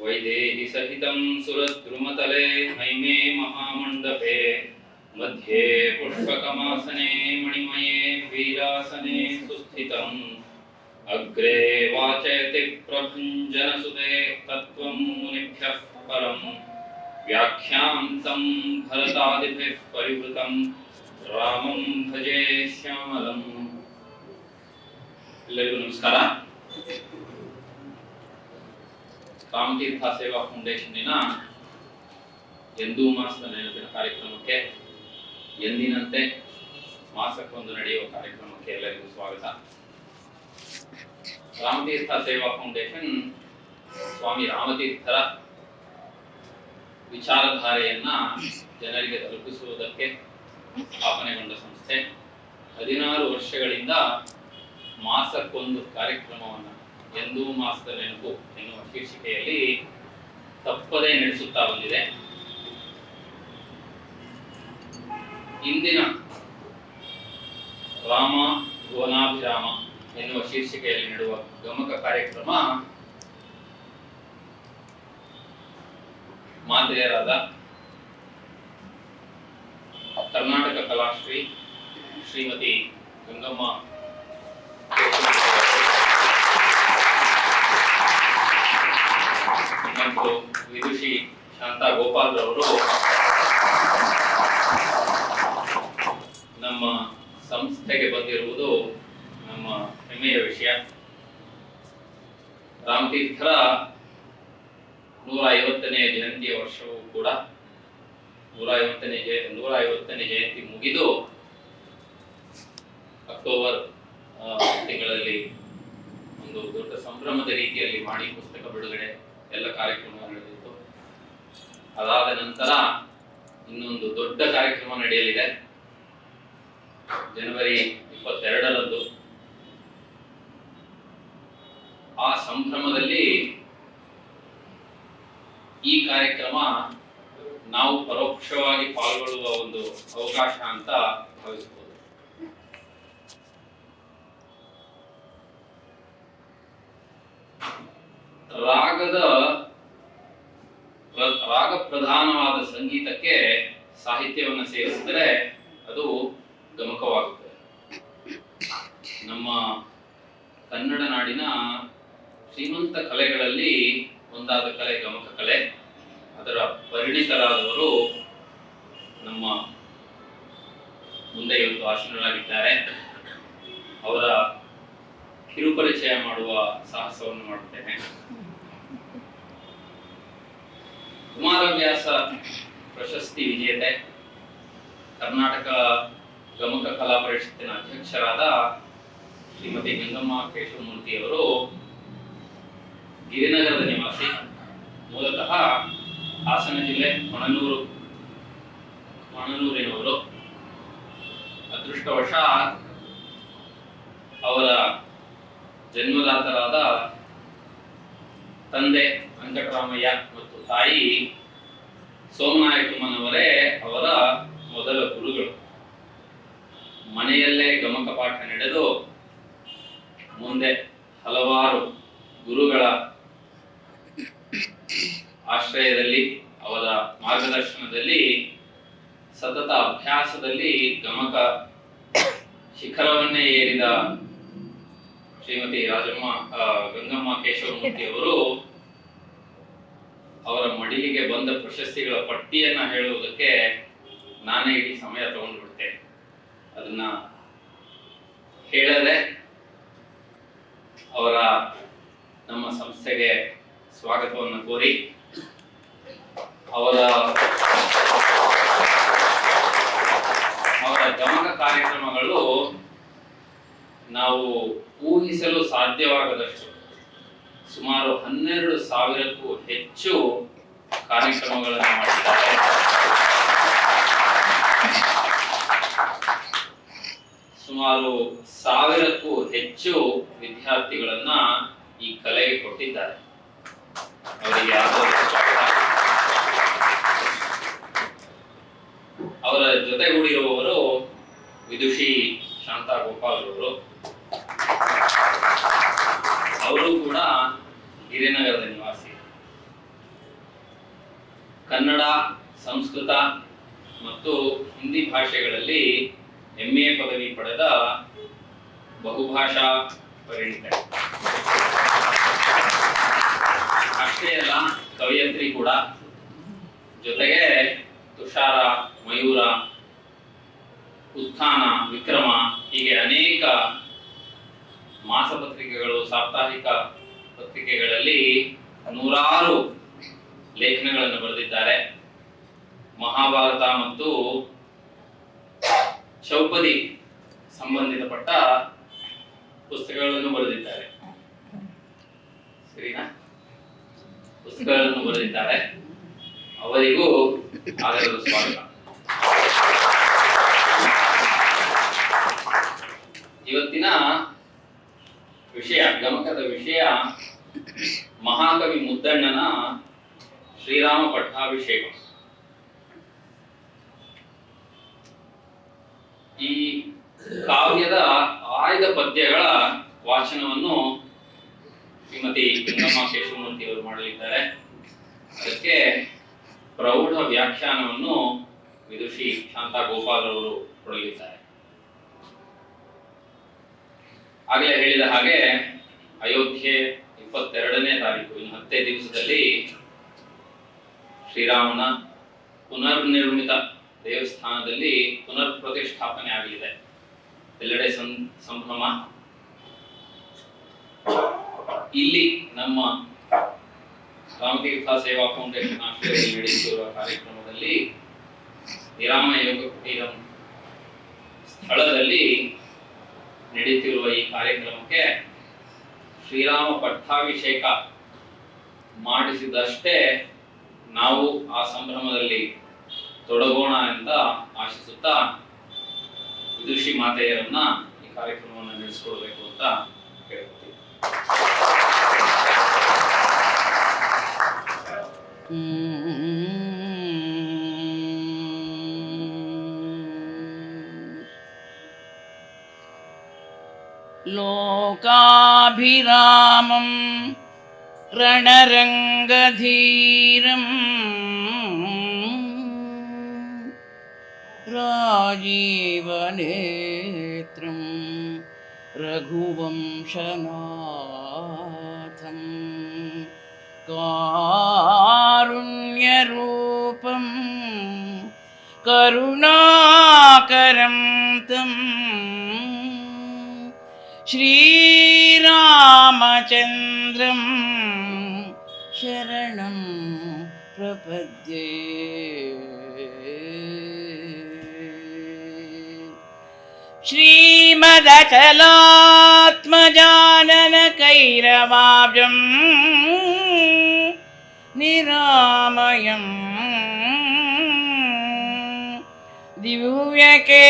वैदेहि सहितं सुरद्रुमतले हैमे महामण्डपे मध्ये पुष्पकमासने मणिमये वीरासने सुस्थितम् अग्रे वाचयति प्रभञ्जनसुते तत्त्वं मुनिभ्यः परम् व्याख्यान्तं भरतादिभिः परिवृतं रामं भजे श्यामलम्। ಎಲ್ಲರಿಗೂ ನಮಸ್ಕಾರ. ರಾಮತೀರ್ಥ ಸೇವಾ ಫೌಂಡೇಶನ್ನಿನ ಎಂದೂ ಮಾಸದ ನೆನಪಿನ ಕಾರ್ಯಕ್ರಮಕ್ಕೆ ಎಂದಿನಂತೆ ಮಾಸಕ್ಕೊಂದು ನಡೆಯುವ ಕಾರ್ಯಕ್ರಮಕ್ಕೆ ಎಲ್ಲರಿಗೂ ಸ್ವಾಗತ. ರಾಮತೀರ್ಥ ಸೇವಾ ಫೌಂಡೇಶನ್ ಸ್ವಾಮಿ ರಾಮತೀರ್ಥರ ವಿಚಾರಧಾರೆಯನ್ನ ಜನರಿಗೆ ತಲುಪಿಸುವುದಕ್ಕೆ ಸ್ಥಾಪನೆಗೊಂಡ ಸಂಸ್ಥೆ. 16 ವರ್ಷಗಳಿಂದ ಮಾಸಕ್ಕೊಂದು ಕಾರ್ಯಕ್ರಮವನ್ನು ಎಂದೂ ಮಾಸದ ನೆನಪು ಎನ್ನುವ ಶೀರ್ಷಿಕೆಯಲ್ಲಿ ತಪ್ಪದೇ ನಡೆಸುತ್ತಾ ಬಂದಿದೆ. ಇಂದಿನ ರಾಮ ಭುವನಾಭಿರಾಮ ಎನ್ನುವ ಶೀರ್ಷಿಕೆಯಲ್ಲಿ ನಡೆಯುವ ಗಮಕ ಕಾರ್ಯಕ್ರಮ ಮಾತೆಯರಾದ ಕರ್ನಾಟಕ ಕಲಾಶ್ರೀ ಶ್ರೀಮತಿ ಗಂಗಮ್ಮ ಮತ್ತು ವಿದುಷಿ ಶಾಂತಾ ಗೋಪಾಲ್ ರವರು ನಮ್ಮ ಸಂಸ್ಥೆಗೆ ಬಂದಿರುವುದು ನಮ್ಮ ಹೆಮ್ಮೆಯ ವಿಷಯ. ರಾಮತೀರ್ಥರ 150ನೇ ಜಯಂತಿಯ ವರ್ಷವೂ ಕೂಡ 150ನೇ ಜಯಂತಿ ಮುಗಿದು ಅಕ್ಟೋಬರ್ ತಿಂಗಳಲ್ಲಿ ಒಂದು ದೊಡ್ಡ ಸಂಭ್ರಮದ ರೀತಿಯಲ್ಲಿ ಮಾಡಿ ಪುಸ್ತಕ ಬಿಡುಗಡೆ ಎಲ್ಲ ಕಾರ್ಯಕ್ರಮ ನಡೆದಿತ್ತು. ಅದಾದ ನಂತರ ಇನ್ನೊಂದು ದೊಡ್ಡ ಕಾರ್ಯಕ್ರಮ ನಡೆಯಲಿದೆ ಜನವರಿ 22ರಂದು. ಆ ಸಂಭ್ರಮದಲ್ಲಿ ಈ ಕಾರ್ಯಕ್ರಮ ನಾವು ಪರೋಕ್ಷವಾಗಿ ಪಾಲ್ಗೊಳ್ಳುವ ಒಂದು ಅವಕಾಶ ಅಂತ ಭಾವಿಸಬಹುದು. ರಾಗ ಪ್ರಧಾನವಾದ ಸಂಗೀತಕ್ಕೆ ಸಾಹಿತ್ಯವನ್ನು ಸೇರಿಸಿದರೆ ಅದು ಗಮಕವಾಗುತ್ತದೆ. ನಮ್ಮ ಕನ್ನಡ ನಾಡಿನ ಶ್ರೀಮಂತ ಕಲೆಗಳಲ್ಲಿ ಒಂದಾದ ಕಲೆ ಗಮಕ ಕಲೆ. ಅದರ ಪರಿಣಿತರಾದವರು ನಮ್ಮ ಮುಂದೆ ಇವತ್ತು ಆಶೀನರಾಗಿದ್ದಾರೆ. ಅವರ ಕಿರುಪರಿಚಯ ಮಾಡುವ ಸಾಹಸವನ್ನು ಮಾಡುತ್ತೇನೆ. ಕುಮಾರವ್ಯಾಸ ಪ್ರಶಸ್ತಿ ವಿಜೇತೆ, ಕರ್ನಾಟಕ ಗಮಕ ಕಲಾ ಪರಿಷತ್ತಿನ ಅಧ್ಯಕ್ಷರಾದ ಶ್ರೀಮತಿ ಗಂಗಮ್ಮ ಕೇಶವಮೂರ್ತಿಯವರು ಗಿರಿನಗರದ ನಿವಾಸಿ. ಮೂಲತಃ ಹಾಸನ ಜಿಲ್ಲೆ ಮಣನೂರಿನವರು. ಅದೃಷ್ಟವಶಾತ್ ಅವರ ಜನ್ಮದಾತರಾದ ತಂದೆ ವೆಂಕಟರಾಮಯ್ಯ ಮತ್ತು ತಾಯಿ ಸೋಮನಾಯಕಮ್ಮನವರೇ ಅವರ ಮೊದಲ ಗುರುಗಳು. ಮನೆಯಲ್ಲೇ ಗಮಕ ಪಾಠ ನಡೆದು ಮುಂದೆ ಹಲವಾರು ಗುರುಗಳ ಆಶ್ರಯದಲ್ಲಿ ಅವರ ಮಾರ್ಗದರ್ಶನದಲ್ಲಿ ಸತತ ಅಭ್ಯಾಸದಲ್ಲಿ ಗಮಕ ಶಿಖರವನ್ನೇ ಏರಿದ ಶ್ರೀಮತಿ ಗಂಗಮ್ಮ ಕೇಶವಮೂರ್ತಿ ಅವರು ಅವರ ಮಡಿಲಿಗೆ ಬಂದ ಪ್ರಶಸ್ತಿಗಳ ಪಟ್ಟಿಯನ್ನ ಹೇಳುವುದಕ್ಕೆ ನಾನೇ ಇಡೀ ಸಮಯ ತಗೊಂಡು ಬಿಡ್ತೇನೆ. ಅದನ್ನ ಹೇಳದೆ ಅವರ ನಮ್ಮ ಸಂಸ್ಥೆಗೆ ಸ್ವಾಗತವನ್ನು ಕೋರಿ ಅವರ ಗಮಕ ಕಾರ್ಯಕ್ರಮಗಳು ನಾವು ಊಹಿಸಲು ಸಾಧ್ಯವಾಗದಷ್ಟು ಸುಮಾರು 12,000ಕ್ಕೂ ಹೆಚ್ಚು ಕಾರ್ಯಕ್ರಮಗಳನ್ನು ಮಾಡಿದ್ದಾರೆ. ಸುಮಾರು 1,000ಕ್ಕೂ ಹೆಚ್ಚು ವಿದ್ಯಾರ್ಥಿಗಳನ್ನ ಈ ಕಲೆಗೆ ಕೊಟ್ಟಿದ್ದಾರೆ. ಅವರಿಗೆ ಅವರ ಜೊತೆಗೂಡಿರುವವರು ವಿದುಷಿ ಶಾಂತಾ ಗೋಪಾಲ್ ಅವರು. ಅವರು ಕೂಡ ಗಿರಿನಗರದ ನಿವಾಸಿ. ಕನ್ನಡ, ಸಂಸ್ಕೃತ ಮತ್ತು ಹಿಂದಿ ಭಾಷೆಗಳಲ್ಲಿ MA ಪದವಿ ಪಡೆದ ಬಹುಭಾಷಾ ಪರಿಣಿತ. ಅಷ್ಟೇ ಅಲ್ಲ, ಕವಯತ್ರಿ ಕೂಡ. ಜೊತೆಗೆ ತುಷಾರ, ಮಯೂರ, ಉತ್ಥಾನ, ವಿಕ್ರಮ ಹೀಗೆ ಅನೇಕ ಮಾಸಪತ್ರಿಕೆಗಳು, ಸಾಪ್ತಾಹಿಕ ಪತ್ರಿಕೆಗಳಲ್ಲಿ ನೂರಾರು ಲೇಖನಗಳನ್ನು ಬರೆದಿದ್ದಾರೆ. ಮಹಾಭಾರತ ಮತ್ತು ಚೌಪದಿ ಸಂಬಂಧಿತಪಟ್ಟ ಪುಸ್ತಕಗಳನ್ನು ಬರೆದಿದ್ದಾರೆ. ಸರಿನಾ? ಪುಸ್ತಕಗಳನ್ನು ಬರೆದಿದ್ದಾರೆ. ಅವರಿಗೂ ಆದರದ ಸ್ವಾಗತ. ಇವತ್ತಿನ ವಿಷಯ, ಗಮಕದ ವಿಷಯ, ಮಹಾಕವಿ ಮುದ್ದಣ್ಣನ ಶ್ರೀರಾಮ ಪಟ್ಟಾಭಿಷೇಕ. ಈ ಕಾವ್ಯದ ಆಯ್ದ ಪದ್ಯಗಳ ವಾಚನವನ್ನು ಶ್ರೀಮತಿ ಗಂಗಮ್ಮ ಕೇಶವಮೂರ್ತಿ ಅವರು ಮಾಡಲಿದ್ದಾರೆ. ಅದಕ್ಕೆ ಪ್ರೌಢ ವ್ಯಾಖ್ಯಾನವನ್ನು ವಿದುಷಿ ಶಾಂತಾ ಗೋಪಾಲ್ ಅವರು ಕೊಡಲಿದ್ದಾರೆ. ಆಗಲೇ ಹೇಳಿದ ಹಾಗೆ ಅಯೋಧ್ಯೆ 22ನೇ ತಾರೀಕು, ಇನ್ನು 10 ದಿವಸದಲ್ಲಿ ಶ್ರೀರಾಮನ ಪುನರ್ನಿರ್ಮಿತ ದೇವಸ್ಥಾನದಲ್ಲಿ ಪುನರ್ ಪ್ರತಿಷ್ಠಾಪನೆ ಆಗಲಿದೆ. ಎಲ್ಲೆಡೆ ಸಂಭ್ರಮ. ಇಲ್ಲಿ ನಮ್ಮ ರಾಮತೀರ್ಥ ಸೇವಾ ಫೌಂಡೇಶನ್ ಆಶ್ರಯದಲ್ಲಿ ನಡೆಯುತ್ತಿರುವ ಕಾರ್ಯಕ್ರಮದಲ್ಲಿ ನಿರಾಮ ಯೋಗ ಕುಟೀರಂ ಸ್ಥಳದಲ್ಲಿ ನಡೆಯುತ್ತಿರುವ ಈ ಕಾರ್ಯಕ್ರಮಕ್ಕೆ ಶ್ರೀರಾಮ ಪಟ್ಟಾಭಿಷೇಕ ಮಾಡಿಸಿದಷ್ಟೇ ನಾವು ಆ ಸಂಭ್ರಮದಲ್ಲಿ ತೊಡಗೋಣ ಅಂತ ಆಶಿಸುತ್ತಾ ವಿದುಷಿ ಮಾತೆಯರನ್ನ ಈ ಕಾರ್ಯಕ್ರಮವನ್ನು ನಡೆಸಿಕೊಡ್ಬೇಕು ಅಂತ ಕೇಳ್ತೀವಿ. ಲೋಕಾಭಿರಾಮಂ ರಣರಂಗಧೀರಂ ರಾಜೀವನೇತ್ರಂ ರಘುವಂಶನಾಥಂ ಕಾರುಣ್ಯರೂಪಂ ಕರುಣಾಕರಂ ತಂ ಶ್ರೀರಾಮಚಂದ್ರಂ ಶರಣಂ ಪ್ರಪದ್ಯೆ. ಶ್ರೀಮದಚಲಾತ್ಮಜಾನನಕೈರವಾಬ್ಜಂ ನಿರಾಮಯಂ ದಿವ್ಯಕೇಶಂ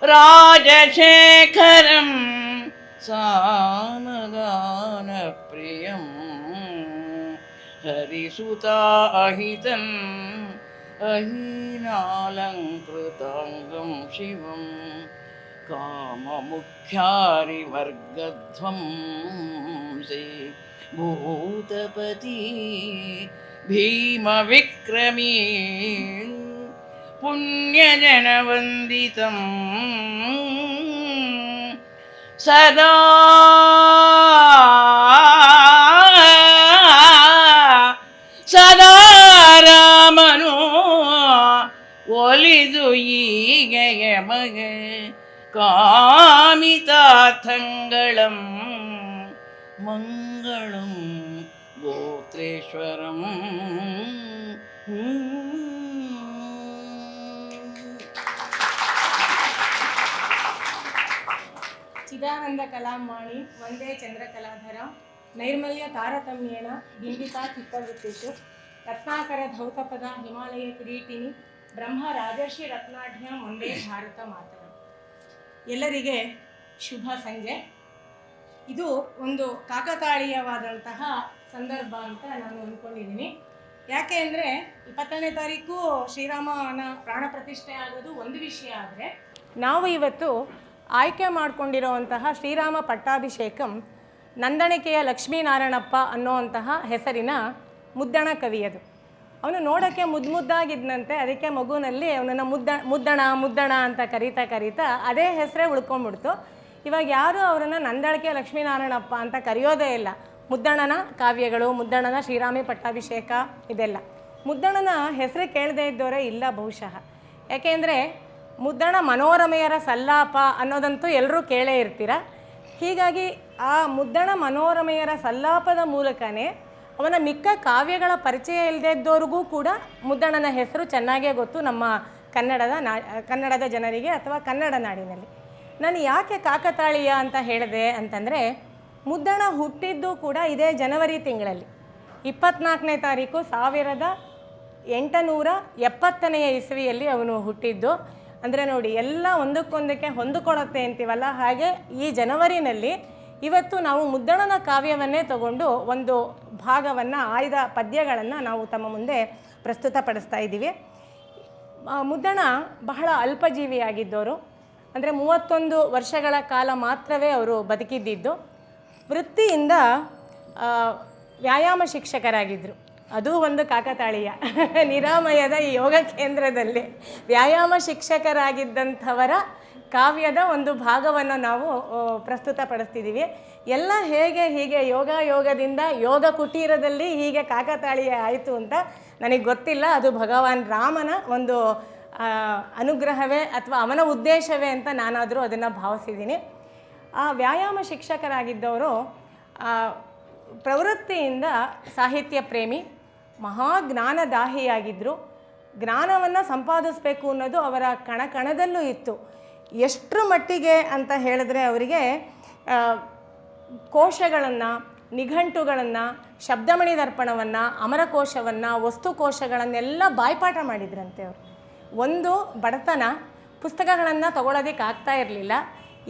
ರಾಜಶೇಖರಂ ಸಾಮಗಾನಪ್ರಿಯಂ ಹರಿಸುತಾಹಿತಂ ಅಹೀನಾಲಂಕೃತಾಂಗಂ ಶಿವಂ ಕಾಮಮುಖ್ಯಾರಿವರ್ಗಧ್ವಂ ಸೇ ಭೂತಪತಿ ಭೀಮವಿಕ್ರಮೀ ಪುಣ್ಯಜನವಂದಿತಂ ಸದಾ ಸದಾ ರಾಮನು ಒಲಿದು ಈಗೆಯ ಮಗೆ ಕಾಮಿತಾರ್ಥಂಗಳಂ ಮಂಗಳಂ ಗೋತ್ರೇಶ್ವರಂ. ಚಿದಾನಂದ ಕಲಾಮಾಣಿ ವಂದೇ ಚಂದ್ರಕಲಾಧರ ನೈರ್ಮಲ್ಯ ತಾರತಮ್ಯೇನ ಬಿಂಬಿತಾ ಚಿತ್ತವೃತ್ತಿಷು ರತ್ನಾಕರ ಧೌತಪದ ಹಿಮಾಲಯ ಕಿರೀಟಿನಿ ಬ್ರಹ್ಮ ರಾಜರ್ಷಿ ರತ್ನಾಢ್ಯಂ ವಂದೇ ಭಾರತ ಮಾತರ. ಎಲ್ಲರಿಗೆ ಶುಭ ಸಂಜೆ. ಇದು ಒಂದು ಕಾಕತಾಳೀಯವಾದಂತಹ ಸಂದರ್ಭ ಅಂತ ನಾನು ಅಂದ್ಕೊಂಡಿದ್ದೀನಿ. ಯಾಕೆ ಅಂದರೆ 20ನೇ ತಾರೀಕು ಶ್ರೀರಾಮನ ಪ್ರಾಣ ಪ್ರತಿಷ್ಠೆ ಆಗೋದು ಒಂದು ವಿಷಯ ಆದರೆ, ನಾವು ಇವತ್ತು ಆಯ್ಕೆ ಮಾಡಿಕೊಂಡಿರುವಂತಹ ಶ್ರೀರಾಮ ಪಟ್ಟಾಭಿಷೇಕಂ ನಂದಣಿಕೆಯ ಲಕ್ಷ್ಮೀನಾರಾಯಣಪ್ಪ ಅನ್ನೋವಂತಹ ಹೆಸರಿನ ಮುದ್ದಣ ಕವಿ ಅದು. ಅವನು ನೋಡೋಕ್ಕೆ ಮುದ್ದಾಗಿದ್ದಂತೆ, ಅದಕ್ಕೆ ಮಗುನಲ್ಲಿ ಅವನನ್ನು ಮುದ್ದಣ ಅಂತ ಕರೀತಾ ಅದೇ ಹೆಸರೇ ಉಳ್ಕೊಂಡ್ಬಿಡ್ತು. ಇವಾಗ ಯಾರು ಅವರನ್ನು ನಂದಳಕೆ ಲಕ್ಷ್ಮೀನಾರಾಯಣಪ್ಪ ಅಂತ ಕರೆಯೋದೇ ಇಲ್ಲ. ಮುದ್ದಣನ ಕಾವ್ಯಗಳು, ಮುದ್ದಣನ ಶ್ರೀರಾಮಿ ಪಟ್ಟಾಭಿಷೇಕ ಇದೆಲ್ಲ. ಮುದ್ದಣನ ಹೆಸರು ಕೇಳದೇ ಇದ್ದವರೇ ಇಲ್ಲ ಬಹುಶಃ. ಯಾಕೆಂದರೆ ಮುದ್ದಣ ಮನೋರಮೆಯರ ಸಲ್ಲಾಪ ಅನ್ನೋದಂತೂ ಎಲ್ಲರೂ ಕೇಳೇ ಇರ್ತೀರ. ಹೀಗಾಗಿ ಆ ಮುದ್ದಣ ಮನೋರಮೆಯರ ಸಲ್ಲಾಪದ ಮೂಲಕನೇ ಅವನ ಮಿಕ್ಕ ಕಾವ್ಯಗಳ ಪರಿಚಯ ಇಲ್ಲದೇ ಇದ್ದವ್ರಿಗೂ ಕೂಡ ಮುದ್ದಣನ ಹೆಸರು ಚೆನ್ನಾಗೇ ಗೊತ್ತು ನಮ್ಮ ಕನ್ನಡದ ಜನರಿಗೆ ಅಥವಾ ಕನ್ನಡ ನಾಡಿನಲ್ಲಿ. ನಾನು ಯಾಕೆ ಕಾಕತಾಳೀಯ ಅಂತ ಹೇಳಿದೆ ಅಂತಂದರೆ, ಮುದ್ದಣ ಹುಟ್ಟಿದ್ದು ಕೂಡ ಇದೇ ಜನವರಿ ತಿಂಗಳಲ್ಲಿ 24ನೇ ತಾರೀಕು 1870ನೇ ಇಸವಿಯಲ್ಲಿ ಅವನು ಹುಟ್ಟಿದ್ದು. ಅಂದರೆ ನೋಡಿ, ಎಲ್ಲ ಒಂದಕ್ಕೊಂದಕ್ಕೆ ಹೊಂದಿಕೊಳ್ಳುತ್ತೆ ಅಂತೀವಲ್ಲ, ಹಾಗೆ ಈ ಜನವರಿನಲ್ಲಿ ಇವತ್ತು ನಾವು ಮುದ್ದಣನ ಕಾವ್ಯವನ್ನೇ ತಗೊಂಡು ಒಂದು ಭಾಗವನ್ನು, ಆಯ್ದ ಪದ್ಯಗಳನ್ನು ನಾವು ತಮ್ಮ ಮುಂದೆ ಪ್ರಸ್ತುತಪಡಿಸ್ತಾ ಇದ್ದೀವಿ. ಮುದ್ದಣ ಬಹಳ ಅಲ್ಪಜೀವಿಯಾಗಿದ್ದವರು. ಅಂದರೆ 31 ವರ್ಷಗಳ ಕಾಲ ಮಾತ್ರವೇ ಅವರು ಬದುಕಿದ್ದಿದ್ದು. ವೃತ್ತಿಯಿಂದ ವ್ಯಾಯಾಮ ಶಿಕ್ಷಕರಾಗಿದ್ದರು. ಅದು ಒಂದು ಕಾಕತಾಳೀಯ. ನಿರಾಮಯದ ಈ ಯೋಗ ಕೇಂದ್ರದಲ್ಲಿ ವ್ಯಾಯಾಮ ಶಿಕ್ಷಕರಾಗಿದ್ದಂಥವರ ಕಾವ್ಯದ ಒಂದು ಭಾಗವನ್ನು ನಾವು ಪ್ರಸ್ತುತಪಡಿಸ್ತಿದ್ದೀವಿ. ಎಲ್ಲ ಹೀಗೆ ಯೋಗದಿಂದ ಯೋಗ ಕುಟೀರದಲ್ಲಿ ಹೀಗೆ ಕಾಕತಾಳೀಯ ಆಯಿತು ಅಂತ ನನಗೆ ಗೊತ್ತಿಲ್ಲ. ಅದು ಭಗವಾನ್ ರಾಮನ ಒಂದು ಅನುಗ್ರಹವೇ ಅಥವಾ ಅವನ ಉದ್ದೇಶವೇ ಅಂತ ನಾನಾದರೂ ಅದನ್ನು ಭಾವಿಸಿದ್ದೀನಿ. ಆ ವ್ಯಾಯಾಮ ಶಿಕ್ಷಕರಾಗಿದ್ದವರು ಪ್ರವೃತ್ತಿಯಿಂದ ಸಾಹಿತ್ಯ ಪ್ರೇಮಿ, ಮಹಾಜ್ಞಾನದಾಹಿಯಾಗಿದ್ದರು. ಜ್ಞಾನವನ್ನು ಸಂಪಾದಿಸಬೇಕು ಅನ್ನೋದು ಅವರ ಕಣದಲ್ಲೂ ಇತ್ತು. ಎಷ್ಟರ ಮಟ್ಟಿಗೆ ಅಂತ ಹೇಳಿದ್ರೆ, ಅವರಿಗೆ ಕೋಶಗಳನ್ನು, ನಿಘಂಟುಗಳನ್ನು, ಶಬ್ದಮಣಿ ದರ್ಪಣವನ್ನು, ಅಮರಕೋಶವನ್ನು, ವಸ್ತುಕೋಶಗಳನ್ನೆಲ್ಲ ಬಾಯ್ಪಾಠ ಮಾಡಿದ್ರಂತೆ ಅವರು. ಒಂದು ಬಡತನ, ಪುಸ್ತಕಗಳನ್ನು ತಗೊಳ್ಳೋದಕ್ಕೆ ಆಗ್ತಾ ಇರಲಿಲ್ಲ.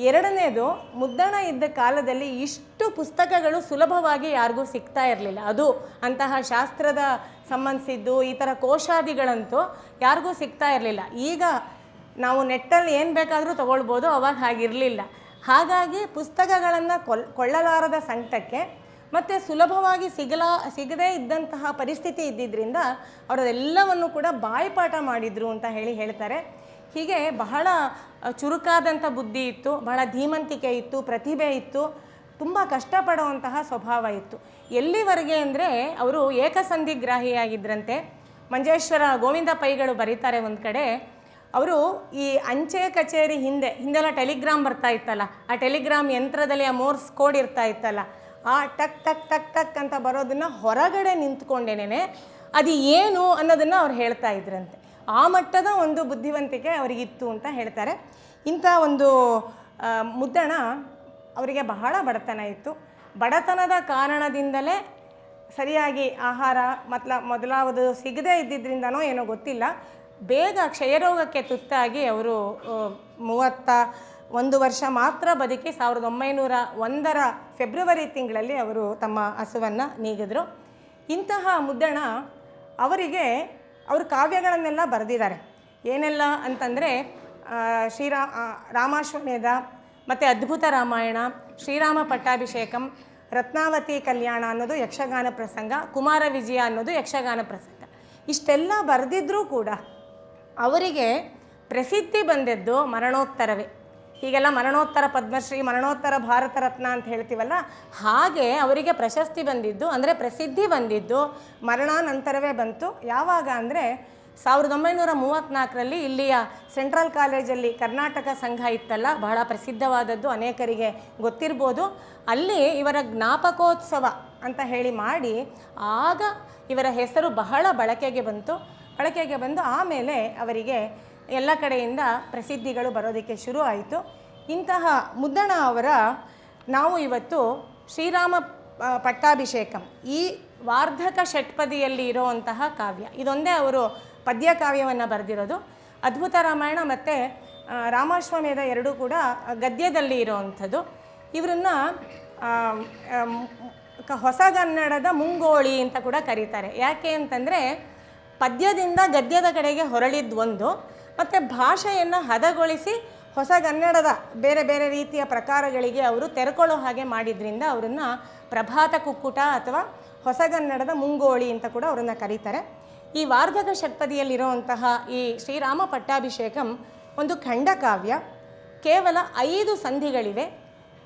ಎರಡನೇದು, ಮುದ್ದಣ ಇದ್ದ ಕಾಲದಲ್ಲಿ ಇಷ್ಟು ಪುಸ್ತಕಗಳು ಸುಲಭವಾಗಿ ಯಾರಿಗೂ ಸಿಗ್ತಾ ಇರಲಿಲ್ಲ. ಅದು ಅಂತಹ ಶಾಸ್ತ್ರದ ಸಂಬಂಧಿಸಿದ್ದು ಈ ಥರ ಕೋಶಾದಿಗಳಂತೂ ಯಾರಿಗೂ ಸಿಗ್ತಾ ಇರಲಿಲ್ಲ. ಈಗ ನಾವು ನೆಟ್ಟಲ್ಲಿ ಏನು ಬೇಕಾದರೂ ತೊಗೊಳ್ಬೋದು, ಅವಾಗ ಹಾಗಿರಲಿಲ್ಲ. ಹಾಗಾಗಿ ಪುಸ್ತಕಗಳನ್ನು ಕೊಳ್ಳಲಾರದ ಸಂಕಟಕ್ಕೆ ಮತ್ತು ಸುಲಭವಾಗಿ ಸಿಗದೇ ಇದ್ದಂತಹ ಪರಿಸ್ಥಿತಿ ಇದ್ದಿದ್ದರಿಂದ ಅವರೆಲ್ಲವನ್ನು ಕೂಡ ಬಾಯಿಪಾಠ ಮಾಡಿದರು ಅಂತ ಹೇಳ್ತಾರೆ. ಹೀಗೆ ಬಹಳ ಚುರುಕಾದಂಥ ಬುದ್ಧಿ ಇತ್ತು, ಬಹಳ ಧೀಮಂತಿಕೆ ಇತ್ತು, ಪ್ರತಿಭೆ ಇತ್ತು, ತುಂಬ ಕಷ್ಟಪಡುವಂತಹ ಸ್ವಭಾವ ಇತ್ತು. ಎಲ್ಲಿವರೆಗೆ ಅಂದರೆ ಅವರು ಏಕಸಂಧಿಗ್ರಾಹಿಯಾಗಿದ್ದರಂತೆ. ಮಂಜೇಶ್ವರ ಗೋವಿಂದ ಪೈಗಳು ಬರೀತಾರೆ ಒಂದು ಕಡೆ, ಅವರು ಈ ಅಂಚೆ ಕಚೇರಿ ಹಿಂದೆಲ್ಲ ಟೆಲಿಗ್ರಾಮ್ ಬರ್ತಾ ಇತ್ತಲ್ಲ, ಆ ಟೆಲಿಗ್ರಾಮ್ ಯಂತ್ರದಲ್ಲಿ ಆ ಮೋರ್ಸ್ ಕೋಡ್ ಇರ್ತಾ ಇತ್ತಲ್ಲ, ಆ ಟಕ್ ಟಕ್ ಟಕ್ ಟಕ್ ಅಂತ ಬರೋದನ್ನು ಹೊರಗಡೆ ನಿಂತ್ಕೊಂಡೇನೆ ಅದು ಏನು ಅನ್ನೋದನ್ನು ಅವ್ರು ಹೇಳ್ತಾ ಇದ್ರಂತೆ. ಆ ಮಟ್ಟದ ಒಂದು ಬುದ್ಧಿವಂತಿಕೆ ಅವರಿಗಿತ್ತು ಅಂತ ಹೇಳ್ತಾರೆ. ಇಂಥ ಒಂದು ಮುದ್ದಣ ಅವರಿಗೆ ಬಹಳ ಬಡತನ ಇತ್ತು. ಬಡತನದ ಕಾರಣದಿಂದಲೇ ಸರಿಯಾಗಿ ಆಹಾರ ಮೊದಲಾವುದು ಸಿಗದೇ ಇದ್ದಿದ್ದರಿಂದನೋ ಏನೋ ಗೊತ್ತಿಲ್ಲ, ಬೇಗ ಕ್ಷಯರೋಗಕ್ಕೆ ತುತ್ತಾಗಿ ಅವರು 31 ವರ್ಷ ಮಾತ್ರ ಬದುಕಿ 1901ರ ಫೆಬ್ರವರಿ ತಿಂಗಳಲ್ಲಿ ಅವರು ತಮ್ಮ ಹಸುವನ್ನು ನೀಗಿದ್ರು. ಇಂತಹ ಮುದ್ದಣ ಅವರಿಗೆ ಅವರು ಕಾವ್ಯಗಳನ್ನೆಲ್ಲ ಬರೆದಿದ್ದಾರೆ. ಏನೆಲ್ಲ ಅಂತಂದರೆ ರಾಮಾಶ್ವಮೇಧ ಮತ್ತು ಅದ್ಭುತ ರಾಮಾಯಣ, ಶ್ರೀರಾಮ ಪಟ್ಟಾಭಿಷೇಕಂ, ರತ್ನಾವತಿ ಕಲ್ಯಾಣ ಅನ್ನೋದು ಯಕ್ಷಗಾನ ಪ್ರಸಂಗ, ಕುಮಾರ ವಿಜಯ ಅನ್ನೋದು ಯಕ್ಷಗಾನ ಪ್ರಸಂಗ. ಇಷ್ಟೆಲ್ಲ ಬರೆದಿದ್ರೂ ಕೂಡ ಅವರಿಗೆ ಪ್ರಸಿದ್ಧಿ ಬಂದದ್ದು ಮರಣೋತ್ತರವೇ. ಹೀಗೆಲ್ಲ ಮರಣೋತ್ತರ ಪದ್ಮಶ್ರೀ, ಮರಣೋತ್ತರ ಭಾರತ ರತ್ನ ಅಂತ ಹೇಳ್ತೀವಲ್ಲ, ಹಾಗೆ ಅವರಿಗೆ ಪ್ರಶಸ್ತಿ ಬಂದಿದ್ದು, ಅಂದರೆ ಪ್ರಸಿದ್ಧಿ ಬಂದಿದ್ದು ಮರಣಾನಂತರವೇ ಬಂತು. ಯಾವಾಗ ಅಂದರೆ 1934ರಲ್ಲಿ ಇಲ್ಲಿಯ ಸೆಂಟ್ರಲ್ ಕಾಲೇಜಲ್ಲಿ ಕರ್ನಾಟಕ ಸಂಘ ಇತ್ತಲ್ಲ, ಬಹಳ ಪ್ರಸಿದ್ಧವಾದದ್ದು, ಅನೇಕರಿಗೆ ಗೊತ್ತಿರ್ಬೋದು. ಅಲ್ಲಿ ಇವರ ಜ್ಞಾಪಕೋತ್ಸವ ಅಂತ ಮಾಡಿ ಆಗ ಇವರ ಹೆಸರು ಬಹಳ ಬಳಕೆಗೆ ಬಂದು ಆಮೇಲೆ ಅವರಿಗೆ ಎಲ್ಲ ಕಡೆಯಿಂದ ಪ್ರಸಿದ್ಧಿಗಳು ಬರೋದಕ್ಕೆ ಶುರು ಆಯಿತು. ಇಂತಹ ಮುದ್ದಣ ಅವರ ನಾವು ಇವತ್ತು ಶ್ರೀರಾಮ ಪಟ್ಟಾಭಿಷೇಕಂ, ಈ ವಾರ್ಧಕ ಷಟ್ಪದಿಯಲ್ಲಿ ಇರೋವಂತಹ ಕಾವ್ಯ, ಇದೊಂದೇ ಅವರು ಪದ್ಯ ಕಾವ್ಯವನ್ನು ಬರೆದಿರೋದು. ಅದ್ಭುತ ರಾಮಾಯಣ ಮತ್ತು ರಾಮಾಶ್ವಮೇಧ ಎರಡೂ ಕೂಡ ಗದ್ಯದಲ್ಲಿ ಇರೋವಂಥದ್ದು. ಇವರನ್ನು ಹೊಸಗನ್ನಡದ ಮುಂಗೋಳಿ ಅಂತ ಕೂಡ ಕರೀತಾರೆ. ಯಾಕೆ ಅಂತಂದರೆ ಪದ್ಯದಿಂದ ಗದ್ಯದ ಕಡೆಗೆ ಹೊರಳಿದ್ದು ಒಂದು, ಮತ್ತು ಭಾಷೆಯನ್ನು ಹದಗೊಳಿಸಿ ಹೊಸಗನ್ನಡದ ಬೇರೆ ಬೇರೆ ರೀತಿಯ ಪ್ರಕಾರಗಳಿಗೆ ಅವರು ತೆರೆಕೊಳ್ಳೋ ಹಾಗೆ ಮಾಡಿದ್ರಿಂದ ಅವರನ್ನು ಪ್ರಭಾತ ಕುಕ್ಕುಟ ಅಥವಾ ಹೊಸಗನ್ನಡದ ಮುಂಗೋಳಿ ಅಂತ ಕೂಡ ಅವರನ್ನು ಕರೀತಾರೆ. ಈ ವಾರ್ಧಕ ಷಟ್ಪದಿಯಲ್ಲಿರುವಂತಹ ಈ ಶ್ರೀರಾಮ ಪಟ್ಟಾಭಿಷೇಕಂ ಒಂದು ಖಂಡಕಾವ್ಯ. ಕೇವಲ 5 ಸಂಧಿಗಳಿವೆ.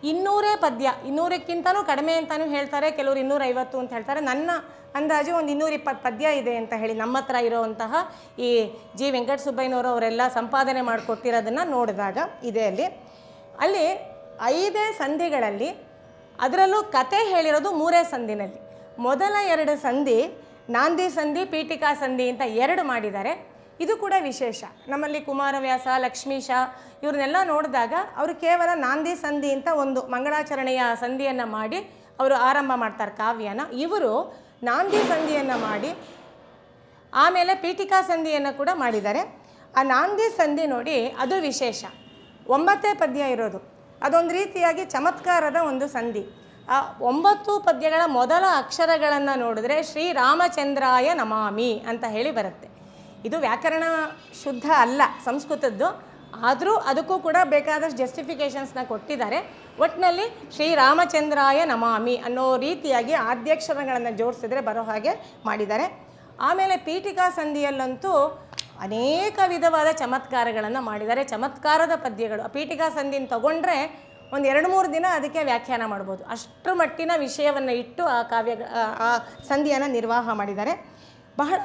200 ಪದ್ಯ, 200ಕ್ಕಿಂತಲೂ ಕಡಿಮೆ ಅಂತಲೂ ಹೇಳ್ತಾರೆ, ಕೆಲವರು 250 ಅಂತ ಹೇಳ್ತಾರೆ. ನನ್ನ ಅಂದಾಜು ಒಂದು 220 ಪದ್ಯ ಇದೆ ಅಂತ ಹೇಳಿ ನಮ್ಮ ಹತ್ರ ಇರೋವಂತಹ ಈ ಜಿ ವೆಂಕಟಸುಬ್ಬಯ್ಯನವರು ಅವರೆಲ್ಲ ಸಂಪಾದನೆ ಮಾಡಿಕೊಟ್ಟಿರೋದನ್ನು ನೋಡಿದಾಗ ಇದೆ. ಅಲ್ಲಿ 5 ಸಂಧಿಗಳಲ್ಲಿ ಅದರಲ್ಲೂ ಕತೆ ಹೇಳಿರೋದು 3 ಸಂಧಿನಲ್ಲಿ. ಮೊದಲ 2 ಸಂಧಿ ನಾಂದಿ ಸಂಧಿ, ಪೀಠಿಕಾ ಸಂಧಿ ಅಂತ 2 ಮಾಡಿದ್ದಾರೆ. ಇದು ಕೂಡ ವಿಶೇಷ. ನಮ್ಮಲ್ಲಿ ಕುಮಾರವ್ಯಾಸ, ಲಕ್ಷ್ಮೀಶ ಇವ್ರನ್ನೆಲ್ಲ ನೋಡಿದಾಗ ಅವರು ಕೇವಲ ನಾಂದಿ ಸಂಧಿ ಅಂತ ಒಂದು ಮಂಗಳಾಚರಣೆಯ ಸಂಧಿಯನ್ನು ಮಾಡಿ ಅವರು ಆರಂಭ ಮಾಡ್ತಾರೆ ಕಾವ್ಯನ. ಇವರು ನಾಂದಿ ಸಂಧಿಯನ್ನು ಮಾಡಿ ಆಮೇಲೆ ಪೀಠಿಕಾ ಸಂಧಿಯನ್ನು ಕೂಡ ಮಾಡಿದ್ದಾರೆ. ಆ ನಾಂದಿ ಸಂಧಿ ನೋಡಿ ಅದು ವಿಶೇಷ. 9 ಪದ್ಯ ಇರೋದು. ಅದೊಂದು ರೀತಿಯಾಗಿ ಚಮತ್ಕಾರದ ಒಂದು ಸಂಧಿ. ಆ 9 ಪದ್ಯಗಳ ಮೊದಲ ಅಕ್ಷರಗಳನ್ನು ನೋಡಿದ್ರೆ ಶ್ರೀರಾಮಚಂದ್ರಾಯ ನಮಾಮಿ ಅಂತ ಹೇಳಿ ಬರುತ್ತೆ. ಇದು ವ್ಯಾಕರಣ ಶುದ್ಧ ಅಲ್ಲ ಸಂಸ್ಕೃತದ್ದು, ಆದರೂ ಅದಕ್ಕೂ ಕೂಡ ಬೇಕಾದಷ್ಟು ಜಸ್ಟಿಫಿಕೇಷನ್ಸ್ನ ಕೊಟ್ಟಿದ್ದಾರೆ. ಒಟ್ಟಿನಲ್ಲಿ ಶ್ರೀರಾಮಚಂದ್ರಾಯ ನಮಾಮಿ ಅನ್ನೋ ರೀತಿಯಾಗಿ ಆದ್ಯಕ್ಷರಗಳನ್ನು ಜೋಡಿಸಿದ್ರೆ ಬರೋ ಹಾಗೆ ಮಾಡಿದ್ದಾರೆ. ಆಮೇಲೆ ಪೀಠಿಕಾ ಸಂಧಿಯಲ್ಲಂತೂ ಅನೇಕ ವಿಧವಾದ ಚಮತ್ಕಾರಗಳನ್ನು ಮಾಡಿದ್ದಾರೆ. ಚಮತ್ಕಾರದ ಪದ್ಯಗಳು. ಪೀಠಿಕಾ ಸಂಧಿನ ತಗೊಂಡ್ರೆ ಒಂದು 2-3 ದಿನ ಅದಕ್ಕೆ ವ್ಯಾಖ್ಯಾನ ಮಾಡ್ಬೋದು. ಅಷ್ಟರ ಮಟ್ಟಿನ ವಿಷಯವನ್ನು ಇಟ್ಟು ಆ ಸಂಧಿಯನ್ನು ನಿರ್ವಾಹ ಮಾಡಿದ್ದಾರೆ. ಬಹಳ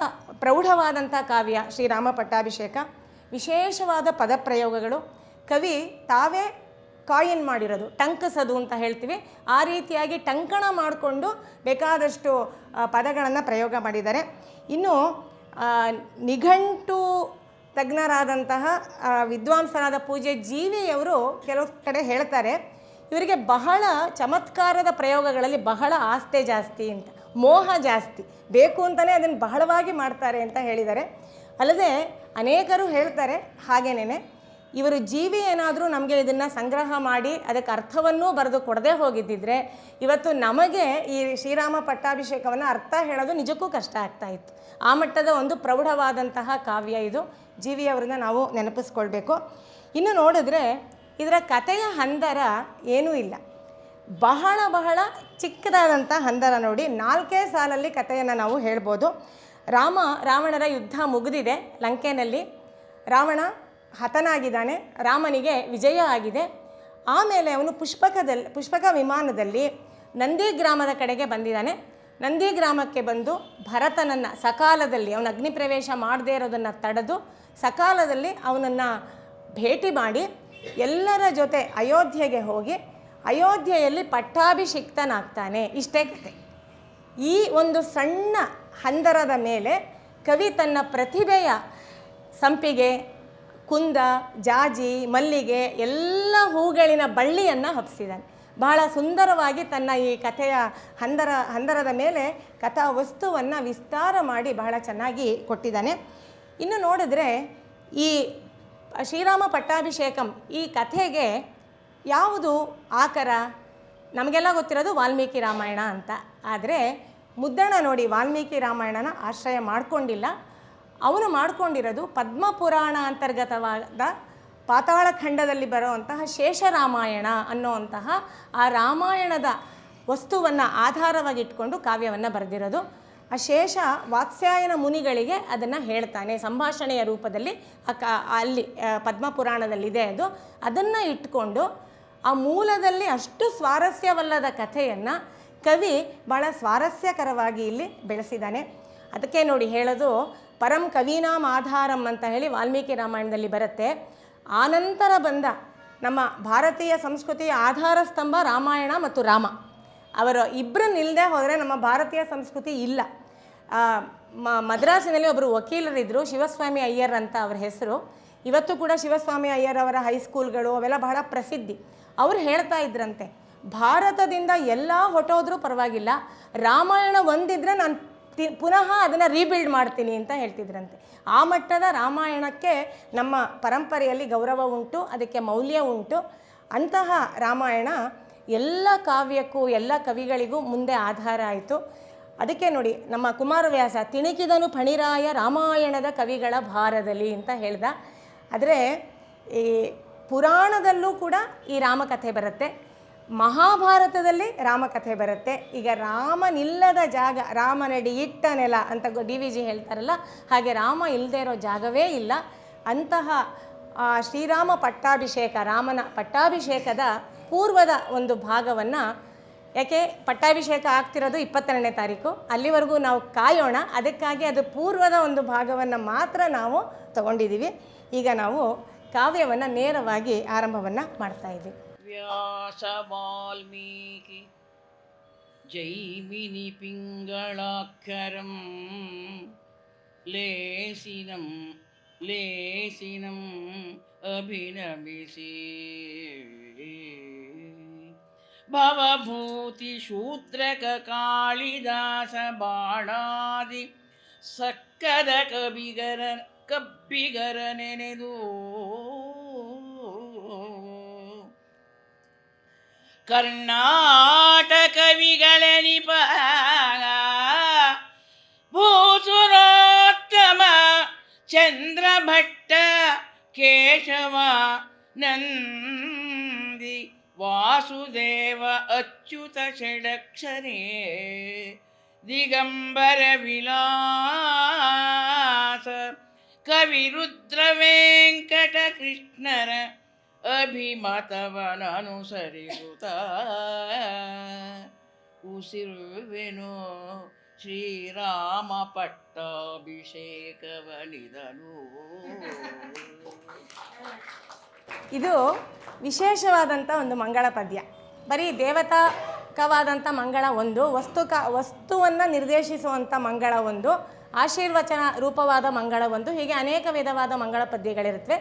ಪ್ರೌಢವಾದಂಥ ಕಾವ್ಯ ಶ್ರೀರಾಮ ಪಟ್ಟಾಭಿಷೇಕ. ವಿಶೇಷವಾದ ಪದಪ್ರಯೋಗಗಳು. ಕವಿ ತಾವೇ ಕಾಯಿನ್ ಮಾಡಿರೋದು, ಟಂಕಸದು ಅಂತ ಹೇಳ್ತೀವಿ. ಆ ರೀತಿಯಾಗಿ ಟಂಕಣ ಮಾಡಿಕೊಂಡು ಬೇಕಾದಷ್ಟು ಪದಗಳನ್ನು ಪ್ರಯೋಗ ಮಾಡಿದ್ದಾರೆ. ಇನ್ನು ನಿಘಂಟು ತಜ್ಞರಾದಂತಹ ವಿದ್ವಾಂಸರಾದ ಪೂಜ್ಯ ಜೀವಿಯವರು ಕೆಲವು ಕಡೆ ಹೇಳ್ತಾರೆ, ಇವರಿಗೆ ಬಹಳ ಚಮತ್ಕಾರದ ಪ್ರಯೋಗಗಳಲ್ಲಿ ಬಹಳ ಆಸ್ಥೆ ಜಾಸ್ತಿ ಅಂತ, ಮೋಹ ಜಾಸ್ತಿ, ಬೇಕು ಅಂತಲೇ ಅದನ್ನು ಬಹಳವಾಗಿ ಮಾಡ್ತಾರೆ ಅಂತ ಹೇಳಿದ್ದಾರೆ. ಅಲ್ಲದೆ ಅನೇಕರು ಹೇಳ್ತಾರೆ ಹಾಗೇನೇ ಇವರು ಜೀವಿ ಏನಾದರೂ ನಮಗೆ ಇದನ್ನು ಸಂಗ್ರಹ ಮಾಡಿ ಅದಕ್ಕೆ ಅರ್ಥವನ್ನೂ ಬರೆದು ಕೊಡದೆ ಹೋಗಿದ್ದಿದ್ರೆ ಇವತ್ತು ನಮಗೆ ಈ ಶ್ರೀರಾಮ ಪಟ್ಟಾಭಿಷೇಕವನ್ನು ಅರ್ಥ ಹೇಳೋದು ನಿಜಕ್ಕೂ ಕಷ್ಟ ಆಗ್ತಾಯಿತ್ತು. ಆ ಮಟ್ಟದ ಒಂದು ಪ್ರೌಢವಾದಂತಹ ಕಾವ್ಯ ಇದು. ಜೀವಿಯವರನ್ನ ನಾವು ನೆನಪಿಸ್ಕೊಳ್ಬೇಕು. ಇನ್ನು ನೋಡಿದ್ರೆ ಇದರ ಕಥೆಯ ಹಂದರ ಏನೂ ಇಲ್ಲ. ಬಹಳ ಬಹಳ ಚಿಕ್ಕದಾದಂಥ ಹಂದರ ನೋಡಿ. 4 ಸಾಲಲ್ಲಿ ಕಥೆಯನ್ನು ನಾವು ಹೇಳ್ಬೋದು. ರಾವಣರ ಯುದ್ಧ ಮುಗಿದಿದೆ. ಲಂಕೆಯಲ್ಲಿ ರಾವಣ ಹತನಾಗಿದ್ದಾನೆ, ರಾಮನಿಗೆ ವಿಜಯ ಆಗಿದೆ. ಆಮೇಲೆ ಅವನು ಪುಷ್ಪಕ ವಿಮಾನದಲ್ಲಿ ನಂದಿ ಗ್ರಾಮದ ಕಡೆಗೆ ಬಂದಿದ್ದಾನೆ. ನಂದಿ ಗ್ರಾಮಕ್ಕೆ ಬಂದು ಭರತನನ್ನು ಸಕಾಲದಲ್ಲಿ ಅವನ ಅಗ್ನಿ ಪ್ರವೇಶ ಮಾಡದೇ ಇರೋದನ್ನು ತಡೆದು ಸಕಾಲದಲ್ಲಿ ಅವನನ್ನು ಭೇಟಿ ಮಾಡಿ ಎಲ್ಲರ ಜೊತೆ ಅಯೋಧ್ಯೆಗೆ ಹೋಗಿ ಅಯೋಧ್ಯೆಯಲ್ಲಿ ಪಟ್ಟಾಭಿಷಿಕ್ತನಾಗ್ತಾನೆ. ಇಷ್ಟೇ ಕತೆ. ಈ ಒಂದು ಸಣ್ಣ ಹಂದರದ ಮೇಲೆ ಕವಿ ತನ್ನ ಪ್ರತಿಭೆಯ ಸಂಪಿಗೆ, ಕುಂದ, ಜಾಜಿ, ಮಲ್ಲಿಗೆ ಎಲ್ಲ ಹೂಗಳಿನ ಬಳ್ಳಿಯನ್ನು ಹಬ್ಬಿಸಿದ್ದಾನೆ. ಬಹಳ ಸುಂದರವಾಗಿ ತನ್ನ ಈ ಕಥೆಯ ಹಂದರದ ಮೇಲೆ ಕಥಾ ವಸ್ತುವನ್ನು ವಿಸ್ತಾರ ಮಾಡಿ ಬಹಳ ಚೆನ್ನಾಗಿ ಕೊಟ್ಟಿದ್ದಾನೆ. ಇನ್ನು ನೋಡಿದ್ರೆ ಈ ಶ್ರೀರಾಮ ಪಟ್ಟಾಭಿಷೇಕಂ ಈ ಕಥೆಗೆ ಯಾವುದು ಆಕರ? ನಮಗೆಲ್ಲ ಗೊತ್ತಿರೋದು ವಾಲ್ಮೀಕಿ ರಾಮಾಯಣ ಅಂತ. ಆದರೆ ಮುದ್ದಣ ನೋಡಿ ವಾಲ್ಮೀಕಿ ರಾಮಾಯಣನ ಆಶ್ರಯ ಮಾಡಿಕೊಂಡಿಲ್ಲ. ಅವನು ಮಾಡಿಕೊಂಡಿರೋದು ಪದ್ಮಪುರಾಣ ಅಂತರ್ಗತವಾದ ಪಾತಾಳಖಂಡದಲ್ಲಿ ಬರುವಂತಹ ಶೇಷರಾಮಾಯಣ ಅನ್ನುವಂತಹ ಆ ರಾಮಾಯಣದ ವಸ್ತುವನ್ನು ಆಧಾರವಾಗಿಟ್ಕೊಂಡು ಕಾವ್ಯವನ್ನು ಬರೆದಿರೋದು. ಆ ಶೇಷ ವಾತ್ಸ್ಯಾಯನ ಮುನಿಗಳಿಗೆ ಅದನ್ನು ಹೇಳ್ತಾನೆ ಸಂಭಾಷಣೆಯ ರೂಪದಲ್ಲಿ. ಅಲ್ಲಿ ಪದ್ಮಪುರಾಣದಲ್ಲಿದೆ ಅದು. ಅದನ್ನು ಇಟ್ಕೊಂಡು ಆ ಮೂಲದಲ್ಲಿ ಅಷ್ಟು ಸ್ವಾರಸ್ಯವಲ್ಲದ ಕಥೆಯನ್ನು ಕವಿ ಭಾಳ ಸ್ವಾರಸ್ಯಕರವಾಗಿ ಇಲ್ಲಿ ಬೆಳೆಸಿದ್ದಾನೆ. ಅದಕ್ಕೆ ನೋಡಿ ಹೇಳೋದು ಪರಂ ಕವೀನಾಂ ಆಧಾರಂ ಅಂತ ಹೇಳಿ ವಾಲ್ಮೀಕಿ ರಾಮಾಯಣದಲ್ಲಿ ಬರುತ್ತೆ. ಆನಂತರ ಬಂದ ನಮ್ಮ ಭಾರತೀಯ ಸಂಸ್ಕೃತಿಯ ಆಧಾರ ಸ್ತಂಭ ರಾಮಾಯಣ ಮತ್ತು ರಾಮ. ಅವರು ಇಬ್ಬರನ್ನ ಇಲ್ಲದೆ ಹೋದರೆ ನಮ್ಮ ಭಾರತೀಯ ಸಂಸ್ಕೃತಿ ಇಲ್ಲ. ಮದ್ರಾಸಿನಲ್ಲಿ ಒಬ್ಬರು ವಕೀಲರಿದ್ದರು, ಶಿವಸ್ವಾಮಿ ಅಯ್ಯರ್ ಅಂತ ಅವ್ರ ಹೆಸರು. ಇವತ್ತು ಕೂಡ ಶಿವಸ್ವಾಮಿ ಅಯ್ಯರ್ ಅವರ ಹೈಸ್ಕೂಲ್ಗಳು ಅವೆಲ್ಲ ಬಹಳ ಪ್ರಸಿದ್ಧಿ. ಅವರು ಹೇಳ್ತಾ ಇದ್ರಂತೆ, ಭಾರತದಿಂದ ಎಲ್ಲ ಹೊಟ್ಟೋದ್ರೂ ಪರವಾಗಿಲ್ಲ, ರಾಮಾಯಣ ಒಂದಿದ್ರೆ ನಾನು ಪುನಃ ಅದನ್ನು ರೀಬಿಲ್ಡ್ ಮಾಡ್ತೀನಿ ಅಂತ ಹೇಳ್ತಿದ್ರಂತೆ. ಆ ಮಟ್ಟದ ರಾಮಾಯಣಕ್ಕೆ ನಮ್ಮ ಪರಂಪರೆಯಲ್ಲಿ ಗೌರವ ಉಂಟು, ಅದಕ್ಕೆ ಮೌಲ್ಯ ಉಂಟು. ಅಂತಹ ರಾಮಾಯಣ ಎಲ್ಲ ಕಾವ್ಯಕ್ಕೂ ಎಲ್ಲ ಕವಿಗಳಿಗೂ ಮುಂದೆ ಆಧಾರ ಆಯಿತು. ಅದಕ್ಕೆ ನೋಡಿ ನಮ್ಮ ಕುಮಾರವ್ಯಾಸ ತಿಣುಕಿದನು ಫಣಿರಾಯ ರಾಮಾಯಣದ ಕವಿಗಳ ಭಾರದಲ್ಲಿ ಅಂತ ಹೇಳ್ದ. ಆದರೆ ಈ ಪುರಾಣದಲ್ಲೂ ಕೂಡ ಈ ರಾಮಕಥೆ ಬರುತ್ತೆ. ಮಹಾಭಾರತದಲ್ಲಿ ರಾಮಕಥೆ ಬರುತ್ತೆ. ಈಗ ರಾಮನಿಲ್ಲದ ಜಾಗ, ರಾಮನಡಿ ಇಟ್ಟ ನೆಲ ಅಂತ DVG ಹೇಳ್ತಾರಲ್ಲ, ಹಾಗೆ ರಾಮ ಇಲ್ಲದೆ ಇರೋ ಜಾಗವೇ ಇಲ್ಲ. ಅಂತಹ ಶ್ರೀರಾಮ ಪಟ್ಟಾಭಿಷೇಕ, ರಾಮನ ಪಟ್ಟಾಭಿಷೇಕದ ಪೂರ್ವದ ಒಂದು ಭಾಗವನ್ನು, ಯಾಕೆ ಪಟ್ಟಾಭಿಷೇಕ ಆಗ್ತಿರೋದು 22ನೇ ತಾರೀಕು, ಅಲ್ಲಿವರೆಗೂ ನಾವು ಕಾಯೋಣ, ಅದಕ್ಕಾಗಿ ಅದು ಪೂರ್ವದ ಒಂದು ಭಾಗವನ್ನು ಮಾತ್ರ ನಾವು ತಗೊಂಡಿದ್ದೀವಿ. ಈಗ ನಾವು ಕಾವ್ಯವನ್ನು ನೇರವಾಗಿ ಆರಂಭವನ್ನು ಮಾಡ್ತಾ ಇದ್ದೀವಿ. ವ್ಯಾಸ ವಾಲ್ಮೀಕಿ ಜೈಮಿನಿ ಪಿಂಗಳಾಕ್ಷರಂ ಲೇಸಿನಂ ಲೇಸಿನಂ ಅಭಿನಮಿಸಿ ಭವಭೂತಿ ಶೂದ್ರಕ ಕಾಳಿದಾಸ ಬಾಣಾದಿ ಸಕ್ಕದ ಕಬ್ಬಿಗರ ನೆನೆದು ಕರ್ನಾಟಕ ವಿಗಳೆನಿಪ ಭೂಸುರೋತ್ತಮ ಚಂದ್ರಭಟ್ಟ ಕೇಶವ ನಂದಿ ವಾಸುದೇವ ಅಚ್ಯುತ ಷಡಕ್ಷರೇ ದಿಗಂಬರ ವಿಲಾಸ ಕವಿರುದ್ರ ವೆಂಕಟ ಕೃಷ್ಣರ ಅಭಿಮತವನನುಸರಿಸುತ್ತ ಉಸಿರುವೆನು ಶ್ರೀರಾಮ ಪಟ್ಟಾಭಿಷೇಕವನಿದನು. ಇದು ವಿಶೇಷವಾದಂಥ ಒಂದು ಮಂಗಳ ಪದ್ಯ. ಬರೀ ದೇವತಾಕವಾದಂಥ ಮಂಗಳ ಒಂದು, ವಸ್ತುವನ್ನು ನಿರ್ದೇಶಿಸುವಂಥ ಮಂಗಳ ಒಂದು, ಆಶೀರ್ವಚನ ರೂಪವಾದ ಮಂಗಳ ಒಂದು, ಹೀಗೆ ಅನೇಕ ವಿಧವಾದ ಮಂಗಳ ಪದ್ಯಗಳಿರುತ್ತವೆ.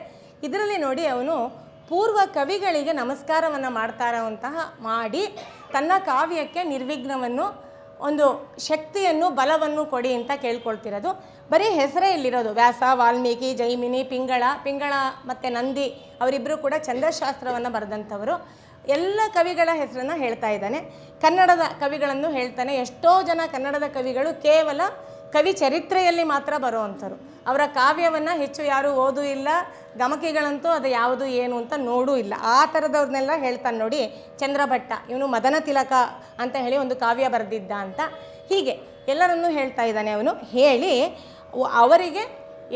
ಇದರಲ್ಲಿ ನೋಡಿ, ಅವನು ಪೂರ್ವ ಕವಿಗಳಿಗೆ ನಮಸ್ಕಾರವನ್ನು ಮಾಡಿ ತನ್ನ ಕಾವ್ಯಕ್ಕೆ ನಿರ್ವಿಘ್ನವನ್ನು, ಒಂದು ಶಕ್ತಿಯನ್ನು, ಬಲವನ್ನು ಕೊಡಿ ಅಂತ ಕೇಳ್ಕೊಳ್ತಿರೋದು. ಬರೀ ಹೆಸರೇ ಇಲ್ಲಿರೋದು. ವ್ಯಾಸ, ವಾಲ್ಮೀಕಿ, ಜೈಮಿನಿ, ಪಿಂಗಳ ಮತ್ತು ನಂದಿ ಅವರಿಬ್ಬರು ಕೂಡ ಛಂದಶಾಸ್ತ್ರವನ್ನು ಬರೆದಂಥವರು. ಎಲ್ಲ ಕವಿಗಳ ಹೆಸರನ್ನು ಹೇಳ್ತಾ ಇದ್ದಾನೆ. ಕನ್ನಡದ ಕವಿಗಳನ್ನು ಹೇಳ್ತಾನೆ. ಎಷ್ಟೋ ಜನ ಕನ್ನಡದ ಕವಿಗಳು ಕೇವಲ ಕವಿ ಚರಿತ್ರೆಯಲ್ಲಿ ಮಾತ್ರ ಬರುವಂಥವ್ರು. ಅವರ ಕಾವ್ಯವನ್ನು ಹೆಚ್ಚು ಯಾರೂ ಓದೂ ಇಲ್ಲ, ಗಮಕಿಗಳಂತೂ ಅದು ಯಾವುದು ಏನು ಅಂತ ನೋಡೂ ಇಲ್ಲ. ಆ ಥರದವ್ರನ್ನೆಲ್ಲ ಹೇಳ್ತಾನೆ ನೋಡಿ. ಚಂದ್ರಭಟ್ಟ, ಇವನು ಮದನ ತಿಲಕ ಅಂತ ಹೇಳಿ ಒಂದು ಕಾವ್ಯ ಬರೆದಿದ್ದ ಅಂತ, ಹೀಗೆ ಎಲ್ಲರನ್ನೂ ಹೇಳ್ತಾ ಇದ್ದಾನೆ ಅವನು. ಹೇಳಿ ಅವರಿಗೆ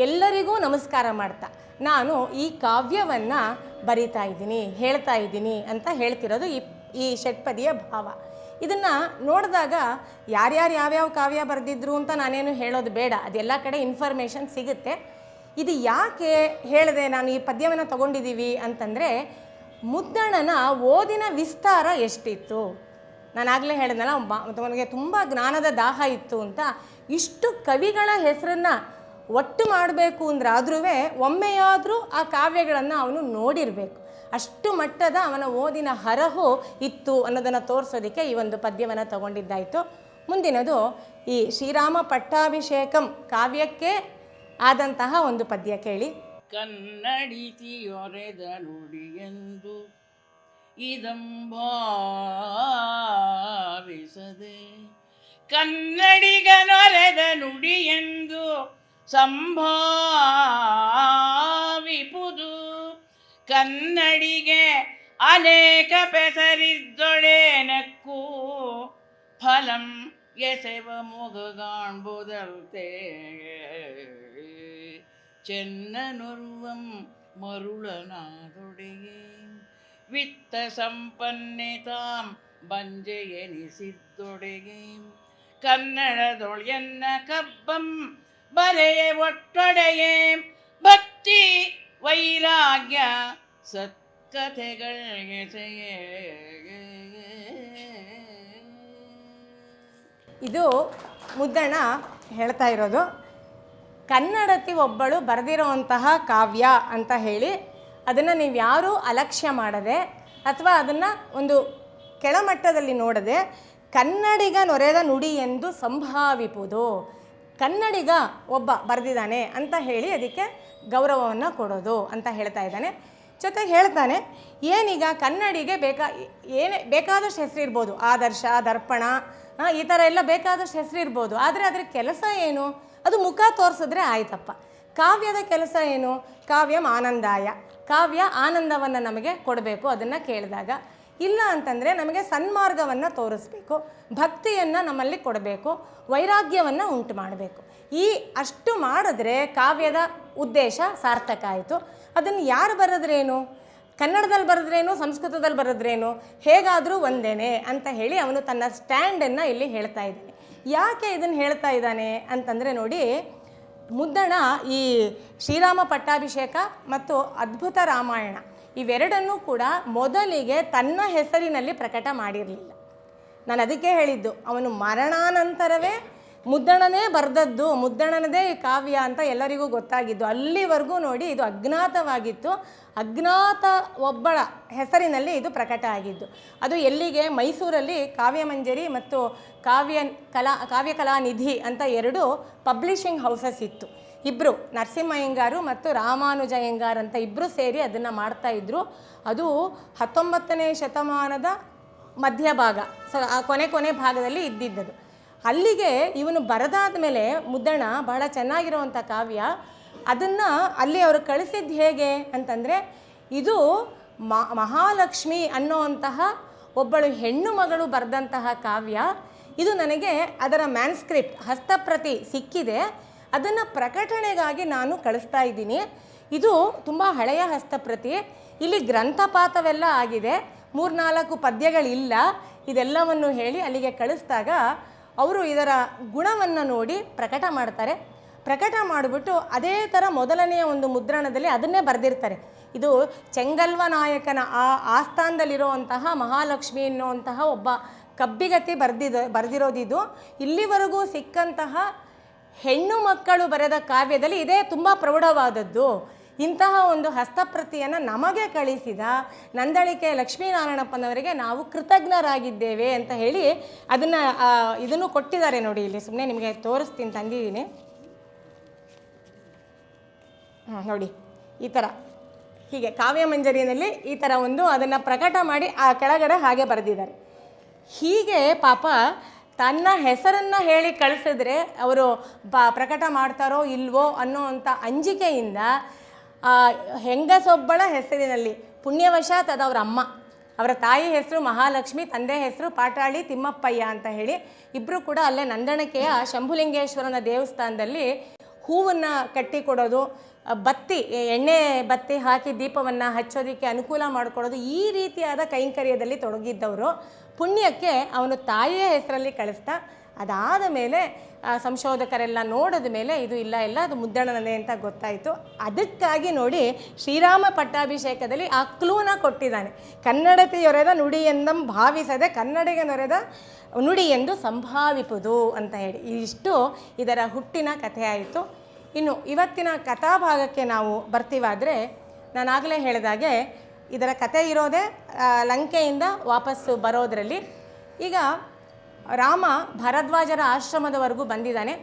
ಎಲ್ಲರಿಗೂ ನಮಸ್ಕಾರ ಮಾಡ್ತಾ, ನಾನು ಈ ಕಾವ್ಯವನ್ನು ಬರಿತಾ ಇದ್ದೀನಿ, ಹೇಳ್ತಾ ಇದ್ದೀನಿ ಅಂತ ಹೇಳ್ತಿರೋದು ಈ ಷಟ್ಪದಿಯ ಭಾವ. ಇದನ್ನು ನೋಡಿದಾಗ ಯಾರ್ಯಾರು ಯಾವ್ಯಾವ ಕಾವ್ಯ ಬರೆದಿದ್ರು ಅಂತ ನಾನೇನು ಹೇಳೋದು ಬೇಡ, ಅದೆಲ್ಲ ಕಡೆ ಇನ್ಫಾರ್ಮೇಷನ್ ಸಿಗುತ್ತೆ. ಇದು ಯಾಕೆ ಹೇಳಿದೆ ನಾನು ಈ ಪದ್ಯವನ್ನು ತಗೊಂಡಿದ್ದೀವಿ ಅಂತಂದರೆ, ಮುದ್ದಣನ ಓದಿನ ವಿಸ್ತಾರ ಎಷ್ಟಿತ್ತು. ನಾನಾಗಲೇ ಹೇಳಿದ್ನಲ್ಲ, ನನಗೆ ತುಂಬ ಜ್ಞಾನದ ದಾಹ ಇತ್ತು ಅಂತ. ಇಷ್ಟು ಕವಿಗಳ ಹೆಸರನ್ನು ಒಟ್ಟು ಮಾಡಬೇಕು ಅಂದ್ರಾದ್ರೂ ಒಮ್ಮೆಯಾದರೂ ಆ ಕಾವ್ಯಗಳನ್ನು ಅವನು ನೋಡಿರಬೇಕು. ಅಷ್ಟು ಮಟ್ಟದ ಅವನ ಓದಿನ ಹರಹು ಇತ್ತು ಅನ್ನೋದನ್ನು ತೋರಿಸೋದಕ್ಕೆ ಈ ಒಂದು ಪದ್ಯವನ್ನು ತಗೊಂಡಿದ್ದಾಯಿತು. ಮುಂದಿನದು ಈ ಶ್ರೀರಾಮ ಪಟ್ಟಾಭಿಷೇಕಂ ಕಾವ್ಯಕ್ಕೆ ಆದಂತಹ ಒಂದು ಪದ್ಯ ಕೇಳಿ. ಕನ್ನಡಿತಿಯೊರೆದ ನುಡಿಯೆಂದು ಇದಂಭಾವಿಸದೆ, ಕನ್ನಡಿಗನೊರೆದ ನುಡಿಯೆಂದು ಸಂಭಾವಿಪುದು, ಕನ್ನಡಿಗೆ ಅನೇಕ ಪೆಸರಿದ್ದೊಡೇನಕ್ಕೂ ಫಲಂ ಎಸೆವ ಮುಗಗಾಣ್ಬುದಲ್ತೆ, ಚೆನ್ನನುರ್ವಂ ಮರುಳನಾದೊಡೆಗೆ ವಿತ್ತ ಸಂಪನ್ನಿತಾಂ ಬಂಜೆ ಎನಿಸಿದ್ದೊಡೆಗೆ, ಕನ್ನಡದೊಳೆಯನ್ನ ಕಬ್ಬಂ ಬರೆಯ ಒಟ್ಟೊಡೆಗೆ, ಭಕ್ತಿ ವೈರಾಗ್ಯ ಸತ್ಕಥೆಗಳೆಸೆಯೇ. ಇದು ಮುದ್ದಣ ಹೇಳ್ತಾ ಇರೋದು. ಕನ್ನಡತಿ ಒಬ್ಬಳು ಬರೆದಿರೋವಂತಹ ಕಾವ್ಯ ಅಂತ ಹೇಳಿ ಅದನ್ನು ನೀವು ಯಾರೂ ಅಲಕ್ಷ್ಯ ಮಾಡದೆ ಅಥವಾ ಅದನ್ನು ಒಂದು ಕೆಳಮಟ್ಟದಲ್ಲಿ ನೋಡದೆ, ಕನ್ನಡಿಗ ನೊರೆದ ನುಡಿ ಎಂದು ಸಂಭಾವಿಪುದು, ಕನ್ನಡಿಗ ಒಬ್ಬ ಬರೆದಿದ್ದಾನೆ ಅಂತ ಹೇಳಿ ಅದಕ್ಕೆ ಗೌರವವನ್ನು ಕೊಡೋದು ಅಂತ ಹೇಳ್ತಾ ಇದ್ದಾನೆ. ಜೊತೆಗೆ ಹೇಳ್ತಾನೆ, ಏನೀಗ ಕನ್ನಡಿಗೆ ಏನೇ ಬೇಕಾದಷ್ಟು ಹೆಸರಿರ್ಬೋದು, ಆದರ್ಶ, ದರ್ಪಣ, ಈ ಥರ ಎಲ್ಲ ಬೇಕಾದಷ್ಟು ಹೆಸರಿರ್ಬೋದು. ಆದರೆ ಅದರ ಕೆಲಸ ಏನು? ಅದು ಮುಖ ತೋರಿಸಿದ್ರೆ ಆಯ್ತಪ್ಪ. ಕಾವ್ಯದ ಕೆಲಸ ಏನು? ಕಾವ್ಯಂ ಆನಂದಾಯ, ಕಾವ್ಯ ಆನಂದವನ್ನು ನಮಗೆ ಕೊಡಬೇಕು. ಅದನ್ನು ಕೇಳಿದಾಗ ಇಲ್ಲ ಅಂತಂದರೆ ನಮಗೆ ಸನ್ಮಾರ್ಗವನ್ನು ತೋರಿಸ್ಬೇಕು, ಭಕ್ತಿಯನ್ನು ನಮ್ಮಲ್ಲಿ ಕೊಡಬೇಕು, ವೈರಾಗ್ಯವನ್ನು ಉಂಟು ಮಾಡಬೇಕು. ಈ ಅಷ್ಟು ಮಾಡಿದ್ರೆ ಕಾವ್ಯದ ಉದ್ದೇಶ ಸಾರ್ಥಕ ಆಯಿತು. ಅದನ್ನು ಯಾರು ಬರೆದ್ರೇನು, ಕನ್ನಡದಲ್ಲಿ ಬರೆದ್ರೇನು, ಸಂಸ್ಕೃತದಲ್ಲಿ ಬರೆದ್ರೇನು, ಹೇಗಾದರೂ ಒಂದೇನೆ ಅಂತ ಹೇಳಿ ಅವನು ತನ್ನ ಸ್ಟ್ಯಾಂಡನ್ನು ಇಲ್ಲಿ ಹೇಳ್ತಾ ಇದ್ದಾನೆ. ಯಾಕೆ ಇದನ್ನು ಹೇಳ್ತಾ ಇದ್ದಾನೆ ಅಂತಂದರೆ ನೋಡಿ, ಮುದ್ದಣ ಈ ಶ್ರೀರಾಮ ಪಟ್ಟಾಭಿಷೇಕ ಮತ್ತು ಅದ್ಭುತ ರಾಮಾಯಣ ಇವೆರಡನ್ನೂ ಕೂಡ ಮೊದಲಿಗೆ ತನ್ನ ಹೆಸರಿನಲ್ಲಿ ಪ್ರಕಟ ಮಾಡಿರಲಿಲ್ಲ. ನಾನು ಅದಕ್ಕೆ ಹೇಳಿದ್ದು, ಅವನು ಮರಣಾನಂತರವೇ ಮುದ್ದಣನೇ ಬರೆದದ್ದು, ಮುದ್ದಣನದೇ ಈ ಕಾವ್ಯ ಅಂತ ಎಲ್ಲರಿಗೂ ಗೊತ್ತಾಗಿದ್ದು. ಅಲ್ಲಿವರೆಗೂ ನೋಡಿ ಇದು ಅಜ್ಞಾತವಾಗಿತ್ತು. ಅಜ್ಞಾತ ಒಬ್ಬಳ ಹೆಸರಿನಲ್ಲಿ ಇದು ಪ್ರಕಟ ಆಗಿದ್ದು. ಅದು ಎಲ್ಲಿಗೆ? ಮೈಸೂರಲ್ಲಿ ಕಾವ್ಯಮಂಜರಿ ಮತ್ತು ಕಾವ್ಯಕಲಾನಿಧಿ ಅಂತ 2 ಪಬ್ಲಿಷಿಂಗ್ ಹೌಸಸ್ ಇತ್ತು. ಇಬ್ಬರು, ನರಸಿಂಹಯ್ಯಂಗಾರು ಮತ್ತು ರಾಮಾನುಜಯ್ಯಂಗಾರ್ ಅಂತ ಇಬ್ಬರು ಸೇರಿ ಅದನ್ನು ಮಾಡ್ತಾಯಿದ್ರು. ಅದು 19ನೇ ಶತಮಾನದ ಮಧ್ಯಭಾಗ, ಕೊನೆ ಭಾಗದಲ್ಲಿ ಇದ್ದಿದ್ದದು. ಅಲ್ಲಿಗೆ ಇವನು ಬರೆದಾದ ಮೇಲೆ ಮುದ್ದಣ ಬಹಳ ಚೆನ್ನಾಗಿರುವಂಥ ಕಾವ್ಯ, ಅದನ್ನು ಅಲ್ಲಿ ಅವರು ಕಳಿಸಿದ್ದು ಹೇಗೆ ಅಂತಂದರೆ, ಇದು ಮಹಾಲಕ್ಷ್ಮಿ ಅನ್ನೋವಂತಹ ಒಬ್ಬಳು ಹೆಣ್ಣು ಮಗಳು ಬರೆದಂತಹ ಕಾವ್ಯ. ಇದು ನನಗೆ ಅದರ ಮ್ಯಾನ್ಸ್ಕ್ರಿಪ್ಟ್ ಹಸ್ತಪ್ರತಿ ಸಿಕ್ಕಿದೆ, ಅದನ್ನು ಪ್ರಕಟಣೆಗಾಗಿ ನಾನು ಕಳಿಸ್ತಾ ಇದ್ದೀನಿ. ಇದು ತುಂಬ ಹಳೆಯ ಹಸ್ತಪ್ರತಿ, ಇಲ್ಲಿ ಗ್ರಂಥಪಾತವೆಲ್ಲ ಆಗಿದೆ, 3-4 ಪದ್ಯಗಳಿಲ್ಲ. ಇದೆಲ್ಲವನ್ನು ಹೇಳಿ ಅಲ್ಲಿಗೆ ಕಳಿಸಿದಾಗ ಅವರು ಇದರ ಗುಣವನ್ನು ನೋಡಿ ಪ್ರಕಟ ಮಾಡ್ತಾರೆ. ಪ್ರಕಟ ಮಾಡಿಬಿಟ್ಟು ಅದೇ ಥರ ಮೊದಲನೆಯ ಒಂದು ಮುದ್ರಣದಲ್ಲಿ ಅದನ್ನೇ ಬರೆದಿರ್ತಾರೆ. ಇದು ಚೆಂಗಲ್ವ ನಾಯಕನ ಆಸ್ಥಾನದಲ್ಲಿರುವಂತಹ ಮಹಾಲಕ್ಷ್ಮಿ ಎನ್ನುವಂತಹ ಒಬ್ಬ ಕಬ್ಬಿಗತಿ ಬರೆದಿರೋದಿದು. ಇಲ್ಲಿವರೆಗೂ ಸಿಕ್ಕಂತಹ ಹೆಣ್ಣು ಮಕ್ಕಳು ಬರೆದ ಕಾವ್ಯದಲ್ಲಿ ಇದೇ ತುಂಬ ಪ್ರೌಢವಾದದ್ದು. ಇಂತಹ ಒಂದು ಹಸ್ತಪ್ರತಿಯನ್ನು ನಮಗೆ ಕಳಿಸಿದ ನಂದಳಿಕೆ ಲಕ್ಷ್ಮೀನಾರಾಯಣಪ್ಪನವರಿಗೆ ನಾವು ಕೃತಜ್ಞರಾಗಿದ್ದೇವೆ ಅಂತ ಹೇಳಿ ಇದನ್ನು ಕೊಟ್ಟಿದ್ದಾರೆ ನೋಡಿ. ಇಲ್ಲಿ ಸುಮ್ಮನೆ ನಿಮಗೆ ತೋರಿಸ್ತೀನಿ, ತಂದಿದ್ದೀನಿ ನೋಡಿ. ಈ ಥರ ಹೀಗೆ ಕಾವ್ಯಮಂಜರಿಯಲ್ಲಿ ಈ ಥರ ಒಂದು ಅದನ್ನು ಪ್ರಕಟ ಮಾಡಿ ಆ ಕೆಳಗಡೆ ಹಾಗೆ ಬರೆದಿದ್ದಾರೆ. ಹೀಗೆ ಪಾಪ ತನ್ನ ಹೆಸರನ್ನು ಹೇಳಿ ಕಳಿಸಿದ್ರೆ ಅವರು ಪ್ರಕಟ ಮಾಡ್ತಾರೋ ಇಲ್ವೋ ಅನ್ನೋವಂಥ ಅಂಜಿಕೆಯಿಂದ ಹೆಂಗಸೊಬ್ಬಳ ಹೆಸರಿನಲ್ಲಿ, ಪುಣ್ಯವಶಾತ್ ಅದು ಅವರ ಅಮ್ಮ, ಅವರ ತಾಯಿ ಹೆಸರು ಮಹಾಲಕ್ಷ್ಮಿ, ತಂದೆ ಹೆಸರು ಪಾಟಾಳಿ ತಿಮ್ಮಪ್ಪಯ್ಯ ಅಂತ ಹೇಳಿ, ಇಬ್ಬರು ಕೂಡ ಅಲ್ಲೇ ನಂದಣಕೆಯ ಶಂಭುಲಿಂಗೇಶ್ವರನ ದೇವಸ್ಥಾನದಲ್ಲಿ ಹೂವನ್ನು ಕಟ್ಟಿಕೊಡೋದು, ಬತ್ತಿ ಎಣ್ಣೆ ಬತ್ತಿ ಹಾಕಿ ದೀಪವನ್ನು ಹಚ್ಚೋದಕ್ಕೆ ಅನುಕೂಲ ಮಾಡಿಕೊಡೋದು, ಈ ರೀತಿಯಾದ ಕೈಂಕರ್ಯದಲ್ಲಿ ತೊಡಗಿದ್ದವರು. ಪುಣ್ಯಕ್ಕೆ ಅವನು ತಾಯಿಯ ಹೆಸರಲ್ಲಿ ಕಳಿಸ್ತಾ, ಅದಾದ ಮೇಲೆ ಸಂಶೋಧಕರೆಲ್ಲ ನೋಡಿದ ಮೇಲೆ ಇದು ಇಲ್ಲ ಅದು ಮುದ್ದಣನದೇ ಅಂತ ಗೊತ್ತಾಯಿತು. ಅದಕ್ಕಾಗಿ ನೋಡಿ ಶ್ರೀರಾಮ ಪಟ್ಟಾಭಿಷೇಕದಲ್ಲಿ ಆ ಕ್ಲೂನ ಕೊಟ್ಟಿದ್ದಾನೆ. ಕನ್ನಡತೆಯೊರೆದ ನುಡಿ ಎಂದಂ ಭಾವಿಸದೆ ಕನ್ನಡಿಗೆ ನೊರೆದ ನುಡಿ ಎಂದು ಸಂಭಾವಿಪುದು ಅಂತ ಹೇಳಿ ಇಷ್ಟು ಇದರ ಹುಟ್ಟಿನ ಕಥೆ ಆಯಿತು. ಇನ್ನು ಇವತ್ತಿನ ಕಥಾಭಾಗಕ್ಕೆ ನಾವು ಬರ್ತೀವಾದರೆ, ನಾನಾಗಲೇ ಹೇಳಿದಾಗೆ ಇದರ ಕಥೆ ಇರೋದೇ ಲಂಕೆಯಿಂದ ವಾಪಸ್ಸು ಬರೋದರಲ್ಲಿ. ಈಗ ರಾಮ ಭರದ್ವಾಜರ ಆಶ್ರಮದವರೆಗೂ ಬಂದಿದ್ದಾನೆ.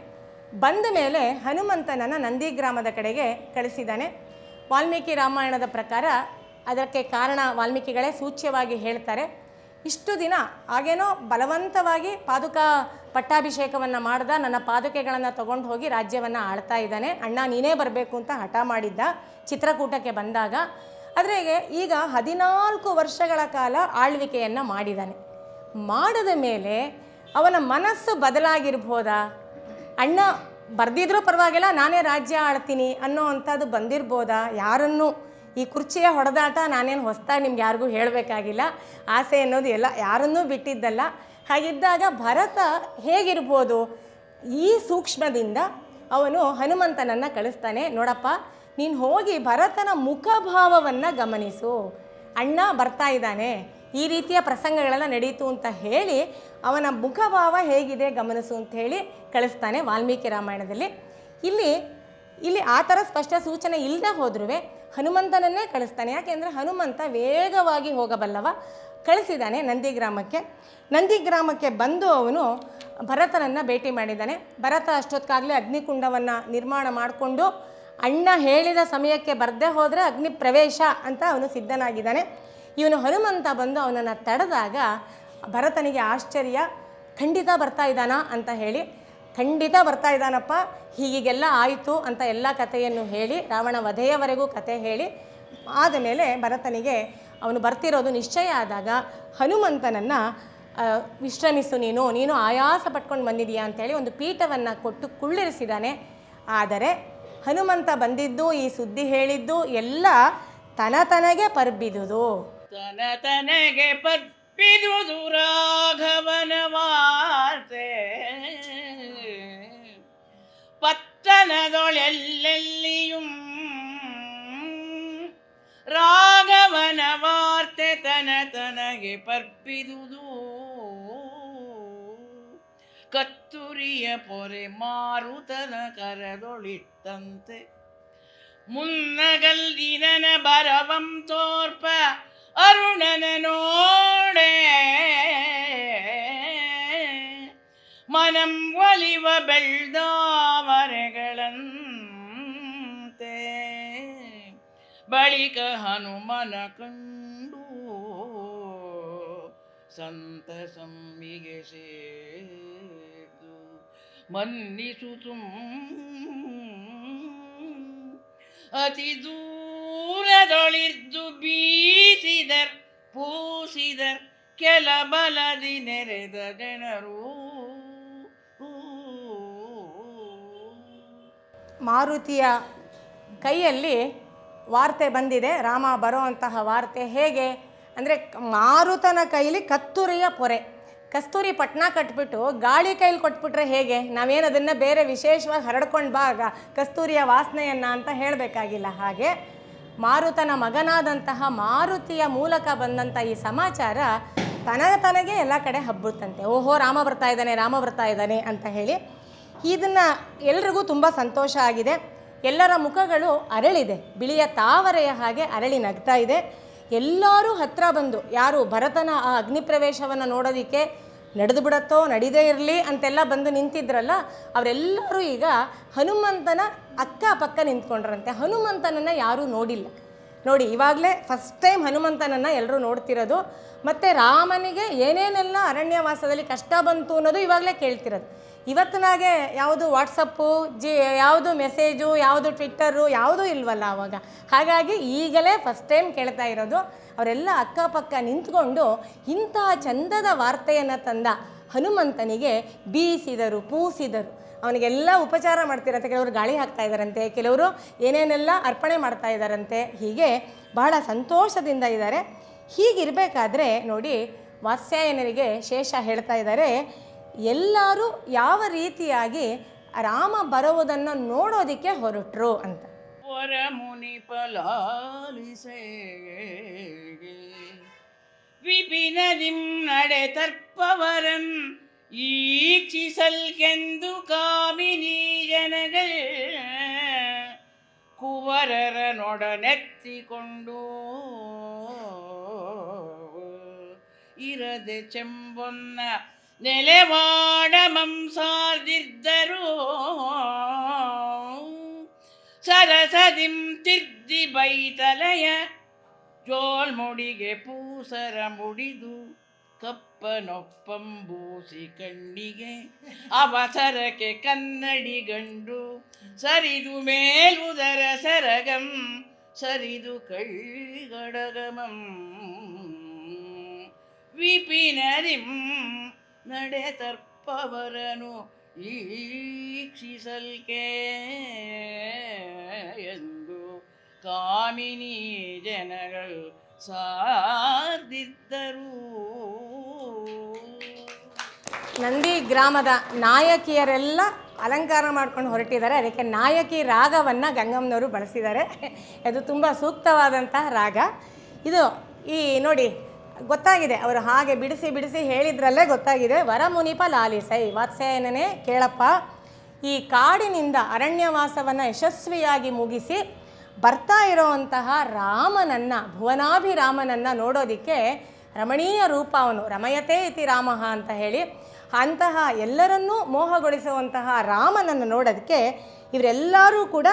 ಬಂದ ಮೇಲೆ ಹನುಮಂತನನ್ನು ನಂದಿಗ್ರಾಮದ ಕಡೆಗೆ ಕಳಿಸಿದ್ದಾನೆ. ವಾಲ್ಮೀಕಿ ರಾಮಾಯಣದ ಪ್ರಕಾರ ಅದಕ್ಕೆ ಕಾರಣ ವಾಲ್ಮೀಕಿಗಳೇ ಸೂಚ್ಯವಾಗಿ ಹೇಳ್ತಾರೆ. ಇಷ್ಟು ದಿನ ಆಗೇನೋ ಬಲವಂತವಾಗಿ ಪಾದುಕಾ ಪಟ್ಟಾಭಿಷೇಕವನ್ನು ಮಾಡ್ದ, ನನ್ನ ಪಾದುಕೆಗಳನ್ನು ತೊಗೊಂಡು ಹೋಗಿ ರಾಜ್ಯವನ್ನು ಆಳ್ತಾ ಇದ್ದಾನೆ, ಅಣ್ಣ ನೀನೇ ಬರಬೇಕು ಅಂತ ಹಠ ಮಾಡಿದ್ದ ಚಿತ್ರಕೂಟಕ್ಕೆ ಬಂದಾಗ. ಆದರೆ ಈಗ 14 ವರ್ಷಗಳ ಕಾಲ ಆಳ್ವಿಕೆಯನ್ನು ಮಾಡಿದ್ದಾನೆ. ಮಾಡಿದ ಮೇಲೆ ಅವನ ಮನಸ್ಸು ಬದಲಾಗಿರ್ಬೋದಾ? ಅಣ್ಣ ಬರೆದಿದ್ರೂ ಪರವಾಗಿಲ್ಲ, ನಾನೇ ರಾಜ್ಯ ಆಳ್ತೀನಿ ಅನ್ನೋ ಅಂಥದ್ದು ಬಂದಿರ್ಬೋದಾ? ಯಾರನ್ನೂ ಈ ಕುರ್ಚಿಯ ಹೊಡೆದಾಟ ನಾನೇನು ಹೊಸ್ದಾಗಿ ನಿಮ್ಗೆ ಯಾರಿಗೂ ಹೇಳಬೇಕಾಗಿಲ್ಲ. ಆಸೆ ಅನ್ನೋದು ಎಲ್ಲ ಯಾರನ್ನೂ ಬಿಟ್ಟಿದ್ದಲ್ಲ. ಹಾಗಿದ್ದಾಗ ಭರತ ಹೇಗಿರ್ಬೋದು? ಈ ಸೂಕ್ಷ್ಮದಿಂದ ಅವನು ಹನುಮಂತನನ್ನು ಕಳಿಸ್ತಾನೆ. ನೋಡಪ್ಪ, ನೀನು ಹೋಗಿ ಭರತನ ಮುಖಭಾವವನ್ನು ಗಮನಿಸು, ಅಣ್ಣ ಬರ್ತಾ ಇದ್ದಾನೆ, ಈ ರೀತಿಯ ಪ್ರಸಂಗಗಳೆಲ್ಲ ನಡೀತು ಅಂತ ಹೇಳಿ ಅವನ ಮುಖಭಾವ ಹೇಗಿದೆ ಗಮನಿಸು ಅಂತ ಹೇಳಿ ಕಳಿಸ್ತಾನೆ ವಾಲ್ಮೀಕಿ ರಾಮಾಯಣದಲ್ಲಿ. ಇಲ್ಲಿ ಆ ಥರ ಸ್ಪಷ್ಟ ಸೂಚನೆ ಇಲ್ಲದೆ ಹೋದ್ರೂ ಹನುಮಂತನನ್ನೇ ಕಳಿಸ್ತಾನೆ. ಯಾಕೆಂದರೆ ಹನುಮಂತ ವೇಗವಾಗಿ ಹೋಗಬಲ್ಲವ. ಕಳಿಸಿದ್ದಾನೆ ನಂದಿಗ್ರಾಮಕ್ಕೆ ಬಂದು ಅವನು ಭರತನನ್ನು ಭೇಟಿ ಮಾಡಿದ್ದಾನೆ. ಭರತ ಅಷ್ಟೊತ್ತಿಗಾಗಲೇ ಅಗ್ನಿಕುಂಡವನ್ನು ನಿರ್ಮಾಣ ಮಾಡಿಕೊಂಡು ಅಣ್ಣ ಹೇಳಿದ ಸಮಯಕ್ಕೆ ಬರದೇ ಹೋದರೆ ಅಗ್ನಿ ಪ್ರವೇಶ ಅಂತ ಅವನು ಸಿದ್ಧನಾಗಿದ್ದಾನೆ. ಇವನು ಹನುಮಂತ ಬಂದು ಅವನನ್ನು ತಡೆದಾಗ ಭರತನಿಗೆ ಆಶ್ಚರ್ಯ. ಖಂಡಿತ ಬರ್ತಾ ಇದ್ದಾನಾ ಅಂತ ಹೇಳಿ, ಖಂಡಿತ ಬರ್ತಾ ಇದ್ದಾನಪ್ಪ, ಹೀಗೆಲ್ಲ ಆಯಿತು ಅಂತ ಎಲ್ಲ ಕಥೆಯನ್ನು ಹೇಳಿ ರಾವಣ ವಧೆಯವರೆಗೂ ಕಥೆ ಹೇಳಿ ಆದಮೇಲೆ ಭರತನಿಗೆ ಅವನು ಬರ್ತಿರೋದು ನಿಶ್ಚಯ ಆದಾಗ ಹನುಮಂತನನ್ನು ವಿಶ್ರಮಿಸು, ನೀನು ಆಯಾಸ ಪಟ್ಕೊಂಡು ಬಂದಿದೀಯಾ ಅಂಥೇಳಿ ಒಂದು ಪೀಠವನ್ನು ಕೊಟ್ಟು ಕುಳ್ಳಿರಿಸಿದ್ದಾನೆ. ಆದರೆ ಹನುಮಂತ ಬಂದಿದ್ದು, ಈ ಸುದ್ದಿ ಹೇಳಿದ್ದು ಎಲ್ಲ ತನಗೆ ಪರ್ಬಿದುದು. ತನಗೆ ಪರ್ಬಿದುದು ರಾಘವನ ವಾರ್ತೆ, ಪತ್ತನದೊಳೆಲ್ಲೆಲ್ಲಿಯುಂ ರಾಘವನ ವಾರ್ತೆ ತನಗೆ ಪರ್ಬಿದುದು. ಕತ್ತುರಿಯ ಪೊರೆ ಮಾರುತನ ಕರದೊಳಿತ್ತಂತೆ, ಮುನ್ನಗಲ್ಲಿನ ಬರವಂ ತೋರ್ಪ ಅರುಣನ ನೋಡೆ, ಮನಂ ಒಲಿವ ಬೆಳ್ದಾವರೆಗಳಂತೆ. ಬಳಿಕ ಹನುಮನ ಕಂಡು ಸಂತಸಮ್ಮಿಗೆ ಸೇದು ಮನ್ನಿಸುತ್ತುಂ ಅತಿ ದೂರದೊಳಿದ್ದು ಬೀಸಿದರ್ ಪೂಸಿದರ್ ಕೆಲ ಬಲದಿ ನೆರೆದ ಜನರು. ಮಾರುತಿಯ ಕೈಯಲ್ಲಿ ವಾರ್ತೆ ಬಂದಿದೆ, ರಾಮ ಬರೋವಂತಹ ವಾರ್ತೆ. ಹೇಗೆ ಅಂದರೆ ಮಾರುತನ ಕೈಲಿ ಕಸ್ತೂರಿಯ ಪೊರೆ, ಕಸ್ತೂರಿ ಪಟ್ನ ಕಟ್ಬಿಟ್ಟು ಗಾಳಿ ಕೈಲಿ ಕೊಟ್ಬಿಟ್ರೆ ಹೇಗೆ? ನಾವೇನು ಅದನ್ನು ಬೇರೆ ವಿಶೇಷವಾಗಿ ಹರಡ್ಕೊಂಡು ಬಾ ಕಸ್ತೂರಿಯ ವಾಸನೆಯನ್ನು ಅಂತ ಹೇಳಬೇಕಾಗಿಲ್ಲ. ಹಾಗೆ ಮಾರುತನ ಮಗನಾದಂತಹ ಮಾರುತಿಯ ಮೂಲಕ ಬಂದಂಥ ಈ ಸಮಾಚಾರ ತನಗೆ ಎಲ್ಲ ಕಡೆ ಹಬ್ಬುತ್ತಂತೆ. ಓಹೋ, ರಾಮ ಬರ್ತಾ ಇದ್ದಾನೆ ಅಂತ ಹೇಳಿ ಇದನ್ನು ಎಲ್ರಿಗೂ ತುಂಬ ಸಂತೋಷ ಆಗಿದೆ. ಎಲ್ಲರ ಮುಖಗಳು ಅರಳಿದೆ, ಬಿಳಿಯ ತಾವರೆಯ ಹಾಗೆ ಅರಳಿ ನಗ್ತಾ ಇದೆ. ಎಲ್ಲರೂ ಹತ್ತಿರ ಬಂದು, ಯಾರು ಭರತನ ಆ ಅಗ್ನಿಪ್ರವೇಶವನ್ನು ನೋಡೋದಕ್ಕೆ ನಡೆದು ಬಿಡತ್ತೋ ನಡೀದೇ ಇರಲಿ ಅಂತೆಲ್ಲ ಬಂದು ನಿಂತಿದ್ರಲ್ಲ, ಅವರೆಲ್ಲರೂ ಈಗ ಹನುಮಂತನ ಅಕ್ಕಪಕ್ಕ ನಿಂತ್ಕೊಂಡ್ರಂತೆ. ಹನುಮಂತನನ್ನು ಯಾರೂ ನೋಡಿಲ್ಲ. ನೋಡಿ, ಇವಾಗಲೇ ಫಸ್ಟ್ ಟೈಮ್ ಹನುಮಂತನನ್ನು ಎಲ್ಲರೂ ನೋಡ್ತಿರೋದು. ಮತ್ತು ರಾಮನಿಗೆ ಏನೇನೆಲ್ಲ ಅರಣ್ಯವಾಸದಲ್ಲಿ ಕಷ್ಟ ಬಂತು ಅನ್ನೋದು ಇವಾಗಲೇ ಕೇಳ್ತಿರೋದು. ಇವತ್ತಿನಾಗೆ ಯಾವುದು ವಾಟ್ಸಪ್ಪು ಯಾವುದು ಮೆಸೇಜು, ಯಾವುದು ಟ್ವಿಟ್ಟರು ಯಾವುದೂ ಇಲ್ವಲ್ಲ ಆವಾಗ. ಹಾಗಾಗಿ ಈಗಲೇ ಫಸ್ಟ್ ಟೈಮ್ ಕೇಳ್ತಾ ಇರೋದು. ಅವರೆಲ್ಲ ಅಕ್ಕಪಕ್ಕ ನಿಂತ್ಕೊಂಡು ಇಂಥ ಚಂದದ ವಾರ್ತೆಯನ್ನು ತಂದ ಹನುಮಂತನಿಗೆ ಬೀಸಿದರು, ಪೂಸಿದರು. ಅವನಿಗೆಲ್ಲ ಉಪಚಾರ ಮಾಡ್ತಿರಂತೆ. ಕೆಲವರು ಗಾಳಿ ಹಾಕ್ತಾ ಇದ್ದಾರಂತೆ, ಕೆಲವರು ಏನೇನೆಲ್ಲ ಅರ್ಪಣೆ ಮಾಡ್ತಾ ಇದ್ದಾರಂತೆ. ಹೀಗೆ ಬಹಳ ಸಂತೋಷದಿಂದ ಇದ್ದಾರೆ. ಹೀಗಿರಬೇಕಾದ್ರೆ ನೋಡಿ, ವಾತ್ಸ್ಯಾಯನರಿಗೆ ಶೇಷ ಹೇಳ್ತಾ ಇದ್ದಾರೆ, ಎಲ್ಲರೂ ಯಾವ ರೀತಿಯಾಗಿ ರಾಮ ಬರುವುದನ್ನು ನೋಡೋದಕ್ಕೆ ಹೊರಟರು ಅಂತ. ವರ ಮುನಿ ಫಲಾಲಿಸೆ ವಿಪಿನದಿಂ ನಡೆ ತರ್ಪವರನ್ ಈಕ್ಷಿಸಲ್ಕೆಂದು ಕಾಮಿನಿ ಜನಗಳ ಕುವರರ ನೊಡನೆತ್ತಿಕೊಂಡು ಇರದೆ ಚೆಂಬೊನ್ನ ನೆಲೆವಾಡ ಮಂಸಾರ್ದಿದ್ದರು ಸರಸದಿಂ ತಿರ್ದಿ ಬೈತಲಯ ಜೋಲ್ಮುಡಿಗೆ ಪೂಸರ ಮುಡಿದು ಕಪ್ಪನೊಪ್ಪಂಬೂಸಿ ಕಣ್ಣಿಗೆ ಅವಸರಕ್ಕೆ ಕನ್ನಡಿ ಗಂಡು ಸರಿದು ಮೇಲುದರ ಸರಗಂ ಸರಿದು ಕೈಗಡಗಮಂ ವಿಪಿನರಿಂ ನಡೆ ತರ್ಪವರನು ಈಕ್ಷಿಸಲ್ಕೆ ಎಂದು ಕಾಮಿನಿ ಜನಗಳು ಸಾರ್ದಿದ್ದರು. ನಂದಿ ಗ್ರಾಮದ ನಾಯಕಿಯರೆಲ್ಲ ಅಲಂಕಾರ ಮಾಡ್ಕೊಂಡು ಹೊರಟಿದ್ದಾರೆ. ಅದಕ್ಕೆ ನಾಯಕಿ ರಾಗವನ್ನು ಗಂಗಮ್ಮನವರು ಬಳಸಿದ್ದಾರೆ. ಅದು ತುಂಬ ಸೂಕ್ತವಾದಂತಹ ರಾಗ. ಇದು ಈ ನೋಡಿ ಗೊತ್ತಾಗಿದೆ, ಅವರು ಹಾಗೆ ಬಿಡಿಸಿ ಬಿಡಿಸಿ ಹೇಳಿದ್ರಲ್ಲೇ ಗೊತ್ತಾಗಿದೆ. ವರಮುನಿಪ ಲಾಲಿಸೈ, ವಾತ್ಸ್ಯಾಯನನೇ ಕೇಳಪ್ಪ, ಈ ಕಾಡಿನಿಂದ ಅರಣ್ಯವಾಸವನ್ನು ಯಶಸ್ವಿಯಾಗಿ ಮುಗಿಸಿ ಬರ್ತಾ ಇರೋವಂತಹ ರಾಮನನ್ನು, ಭುವನಾಭಿರಾಮನನ್ನು ನೋಡೋದಕ್ಕೆ ರಮಣೀಯ ರೂಪ ಅವನು, ರಮಯತೆ ಇತಿ ರಾಮ ಅಂತ ಹೇಳಿ ಅಂತಹ ಎಲ್ಲರನ್ನೂ ಮೋಹಗೊಳಿಸುವಂತಹ ರಾಮನನ್ನು ನೋಡೋದಕ್ಕೆ ಇವರೆಲ್ಲರೂ ಕೂಡ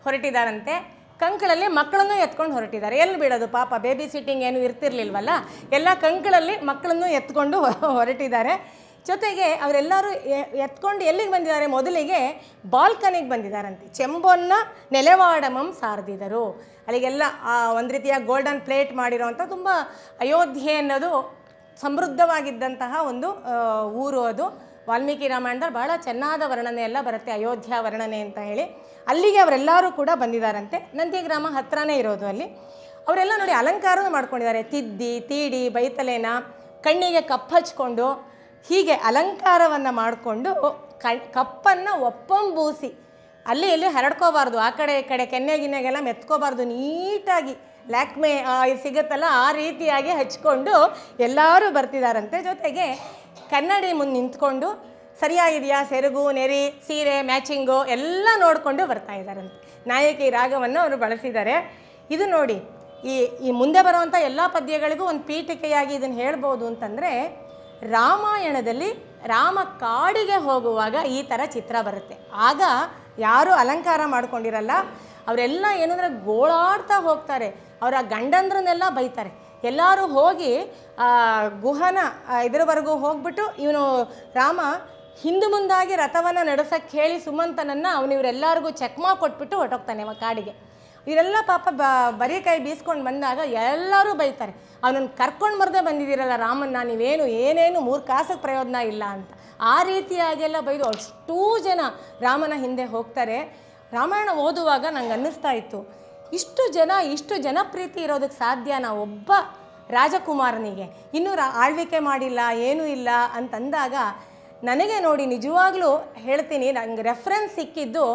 ಹೊರಟಿದ್ದಾರಂತೆ. ಕಂಕಳಲ್ಲಿ ಮಕ್ಕಳನ್ನು ಎತ್ಕೊಂಡು ಹೊರಟಿದ್ದಾರೆ. ಎಲ್ಲಿ ಬಿಡೋದು ಪಾಪ, ಬೇಬಿ ಸಿಟ್ಟಿಂಗ್ ಏನು ಇರ್ತಿರ್ಲಿಲ್ವಲ್ಲ, ಎಲ್ಲ ಕಂಕಳಲ್ಲಿ ಮಕ್ಕಳನ್ನು ಎತ್ಕೊಂಡು ಹೊರಟಿದ್ದಾರೆ. ಜೊತೆಗೆ ಅವರೆಲ್ಲರೂ ಎತ್ಕೊಂಡು ಎಲ್ಲಿಗೆ ಬಂದಿದ್ದಾರೆ, ಮೊದಲಿಗೆ ಬಾಲ್ಕನಿಗೆ ಬಂದಿದ್ದಾರಂತೆ. ಚೆಂಬೊನ್ನ ನೆಲೆವಾಡಮಂ ಸಾರ್ದಿದರು. ಅಲ್ಲಿಗೆಲ್ಲ ಒಂದು ರೀತಿಯ ಗೋಲ್ಡನ್ ಪ್ಲೇಟ್ ಮಾಡಿರೋವಂಥ ತುಂಬ ಅಯೋಧ್ಯೆ ಅನ್ನೋದು ಸಮೃದ್ಧವಾಗಿದ್ದಂತಹ ಒಂದು ಊರು. ಅದು ವಾಲ್ಮೀಕಿ ರಾಮಾಯಣದಲ್ಲಿ ಭಾಳ ಚೆನ್ನಾದ ವರ್ಣನೆ ಎಲ್ಲ ಬರುತ್ತೆ, ಅಯೋಧ್ಯ ವರ್ಣನೆ ಅಂತ ಹೇಳಿ. ಅಲ್ಲಿಗೆ ಅವರೆಲ್ಲರೂ ಕೂಡ ಬಂದಿದ್ದಾರಂತೆ. ನಂದಿಗ್ರಾಮ ಹತ್ರನೇ ಇರೋದು ಅಲ್ಲಿ. ಅವರೆಲ್ಲ ನೋಡಿ ಅಲಂಕಾರನೂ ಮಾಡ್ಕೊಂಡಿದ್ದಾರೆ. ತಿದ್ದಿ ತೀಡಿ ಬೈತಲೇನ ಕಣ್ಣಿಗೆ ಕಪ್ಪು ಹಚ್ಕೊಂಡು ಹೀಗೆ ಅಲಂಕಾರವನ್ನು ಮಾಡಿಕೊಂಡು ಕಪ್ಪನ್ನು ಒಪ್ಪಂಬೂಸಿ ಅಲ್ಲಿ ಇಲ್ಲಿ ಹರಡ್ಕೋಬಾರ್ದು, ಆ ಕಡೆ ಈ ಕಡೆ ಕೆನ್ನೆ ಗಿನ್ನೆಗೆಲ್ಲ ಮೆತ್ಕೋಬಾರ್ದು, ನೀಟಾಗಿ ಲ್ಯಾಕ್ಮೆ ಸಿಗುತ್ತಲ್ಲ ಆ ರೀತಿಯಾಗಿ ಹಚ್ಕೊಂಡು ಎಲ್ಲರೂ ಬರ್ತಿದ್ದಾರಂತೆ. ಜೊತೆಗೆ ಕನ್ನಡಿ ಮುಂದೆ ನಿಂತ್ಕೊಂಡು ಸರಿಯಾಗಿದೆಯಾ ಸೆರಗು ನೆರಿ ಸೀರೆ ಮ್ಯಾಚಿಂಗು ಎಲ್ಲ ನೋಡಿಕೊಂಡು ಬರ್ತಾ ಇದ್ದಾರಂತೆ. ನಾಯಕಿ ರಾಗವನ್ನು ಅವರು ಬಳಸಿದ್ದಾರೆ. ಇದು ನೋಡಿ ಈ ಮುಂದೆ ಬರುವಂಥ ಎಲ್ಲ ಪದ್ಯಗಳಿಗೂ ಒಂದು ಪೀಠಿಕೆಯಾಗಿ ಇದನ್ನು ಹೇಳ್ಬೋದು ಅಂತಂದರೆ, ರಾಮಾಯಣದಲ್ಲಿ ರಾಮ ಕಾಡಿಗೆ ಹೋಗುವಾಗ ಈ ಥರ ಚಿತ್ರ ಬರುತ್ತೆ. ಆಗ ಯಾರೂ ಅಲಂಕಾರ ಮಾಡ್ಕೊಂಡಿರಲ್ಲ. ಅವರೆಲ್ಲ ಏನಂದರೆ ಗೋಳಾಡ್ತಾ ಹೋಗ್ತಾರೆ. ಅವರ ಗಂಡಂದ್ರನ್ನೆಲ್ಲ ಬೈತಾರೆ. ಎಲ್ಲರೂ ಹೋಗಿ ಗುಹನ ಇದರವರೆಗೂ ಹೋಗ್ಬಿಟ್ಟು ಇವನು ರಾಮ ಹಿಂದು ಮುಂದಾಗಿ ರಥವನ್ನು ನಡೆಸೋಕ್ಕೆ ಹೇಳಿ ಸುಮಂತನನ್ನು ಇವರೆಲ್ಲರಿಗೂ ಚೆಕ್ಮಾ ಕೊಟ್ಬಿಟ್ಟು ಹೊರಟೋಗ್ತಾನೆ ಕಾಡಿಗೆ. ಇವರೆಲ್ಲ ಪಾಪ ಬರೀ ಕೈ ಬೀಸ್ಕೊಂಡು ಬಂದಾಗ ಎಲ್ಲರೂ ಬೈತಾರೆ, ಅವನನ್ನು ಕರ್ಕೊಂಡು ಬರದೆ ಬಂದಿದ್ದೀರಲ್ಲ ರಾಮನ್ನ, ನೀವೇನು ಏನೇನು 3 ಕಾಸಿಗೆ ಪ್ರಯೋಜನ ಇಲ್ಲ ಅಂತ. ಆ ರೀತಿಯಾಗೆಲ್ಲ ಬೈದು ಅಷ್ಟೂ ಜನ ರಾಮನ ಹಿಂದೆ ಹೋಗ್ತಾರೆ. ರಾಮಾಯಣ ಓದುವಾಗ ನಂಗೆ ಅನ್ನಿಸ್ತಾ ಇತ್ತು, ಇಷ್ಟು ಜನಪ್ರೀತಿ ಇರೋದಕ್ಕೆ ಸಾಧ್ಯನಾ ಒಬ್ಬ ರಾಜಕುಮಾರನಿಗೆ? ಇನ್ನೂ ಆಳ್ವಿಕೆ ಮಾಡಿಲ್ಲ, ಏನೂ ಇಲ್ಲ ಅಂತಂದಾಗ ನನಗೆ ನೋಡಿ ನಿಜವಾಗ್ಲೂ ಹೇಳ್ತೀನಿ, ನಂಗೆ ರೆಫರೆನ್ಸ್ ಸಿಕ್ಕಿದ್ದು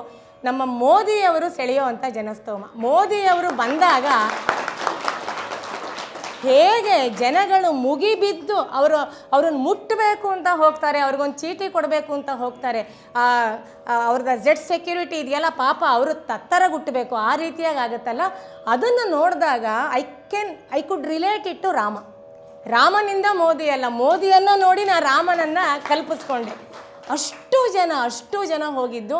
ನಮ್ಮ ಮೋದಿಯವರು ಸೆಳೆಯೋ ಅಂಥ ಜನಸ್ತೋಮ. ಮೋದಿಯವರು ಬಂದಾಗ ಹೇಗೆ ಜನಗಳು ಮುಗಿಬಿದ್ದು ಅವ್ರನ್ನ ಮುಟ್ಟಬೇಕು ಅಂತ ಹೋಗ್ತಾರೆ, ಅವ್ರಿಗೊಂದು ಚೀಟಿ ಕೊಡಬೇಕು ಅಂತ ಹೋಗ್ತಾರೆ. ಅವ್ರದ್ದು ಜೆಡ್ ಸೆಕ್ಯೂರಿಟಿ ಇದೆಯಲ್ಲ ಪಾಪ ಅವರು ತತ್ತರಗುಟ್ಟಬೇಕು, ಆ ರೀತಿಯಾಗಿ ಆಗುತ್ತಲ್ಲ. ಅದನ್ನು ನೋಡಿದಾಗ I could relate it to ರಾಮನಿಂದ ಮೋದಿ ಅಲ್ಲ, ಮೋದಿಯನ್ನು ನೋಡಿ ನಾನು ರಾಮನನ್ನು ಕಲ್ಪಿಸ್ಕೊಂಡೆ. ಅಷ್ಟು ಜನ ಹೋಗಿದ್ದು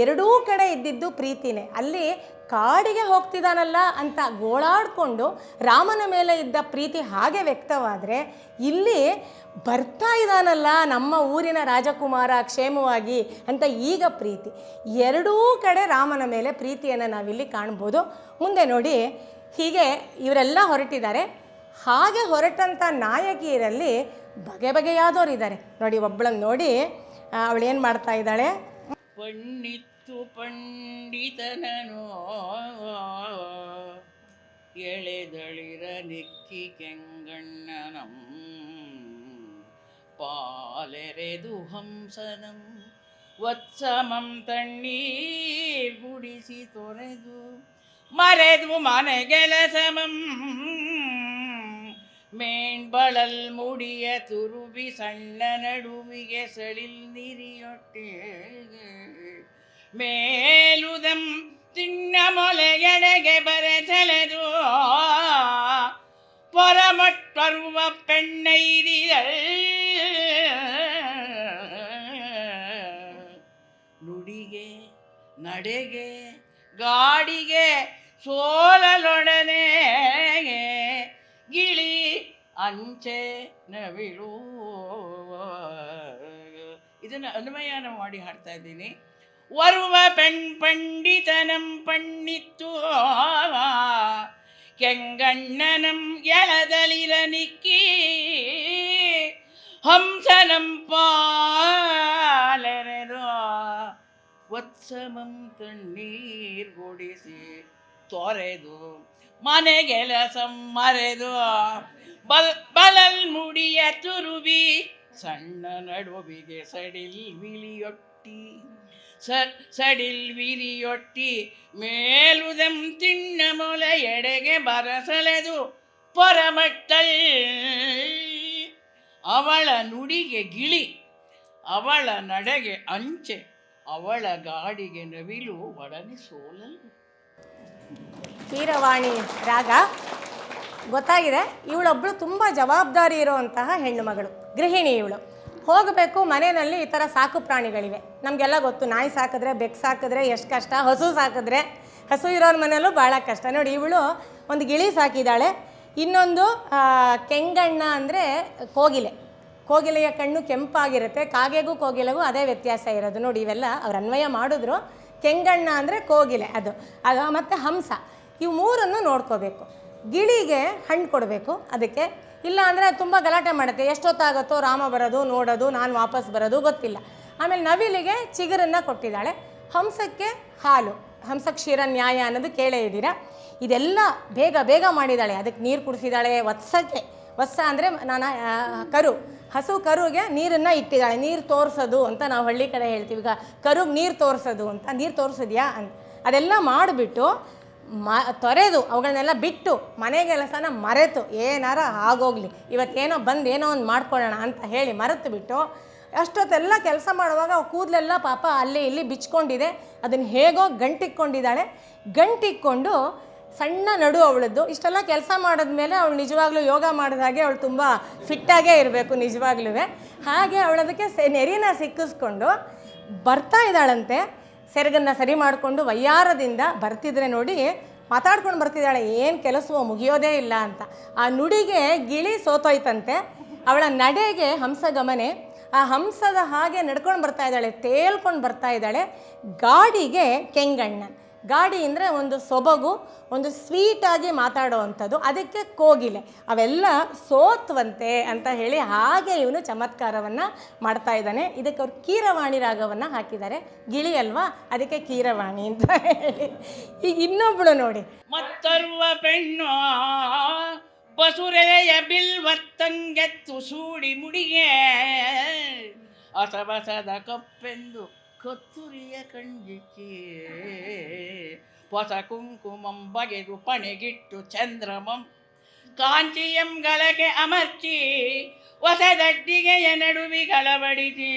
ಎರಡೂ ಕಡೆ ಇದ್ದಿದ್ದು ಪ್ರೀತಿನೇ. ಅಲ್ಲಿ ಕಾಡಿಗೆ ಹೋಗ್ತಿದ್ದಾನಲ್ಲ ಅಂತ ಗೋಳಾಡಿಕೊಂಡು ರಾಮನ ಮೇಲೆ ಇದ್ದ ಪ್ರೀತಿ ಹಾಗೆ ವ್ಯಕ್ತವಾದರೆ, ಇಲ್ಲಿ ಬರ್ತಾ ಇದ್ದಾನಲ್ಲ ನಮ್ಮ ಊರಿನ ರಾಜಕುಮಾರ ಕ್ಷೇಮವಾಗಿ ಅಂತ ಈಗ ಪ್ರೀತಿ. ಎರಡೂ ಕಡೆ ರಾಮನ ಮೇಲೆ ಪ್ರೀತಿಯನ್ನು ನಾವಿಲ್ಲಿ ಕಾಣ್ಬೋದು. ಮುಂದೆ ನೋಡಿ, ಹೀಗೆ ಇವರೆಲ್ಲ ಹೊರಟಿದ್ದಾರೆ. ಹಾಗೆ ಹೊರಟಂಥ ನಾಯಕಿಯರಲ್ಲಿ ಬಗೆಬಗೆಯಾದವರು ಇದ್ದಾರೆ ನೋಡಿ. ಒಬ್ಬಳನ್ನು ನೋಡಿ, ಅವಳೇನು ಮಾಡ್ತಾ ಇದ್ದಾಳೆ, ಪಂಡಿತ್ತು ಪಂಡಿತನನು ಎಳೆದಳಿರ ನೆಕ್ಕಿ ಕೆಂಗಣ್ಣನಂ ಪಾಲೆರೆದು ಹಂಸನಂ ವತ್ಸಮಂ ತಣ್ಣೀರ್ ಗುಡಿಸಿ ತೊರೆದು ಮರೆದು ಮನೆಗೆಲಸಮಂ ಮೇಣ್ಬಳಲ್ ಮುಡಿಯ ತುರುಬಿ ಸಣ್ಣ ನಡುವಿಗೆ ಸಳಿಲ್ ನಿರಿಯೊಟ್ಟೆ ಮೇಲುದಂ ತಿನ್ನ ಮೊಲೆಯಡೆಗೆ ಬರೆಸೆಳೆದು ಪೊರಮಟ್ಟರುವ ಪೆಣ್ಣೈದಿದ ನುಡಿಗೆ ನಡೆಗೆ ಗಾಡಿಗೆ ಸೋಲಲೊಡನೆ ಗಿಳಿ ಅಂಚೆ ನವಿಳು. ಇದನ್ನು ಅನ್ವಯನ ಮಾಡಿ ಹಾಡ್ತಾ ಇದ್ದೀನಿ. ವರುವ ಪಂಡಿತನಂ ಪಣ್ಣಿತ್ತು ಕೆಂಗಣ್ಣನಂ ಎಳದಳಿರ ನಿಕ್ಕಿ ಹಂಸನಂ ಪಾಲೆರೆದು ವತ್ಸಮಂ ತಣ್ಣೀರ್ ಗುಡಿಸಿ ತೊರೆದು ಮನೆಗೆಲಸಂ ಮರೆದು ಬಳಲ್ ಮುಡಿಯ ತುರುಬಿ ಸಣ್ಣ ನಡುವಿಗೆ ಸಡಿಲ್ ವಿರಿಯೊಟ್ಟಿ ಮೇಲುದಂ ತಿನ್ನ ಮೊಲ ಎಡೆಗೆ ಬರಸಲೆದು ಪೊರಮಟ್ಟಲ್ ಅವಳ ನುಡಿಗೆ ಗಿಳಿ, ಅವಳ ನಡೆಗೆ ಅಂಚೆ, ಅವಳ ಗಾಡಿಗೆ ನವಿಲು ಒಡನೆ ಸೋಲಲು. ಕೀರವಾಣಿ ರಾಗ ಗೊತ್ತಾಗಿದೆ. ಇವಳೊಬ್ಬಳು ತುಂಬ ಜವಾಬ್ದಾರಿ ಇರುವಂತಹ ಹೆಣ್ಣು ಮಗಳು, ಗೃಹಿಣಿ. ಇವಳು ಹೋಗಬೇಕು ಮನೆಯಲ್ಲಿ. ಈ ಥರ ಸಾಕು ಪ್ರಾಣಿಗಳಿವೆ, ನಮಗೆಲ್ಲ ಗೊತ್ತು. ನಾಯಿ ಸಾಕಿದ್ರೆ, ಬೆಕ್ಕು ಸಾಕಿದ್ರೆ ಎಷ್ಟು ಕಷ್ಟ, ಹಸು ಸಾಕಿದ್ರೆ, ಹಸು ಇರೋರ ಮನೆಯಲ್ಲೂ ಭಾಳ ಕಷ್ಟ. ನೋಡಿ, ಇವಳು ಒಂದು ಗಿಳಿ ಸಾಕಿದ್ದಾಳೆ, ಇನ್ನೊಂದು ಕೆಂಗಣ್ಣ ಅಂದರೆ ಕೋಗಿಲೆ. ಕೋಗಿಲೆಯ ಕಣ್ಣು ಕೆಂಪಾಗಿರುತ್ತೆ, ಕಾಗೆಗೂ ಕೋಗಿಲೆಗೂ ಅದೇ ವ್ಯತ್ಯಾಸ ಇರೋದು ನೋಡಿ. ಇವೆಲ್ಲ ಅವ್ರು ಅನ್ವಯ ಮಾಡಿದ್ರು. ಕೆಂಗಣ್ಣ ಅಂದರೆ ಕೋಗಿಲೆ, ಅದು ಮತ್ತು ಹಂಸ, ಇವು ಮೂರನ್ನು ನೋಡ್ಕೋಬೇಕು. ಗಿಳಿಗೆ ಹಣ್ಣು ಕೊಡಬೇಕು ಅದಕ್ಕೆ, ಇಲ್ಲ ಅಂದರೆ ತುಂಬ ಗಲಾಟೆ ಮಾಡುತ್ತೆ, ಎಷ್ಟೊತ್ತಾಗುತ್ತೋ ರಾಮ ಬರೋದು ನೋಡೋದು, ನಾನು ವಾಪಸ್ ಬರೋದು ಗೊತ್ತಿಲ್ಲ. ಆಮೇಲೆ ನವಿಲಿಗೆ ಚಿಗುರನ್ನು ಕೊಟ್ಟಿದ್ದಾಳೆ, ಹಂಸಕ್ಕೆ ಹಾಲು, ಹಂಸ ಕ್ಷೀರ ನ್ಯಾಯ ಅನ್ನೋದು ಕೇಳೇ ಇದ್ದೀರಾ. ಇದೆಲ್ಲ ಬೇಗ ಬೇಗ ಮಾಡಿದ್ದಾಳೆ. ಅದಕ್ಕೆ ನೀರು ಕುಡಿಸಿದ್ದಾಳೆ. ವತ್ಸ ಅಂದರೆ ಕರು, ಹಸು ಕರುಗೆ ನೀರನ್ನು ಇಟ್ಟಿದ್ದಾಳೆ. ನೀರು ತೋರಿಸೋದು ಅಂತ ನಾವು ಹಳ್ಳಿ ಕಡೆ ಹೇಳ್ತೀವಿ, ಈಗ ಕರುಗೆ ನೀರು ತೋರಿಸೋದು ಅಂತ. ನೀರು ತೋರಿಸಿದ್ಯಾ ಅಂತ ಅದೆಲ್ಲ ಮಾಡಿಬಿಟ್ಟು ತೊರೆದು ಅವುಗಳನ್ನೆಲ್ಲ ಬಿಟ್ಟು ಮನೆ ಕೆಲಸನ ಮರೆತು, ಏನಾರ ಆಗೋಗಲಿ ಇವತ್ತೇನೋ ಬಂದು ಏನೋ ಒಂದು ಮಾಡ್ಕೊಳ್ಳೋಣ ಅಂತ ಹೇಳಿ ಮರೆತು ಬಿಟ್ಟು ಅಷ್ಟೊತ್ತೆಲ್ಲ ಕೆಲಸ ಮಾಡುವಾಗ ಕೂದಲೆಲ್ಲ ಪಾಪ ಅಲ್ಲಿ ಇಲ್ಲಿ ಬಿಚ್ಕೊಂಡಿದೆ. ಅದನ್ನು ಹೇಗೋ ಗಂಟಿಕ್ಕೊಂಡಿದ್ದಾಳೆ. ಗಂಟಿಕ್ಕೊಂಡು ಸಣ್ಣ ನಡು ಅವಳದ್ದು. ಇಷ್ಟೆಲ್ಲ ಕೆಲಸ ಮಾಡಿದ್ಮೇಲೆ ಅವಳು ನಿಜವಾಗ್ಲೂ ಯೋಗ ಮಾಡಿದ ಹಾಗೆ ಅವಳು ತುಂಬ ಫಿಟ್ಟಾಗೇ ಇರಬೇಕು ನಿಜವಾಗ್ಲೂ. ಹಾಗೆ ಅವಳದಕ್ಕೆ ನೆರಿನ ಸಿಕ್ಕಿಸ್ಕೊಂಡು ಬರ್ತಾ ಇದ್ದಾಳಂತೆ. ಸೆರಗನ್ನು ಸರಿ ಮಾಡಿಕೊಂಡು ವಯ್ಯಾರದಿಂದ ಬರ್ತಿದ್ರೆ ನೋಡಿ, ಮಾತಾಡ್ಕೊಂಡು ಬರ್ತಿದ್ದಾಳೆ, ಏನು ಕೆಲಸವೋ ಮುಗಿಯೋದೇ ಇಲ್ಲ ಅಂತ. ಆ ನುಡಿಗೆ ಗಿಳಿ ಸೋತೋಯ್ತಂತೆ. ಅವಳ ನಡೆಗೆ ಹಂಸ ಗಮನೆ. ಆ ಹಂಸದ ಹಾಗೆ ನಡ್ಕೊಂಡು ಬರ್ತಾ ಇದ್ದಾಳೆ, ತೇಲ್ಕೊಂಡು ಬರ್ತಾ ಇದ್ದಾಳೆ. ಗಾಡಿಗೆ ಕೆಂಗಣ್ಣ. ಗಾಡಿ ಅಂದರೆ ಒಂದು ಸೊಬಗು, ಒಂದು ಸ್ವೀಟಾಗಿ ಮಾತಾಡೋ ಅಂಥದ್ದು, ಅದಕ್ಕೆ ಕೋಗಿಲೆ. ಅವೆಲ್ಲ ಸೋತ್ವಂತೆ ಅಂತ ಹೇಳಿ ಹಾಗೆ ಇವನು ಚಮತ್ಕಾರವನ್ನು ಮಾಡ್ತಾ ಇದ್ದಾನೆ. ಇದಕ್ಕೆ ಅವ್ರು ಕೀರವಾಣಿ ರಾಗವನ್ನು ಹಾಕಿದ್ದಾರೆ. ಗಿಳಿ ಅಲ್ವಾ, ಅದಕ್ಕೆ ಕೀರವಾಣಿ ಅಂತ ಹೇಳಿ. ಈಗ ಇನ್ನೊಬ್ಬಳು ನೋಡಿ, ಮತ್ತರ್ವ ಪೆಣ್ಣು ಬಸುರೆಯ ಬಿಲ್ವತ್ತಂಗೆತ್ತು ಸೂಡಿ ಮುಡಿಗೆ ಅಸಬಸದ ಕಪ್ಪೆಂದು ಕತ್ತುರಿಯ ಕಣ್ಜಿಕ್ಕಿ ಹೊಸ ಕುಂಕುಮಂ ಬಗೆದು ಪಣೆಗಿಟ್ಟು ಚಂದ್ರಮಂ ಕಾಂಚಿಯಂ ಗಳಗೆ ಅಮರ್ಚಿ ಹೊಸದಡ್ಡಿಗೆಯ ನಡುವಿಗಳ ಬಡಿಸಿ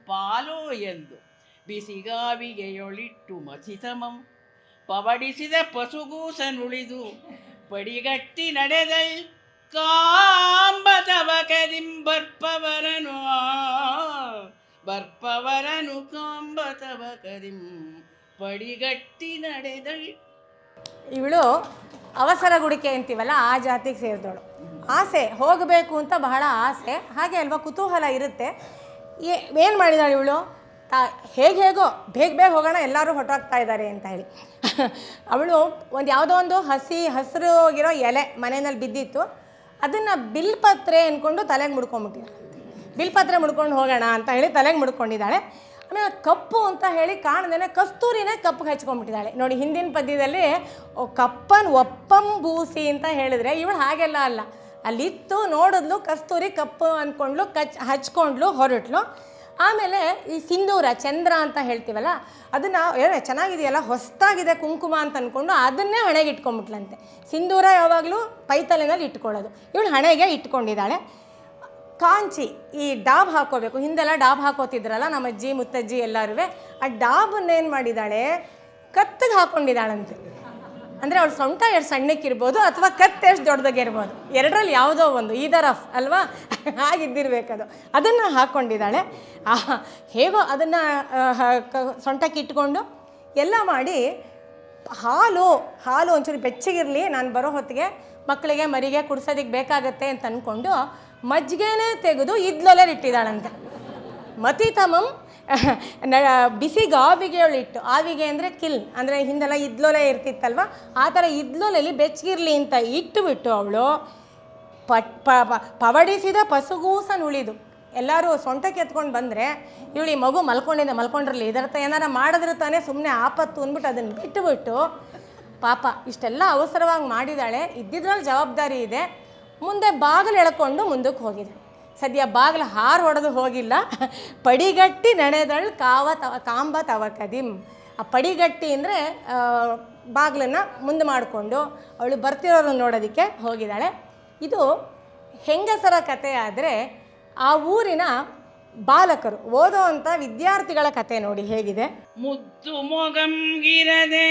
ಪಾಲೋ ಎಂದು ಬಿಸಿಗಾವಿಗೆಯೊಳಿಟ್ಟು ಮಥಿತಮಂ ಪವಡಿಸಿದ ಪಸುಗೂಸನುಳಿದು ಪಡಿಗಟ್ಟಿ ನಡೆದೈ ಕಾಂಬತವ ಕದಿಂ ಬರ್ಪವರನು ಕಾಂಬತವ ಕದಿಂ ಪಡಿಗಟ್ಟಿ ನಡೆದೈ. ಇವಳು ಅವಸರ ಗುಡಿಕೆ ಅಂತೀವಲ್ಲ, ಆ ಜಾತಿಗೆ ಸೇರಿದವಳು. ಆಸೆ, ಹೋಗಬೇಕು ಅಂತ ಬಹಳ ಆಸೆ, ಹಾಗೆ ಅಲ್ವಾ, ಕುತೂಹಲ ಇರುತ್ತೆ. ಏನು ಮಾಡಿದಾಳೆ ಇವಳು, ಹೇಗೋ ಬೇಗ ಹೋಗೋಣ, ಎಲ್ಲರೂ ಹೊರಟಾಗ್ತಾ ಇದ್ದಾರೆ ಅಂತ ಹೇಳಿ ಅವಳು ಯಾವುದೋ ಒಂದು ಹಸಿರು ಇರೋ ಎಲೆ ಮನೆಯಲ್ಲಿ ಬಿದ್ದಿತ್ತು, ಅದನ್ನು ಬಿಲ್ಪತ್ರೆ ಅಂದ್ಕೊಂಡು ತಲೆಗೆ ಮುಡ್ಕೊಂಡ್ಬಿಟ್ಟಿದ್ದಾಳೆ. ಬಿಲ್ಪತ್ರೆ ಮುಡ್ಕೊಂಡು ಹೋಗೋಣ ಅಂತ ಹೇಳಿ ತಲೆಗೆ ಮುಡ್ಕೊಂಡಿದ್ದಾಳೆ. ಆಮೇಲೆ ಕಪ್ಪು ಅಂತ ಹೇಳಿ ಕಾಣ್ದೇ ಕಸ್ತೂರಿನೇ ಕಪ್ಪಿಗೆ ಹಚ್ಕೊಂಡ್ಬಿಟ್ಟಿದ್ದಾಳೆ ನೋಡಿ. ಹಿಂದಿನ ಪದ್ಯದಲ್ಲಿ ಕಪ್ಪನ್ ಒಪ್ಪಂ ಬೂಸಿ ಅಂತ ಹೇಳಿದ್ರೆ, ಇವಳು ಹಾಗೆಲ್ಲ ಅಲ್ಲ, ಅಲ್ಲಿತ್ತು ನೋಡಿದ್ಲು, ಕಸ್ತೂರಿ ಕಪ್ಪು ಅಂದ್ಕೊಂಡ್ಲು, ಹಚ್ಕೊಂಡ್ಲು, ಹೊರಟ್ಲು. ಆಮೇಲೆ ಈ ಸಿಂಧೂರ, ಚಂದ್ರ ಅಂತ ಹೇಳ್ತೀವಲ್ಲ, ಅದನ್ನು ಚೆನ್ನಾಗಿದೆಯಲ್ಲ, ಹೊಸದಾಗಿದೆ ಕುಂಕುಮ ಅಂತ ಅಂದ್ಕೊಂಡು ಅದನ್ನೇ ಹಣೆಗೆ ಇಟ್ಕೊಂಡ್ಬಿಟ್ಲಂತೆ. ಸಿಂಧೂರ ಯಾವಾಗಲೂ ಪೈತಲೆನಲ್ಲಿ ಇಟ್ಕೊಳ್ಳೋದು, ಇವಳು ಹಣೆಗೆ ಇಟ್ಕೊಂಡಿದ್ದಾಳೆ. ಕಾಂಚಿ, ಈ ಡಾಬ್ ಹಾಕೋಬೇಕು, ಹಿಂದೆಲ್ಲ ಡಾಬ್ ಹಾಕೋತಿದ್ರಲ್ಲ ನಮ್ಮ ಅಜ್ಜಿ ಮುತ್ತಜ್ಜಿ ಎಲ್ಲರೂ, ಆ ಡಾಬನ್ನೇನು ಮಾಡಿದ್ದಾಳೆ, ಕತ್ತಿಗೆ ಹಾಕ್ಕೊಂಡಿದ್ದಾಳಂತೆ. ಅಂದರೆ ಅವಳು ಸೊಂಟ ಎಷ್ಟು ಸಣ್ಣಕ್ಕಿರ್ಬೋದು ಅಥವಾ ಕತ್ತು ಎಷ್ಟು ದೊಡ್ಡದಾಗಿರ್ಬೋದು, ಎರಡರಲ್ಲಿ ಯಾವುದೋ ಒಂದು, ಈದರ್ ಆಫ್ ಅಲ್ವಾ, ಹಾಗಿದ್ದಿರಬೇಕದು. ಅದನ್ನು ಹಾಕ್ಕೊಂಡಿದ್ದಾಳೆ. ಹೇಗೋ ಅದನ್ನು ಸೊಂಟಕ್ಕೆ ಇಟ್ಕೊಂಡು ಎಲ್ಲ ಮಾಡಿ, ಹಾಲು ಒಂಚೂರು ಬೆಚ್ಚಗಿರಲಿ, ನಾನು ಬರೋ ಹೊತ್ತಿಗೆ ಮಕ್ಕಳಿಗೆ ಮರಿಗೆ ಕುಡ್ಸೋದಕ್ಕೆ ಬೇಕಾಗತ್ತೆ ಅಂತ ಅಂದ್ಕೊಂಡು ಮಜ್ಜಿಗೆನೇ ತೆಗೆದು ಇದ್ಲೊಲೆ ಇಟ್ಟಿದ್ದಾಳಂತೆ. ಮತಿತಮಂ ಬಿಸಿಗೆ ಆವಿಗೆಯೊಳಿಟ್ಟು, ಆವಿಗೆ ಅಂದರೆ ಕಿಲ್ ಅಂದರೆ ಹಿಂದೆಲ್ಲ ಇದ್ಲೊಲೆ ಇರ್ತಿತ್ತಲ್ವ, ಆ ಥರ ಇದ್ಲೊಲೆಯಲ್ಲಿ ಬೆಚ್ಚಗಿರಲಿ ಅಂತ ಇಟ್ಟುಬಿಟ್ಟು ಅವಳು ಪವಡಿಸಿದ ಪಸುಗೂಸನುಳಿದು. ಎಲ್ಲರೂ ಸೊಂಟಕ್ಕೆ ಎತ್ಕೊಂಡು ಬಂದರೆ ಇವಳು ಈ ಮಗು ಮಲ್ಕೊಂಡಿರಲಿ, ಇದರತ್ತ ಏನಾರ ಮಾಡಿದ್ರೆ ತಾನೇ ಸುಮ್ಮನೆ ಆಪತ್ತು ಅಂದ್ಬಿಟ್ಟು ಅದನ್ನು ಬಿಟ್ಟುಬಿಟ್ಟು ಪಾಪ ಇಷ್ಟೆಲ್ಲ ಅವಸರವಾಗಿ ಮಾಡಿದ್ದಾಳೆ. ಇದ್ದಿದ್ರಲ್ಲಿ ಜವಾಬ್ದಾರಿ ಇದೆ. ಮುಂದೆ ಬಾಗಿಲು ಎಳ್ಕೊಂಡು ಮುಂದಕ್ಕೆ ಹೋಗಿದೆ. ಸದ್ಯ ಬಾಗಿಲು ಹಾರು ಹೊಡೆದು ಹೋಗಿಲ್ಲ, ಪಡಿಗಟ್ಟಿ ನಡೆದಳು ಕಾಂಬ ತವ ಕದಿಂ. ಆ ಪಡಿಗಟ್ಟಿ ಅಂದರೆ ಬಾಗಿಲನ್ನು ಮುಂದೆ ಮಾಡಿಕೊಂಡು ಅವಳು ಬರ್ತಿರೋರನ್ನು ನೋಡೋದಕ್ಕೆ ಹೋಗಿದ್ದಾಳೆ. ಇದು ಹೆಂಗಸರ ಕತೆ ಆದರೆ, ಆ ಊರಿನ ಬಾಲಕರು ಓದೋ ಅಂಥ ವಿದ್ಯಾರ್ಥಿಗಳ ಕತೆ ನೋಡಿ ಹೇಗಿದೆ. ಮುದ್ದು ಮೊಗಂಗಿರದೆ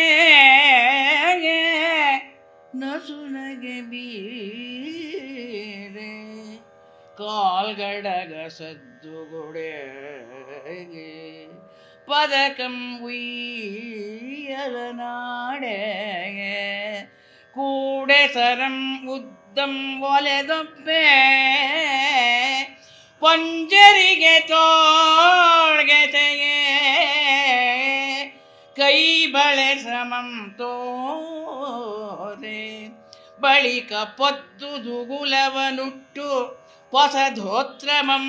ನಸುನಗೆ ಬೀರೆ ಕಾಲ್ಗಡಗ ಸದ್ದುಗೊಡೆಗೆ ಪದಕಂ ಉಯ್ಯಲನಾಡೆಗೆ ಕೂಡೆ ಸರಂ ಉದ್ದ ಶಬ್ದಂ ಒಲೆದೊಬ್ಬೆ ಪಂಜರಿಗೆ ತೋಳ್ಗೆ ತೆಗೆ ಕೈ ಬಳೆ ಶ್ರಮಂ ತೋರೆ ಬಳಿಕ ಪೊದ್ದು ದುಗುಲವನುಟ್ಟು ಹೊಸಧೋತ್ರಮಂ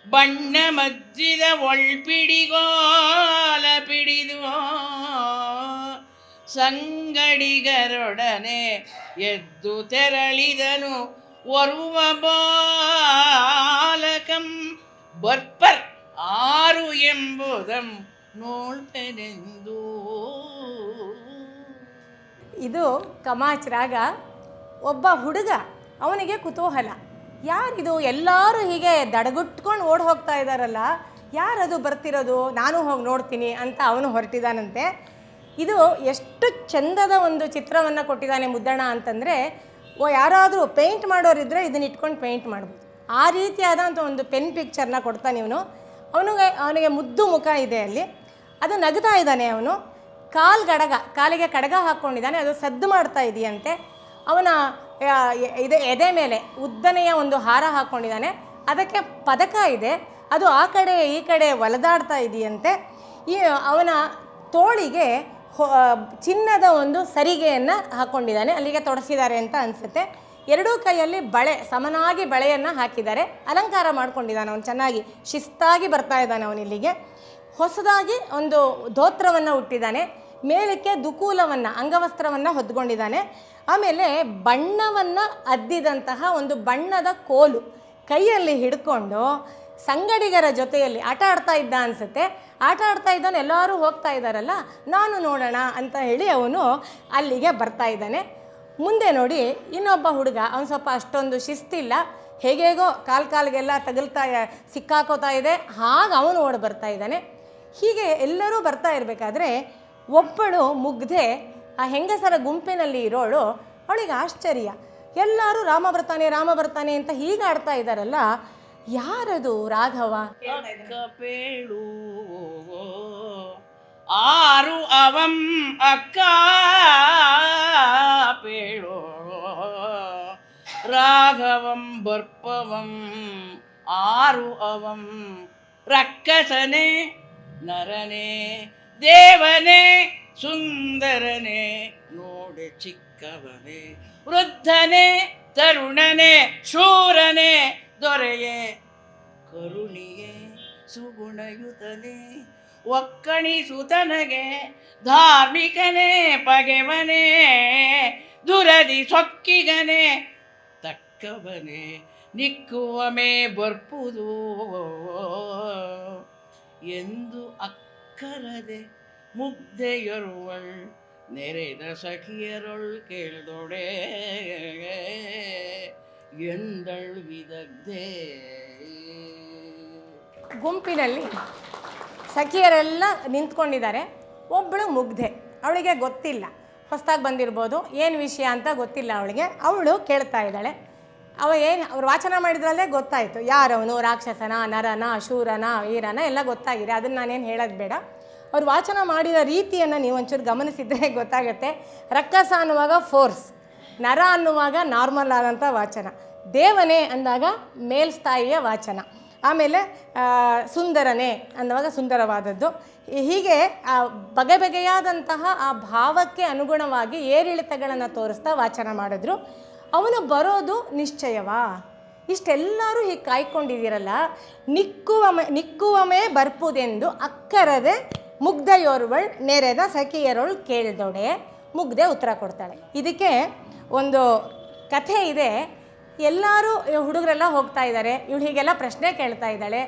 ಬಣ್ಣ ಮಜ್ಜಿದ ಒಳ್ಪಿಡಿಗೋಲ ಪಿಡಿದು ಸಂಗಡಿಗರೊಡನೆ ಎದ್ದು ತೆರಳಿದನು ಒರುವ ಬಾಲಕಂ ಬರ್ಪರ್ ಆರು ಎಂಬುದಂ ನೋಳ್ಪೆನೆಂದು. ಇದು ಕಮಾಚ್ ರಾಗ. ಒಬ್ಬ ಹುಡುಗ, ಅವನಿಗೆ ಕುತೂಹಲ, ಯಾರಿದು ಎಲ್ಲರೂ ಹೀಗೆ ದಡಗುಟ್ಕೊಂಡು ಓಡಿ ಹೋಗ್ತಾ ಇದ್ದಾರಲ್ಲ, ಯಾರದು ಬರ್ತಿರೋದು, ನಾನು ಹೋಗಿ ನೋಡ್ತೀನಿ ಅಂತ ಅವನು ಹೊರಟಿದ್ದಾನಂತೆ. ಇದು ಎಷ್ಟು ಚಂದದ ಒಂದು ಚಿತ್ರವನ್ನು ಕೊಟ್ಟಿದ್ದಾನೆ ಮುದ್ದಣ್ಣ ಅಂತಂದರೆ, ಯಾರಾದರೂ ಪೇಂಟ್ ಮಾಡೋರಿದ್ದರೆ ಇದನ್ನ ಇಟ್ಕೊಂಡು ಪೇಂಟ್ ಮಾಡ್ಬೋದು. ಆ ರೀತಿಯಾದಂಥ ಒಂದು ಪೆನ್ ಪಿಕ್ಚರ್ನ ಕೊಡ್ತಾನೆ ಇವನು. ಅವನಿಗೆ ಮುದ್ದು ಮುಖ ಇದೆ ಅಲ್ಲಿ, ಅದು ನಗ್ತಾ ಇದ್ದಾನೆ. ಅವನು ಕಾಲಿಗೆ ಕಡಗ ಹಾಕ್ಕೊಂಡಿದ್ದಾನೆ, ಅದು ಸದ್ದು ಮಾಡ್ತಾ ಇದೆಯಂತೆ. ಅವನ ಎದೆ ಮೇಲೆ ಉದ್ದನೆಯ ಒಂದು ಹಾರ ಹಾಕ್ಕೊಂಡಿದ್ದಾನೆ, ಅದಕ್ಕೆ ಪದಕ ಇದೆ, ಅದು ಆ ಕಡೆ ಈ ಕಡೆ ಒಲೆದಾಡ್ತಾ ಇದೆಯಂತೆ. ಅವನ ತೋಳಿಗೆ ಚಿನ್ನದ ಒಂದು ಸರಿಗೆಯನ್ನು ಹಾಕ್ಕೊಂಡಿದ್ದಾನೆ, ಅಲ್ಲಿಗೆ ತೊಡಸಿದ್ದಾರೆ ಅಂತ ಅನಿಸುತ್ತೆ. ಎರಡೂ ಕೈಯಲ್ಲಿ ಬಳೆ, ಸಮನಾಗಿ ಬಳೆಯನ್ನು ಹಾಕಿದ್ದಾರೆ, ಅಲಂಕಾರ ಮಾಡ್ಕೊಂಡಿದ್ದಾನೆ. ಅವನು ಚೆನ್ನಾಗಿ ಶಿಸ್ತಾಗಿ ಬರ್ತಾ ಇದ್ದಾನೆ. ಅವನಿಲ್ಲಿಗೆ ಹೊಸದಾಗಿ ಒಂದು ಧೋತ್ರವನ್ನು ಹುಟ್ಟಿದ್ದಾನೆ, ಮೇಲಕ್ಕೆ ದುಕೂಲವನ್ನು, ಅಂಗವಸ್ತ್ರವನ್ನು ಹೊದ್ಕೊಂಡಿದ್ದಾನೆ. ಆಮೇಲೆ ಬಣ್ಣವನ್ನು ಅದ್ದಿದಂತಹ ಒಂದು ಬಣ್ಣದ ಕೋಲು ಕೈಯಲ್ಲಿ ಹಿಡ್ಕೊಂಡು ಸಂಗಡಿಗರ ಜೊತೆಯಲ್ಲಿ ಆಟ ಆಡ್ತಾ ಇದ್ದ ಅನಿಸುತ್ತೆ. ಆಟ ಆಡ್ತಾ ಇದ್ದಾನೆ, ಎಲ್ಲರೂ ಹೋಗ್ತಾ ಇದ್ದಾರಲ್ಲ, ನಾನು ನೋಡೋಣ ಅಂತ ಹೇಳಿ ಅವನು ಅಲ್ಲಿಗೆ ಬರ್ತಾ ಇದ್ದಾನೆ. ಮುಂದೆ ನೋಡಿ ಇನ್ನೊಬ್ಬ ಹುಡುಗ, ಅವನು ಸ್ವಲ್ಪ ಅಷ್ಟೊಂದು ಶಿಸ್ತಿಲ್ಲ, ಹೇಗೇಗೋ ಕಾಲಿಗೆಲ್ಲ ತಗಲ್ತಾ ಸಿಕ್ಕಾಕೋತಾ ಇದೆ, ಹಾಗೆ ಅವನು ಓಡಿ ಬರ್ತಾ ಇದ್ದಾನೆ. ಹೀಗೆ ಎಲ್ಲರೂ ಬರ್ತಾ ಇರಬೇಕಾದ್ರೆ ಒಬ್ಬಳು ಮುಗ್ಧೆ ಆ ಹೆಂಗಸರ ಗುಂಪಿನಲ್ಲಿ ಇರೋಳು, ಅವಳಿಗೆ ಆಶ್ಚರ್ಯ, ಎಲ್ಲರೂ ರಾಮ ಬರ್ತಾನೆ ಅಂತ ಹೀಗೆ ಆಡ್ತಾ ಇದ್ದಾರಲ್ಲ, ಯಾರದು ರಾಘವ? ಪೇಳು ಆರು ಅವಂ ಅಕ್ಕ ಪೇಳು ರಾಘವಂ ಬರ್ಪವಂ ಆರು ಅವಂ ರಕ್ಕಸನೆ ನರನೆ ದೇವನೇ ಸುಂದರನೆ ನೋಡೆ ಚಿಕ್ಕವನೇ ವೃದ್ಧನೇ ತರುಣನೇ ಶೂರನೇ ದೊರೆಯೇ ಕರುಣಿಯೇ ಸುಗುಣಯುತನೇ ಒಕ್ಕಣಿಸುತನಗೆ ಧಾರ್ಮಿಕನೇ ಪಗೆವನೇ ದುರದಿ ಸೊಕ್ಕಿಗನೇ ತಕ್ಕವನೇ ನಿಕ್ಕುವಮೇ ಬರ್ಪುದು ಎಂದು ಅಕ್ಕರದೆ ಮುಗ್ಧೆಯರುವಳ್ ನೆರೆದ ಸಖಿಯರೊಳ್ ಕೇಳ್ದೊಡೆ ಎಂದಳ್ ವಿದಗ್ಧೆ. ಗುಂಪಿನಲ್ಲಿ ಸಖಿಯರೆಲ್ಲ ನಿಂತ್ಕೊಂಡಿದ್ದಾರೆ. ಒಬ್ಬಳು ಮುಗ್ಧೆ, ಅವಳಿಗೆ ಗೊತ್ತಿಲ್ಲ, ಹೊಸದಾಗಿ ಬಂದಿರ್ಬೋದು, ಏನು ವಿಷಯ ಅಂತ ಗೊತ್ತಿಲ್ಲ ಅವಳಿಗೆ. ಅವಳು ಕೇಳ್ತಾ ಇದ್ದಾಳೆ. ಅವ್ರು ವಾಚನ ಮಾಡಿದ್ರಲ್ಲೇ ಗೊತ್ತಾಯಿತು, ಯಾರವನು, ರಾಕ್ಷಸನ, ನರನ, ಶೂರನ, ವೀರನ ಎಲ್ಲ ಗೊತ್ತಾಗಿದೆ. ಅದನ್ನು ನಾನೇನು ಹೇಳೋದು ಬೇಡ. ಅವ್ರು ವಾಚನ ಮಾಡಿದ ರೀತಿಯನ್ನು ನೀವು ಒಂಚೂರು ಗಮನಿಸಿದರೆ ಗೊತ್ತಾಗುತ್ತೆ. ರಕ್ಕಸ ಅನ್ನುವಾಗ ಫೋರ್ಸ್, ನರ ಅನ್ನುವಾಗ ನಾರ್ಮಲ್ ಆದಂಥ ವಾಚನ, ದೇವನೇ ಅಂದಾಗ ಮೇಲ್ಸ್ಥಾಯಿಯ ವಾಚನ, ಆಮೇಲೆ ಸುಂದರನೇ ಅನ್ನುವಾಗ ಸುಂದರವಾದದ್ದು. ಹೀಗೆ ಬಗೆ ಬಗೆಯಾದಂತಹ ಆ ಭಾವಕ್ಕೆ ಅನುಗುಣವಾಗಿ ಏರಿಳಿತಗಳನ್ನು ತೋರಿಸ್ತಾ ವಾಚನ ಮಾಡಿದ್ರು. ಅವನು ಬರೋದು ನಿಶ್ಚಯವಾ? ಇಷ್ಟೆಲ್ಲರೂ ಹೀಗೆ ಕಾಯ್ಕೊಂಡಿದ್ದೀರಲ್ಲ, ನಿಕ್ಕುವಮೇ ಬರ್ಪುದೆಂದು ಅಕ್ಕರದೆ ಮುಗ್ಧೆಯೋರ್ವಳ್ ನೆರೆದ ಸಖಿಯರೊಳ್ ಕೇಳ್ದೊಡೆ. ಮುಗ್ಧೆ ಉತ್ತರ ಕೊಡ್ತಾಳೆ. ಇದಕ್ಕೆ ಒಂದು ಕಥೆ ಇದೆ. ಎಲ್ಲರೂ ಹುಡುಗರೆಲ್ಲ ಹೋಗ್ತಾ ಇದ್ದಾರೆ, ಇವಳು ಹೀಗೆಲ್ಲ ಪ್ರಶ್ನೆ ಕೇಳ್ತಾ ಇದ್ದಾಳೆ.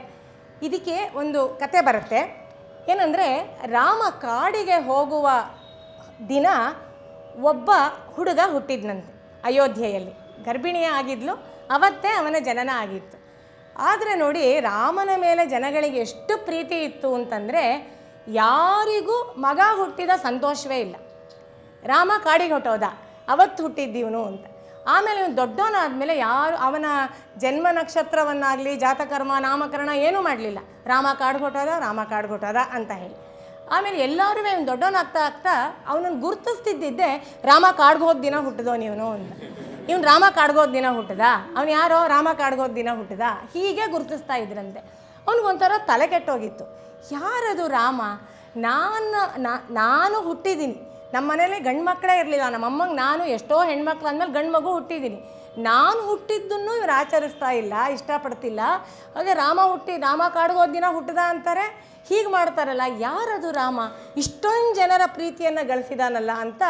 ಇದಕ್ಕೆ ಒಂದು ಕತೆ ಬರುತ್ತೆ. ಏನಂದರೆ, ರಾಮ ಕಾಡಿಗೆ ಹೋಗುವ ದಿನ ಒಬ್ಬ ಹುಡುಗ ಹುಟ್ಟಿದ್ನಂತೆ ಅಯೋಧ್ಯೆಯಲ್ಲಿ. ಗರ್ಭಿಣಿಯ ಆಗಿದ್ಲು, ಅವತ್ತೇ ಅವನ ಜನನ ಆಗಿತ್ತು. ಆದರೆ ನೋಡಿ, ರಾಮನ ಮೇಲೆ ಜನಗಳಿಗೆ ಎಷ್ಟು ಪ್ರೀತಿ ಇತ್ತು ಅಂತಂದರೆ, ಯಾರಿಗೂ ಮಗ ಹುಟ್ಟಿದ ಸಂತೋಷವೇ ಇಲ್ಲ. ರಾಮ ಕಾಡಿಗೆ ಹೊಟ್ಟೋದ, ಅವತ್ತು ಹುಟ್ಟಿದ್ದೀವನು ಅಂತ. ಆಮೇಲೆ ಇವನು ದೊಡ್ಡವನಾದಮೇಲೆ ಯಾರು ಅವನ ಜನ್ಮ ನಕ್ಷತ್ರವನ್ನಾಗಲಿ ಜಾತಕರ್ಮ ನಾಮಕರಣ ಏನೂ ಮಾಡಲಿಲ್ಲ. ರಾಮ ಕಾಡಿಗೆ ಹೊಟ್ಟೋದ ಅಂತ ಹೇಳಿ. ಆಮೇಲೆ ಎಲ್ಲರೂ ಇವನು ದೊಡ್ಡವನಾಗ್ತಾ ಆಗ್ತಾ ಅವನನ್ನು ಗುರುತಿಸ್ತಿದ್ದಿದ್ದೆ, ರಾಮ ಕಾಡಿಗೆ ಹೋದ ದಿನ ಹುಟ್ಟಿದೋ ನೀವನು ಅಂತ. ಇವನು ರಾಮ ಕಾಡ್ಗೋದ್ ದಿನ ಹುಟ್ಟದ, ಅವನು ಯಾರೋ ರಾಮ ಕಾಡ್ಗೋದ್ ದಿನ ಹುಟ್ಟದ, ಹೀಗೆ ಗುರುತಿಸ್ತಾ ಇದ್ರಂತೆ. ಅವನಿಗೊಂಥರ ತಲೆ ಕೆಟ್ಟೋಗಿತ್ತು. ಯಾರದು ರಾಮ? ನಾನು ಹುಟ್ಟಿದ್ದೀನಿ, ನಮ್ಮ ಮನೇಲಿ ಗಂಡು ಮಕ್ಕಳೇ ಇರಲಿಲ್ಲ, ನಮ್ಮಮ್ಮಂಗೆ ನಾನು ಎಷ್ಟೋ ಹೆಣ್ಮಕ್ಳು ಅಂದಮೇಲೆ ಗಂಡು ಮಗು ಹುಟ್ಟಿದ್ದೀನಿ, ನಾನು ಹುಟ್ಟಿದ್ದನ್ನು ಇವ್ರು ಆಚರಿಸ್ತಾ ಇಲ್ಲ, ಇಷ್ಟಪಡ್ತಿಲ್ಲ. ಹಾಗೆ ರಾಮ ಕಾಡ್ಗೋದ್ ದಿನ ಹುಟ್ಟದ ಅಂತಾರೆ, ಹೀಗೆ ಮಾಡ್ತಾರಲ್ಲ, ಯಾರದು ರಾಮ? ಇಷ್ಟೊಂದು ಜನರ ಪ್ರೀತಿಯನ್ನು ಗಳಿಸಿದಾನಲ್ಲ ಅಂತ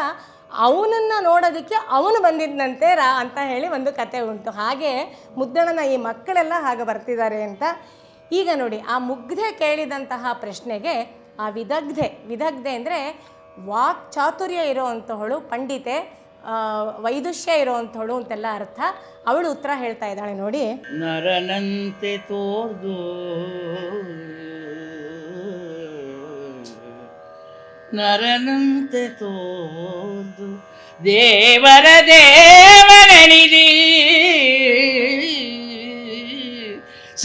ಅವನನ್ನು ನೋಡೋದಕ್ಕೆ ಅವನು ಬಂದಿದ್ದಂತೆ ಅಂತ ಹೇಳಿ ಒಂದು ಕತೆ ಉಂಟು. ಹಾಗೆ ಮುದ್ದಣ್ಣನ ಈ ಮಕ್ಕಳೆಲ್ಲ ಹಾಗೆ ಬರ್ತಿದ್ದಾರೆ ಅಂತ. ಈಗ ನೋಡಿ, ಆ ಮುಗ್ಧೆ ಕೇಳಿದಂತಹ ಪ್ರಶ್ನೆಗೆ ಆ ವಿದಗ್ಧೆ ಅಂದರೆ ವಾಕ್ ಚಾತುರ್ಯ ಇರೋವಂಥವಳು, ಪಂಡಿತೆ, ವೈದುಷ್ಯ ಇರೋವಂಥವಳು ಅಂತೆಲ್ಲ ಅರ್ಥ. ಅವಳು ಉತ್ತರ ಹೇಳ್ತಾ ಇದ್ದಾಳೆ ನೋಡಿ. ನರನಂತೆ ತೋರ್ದು ದೇವರ ದೇವನೆನಿದಿ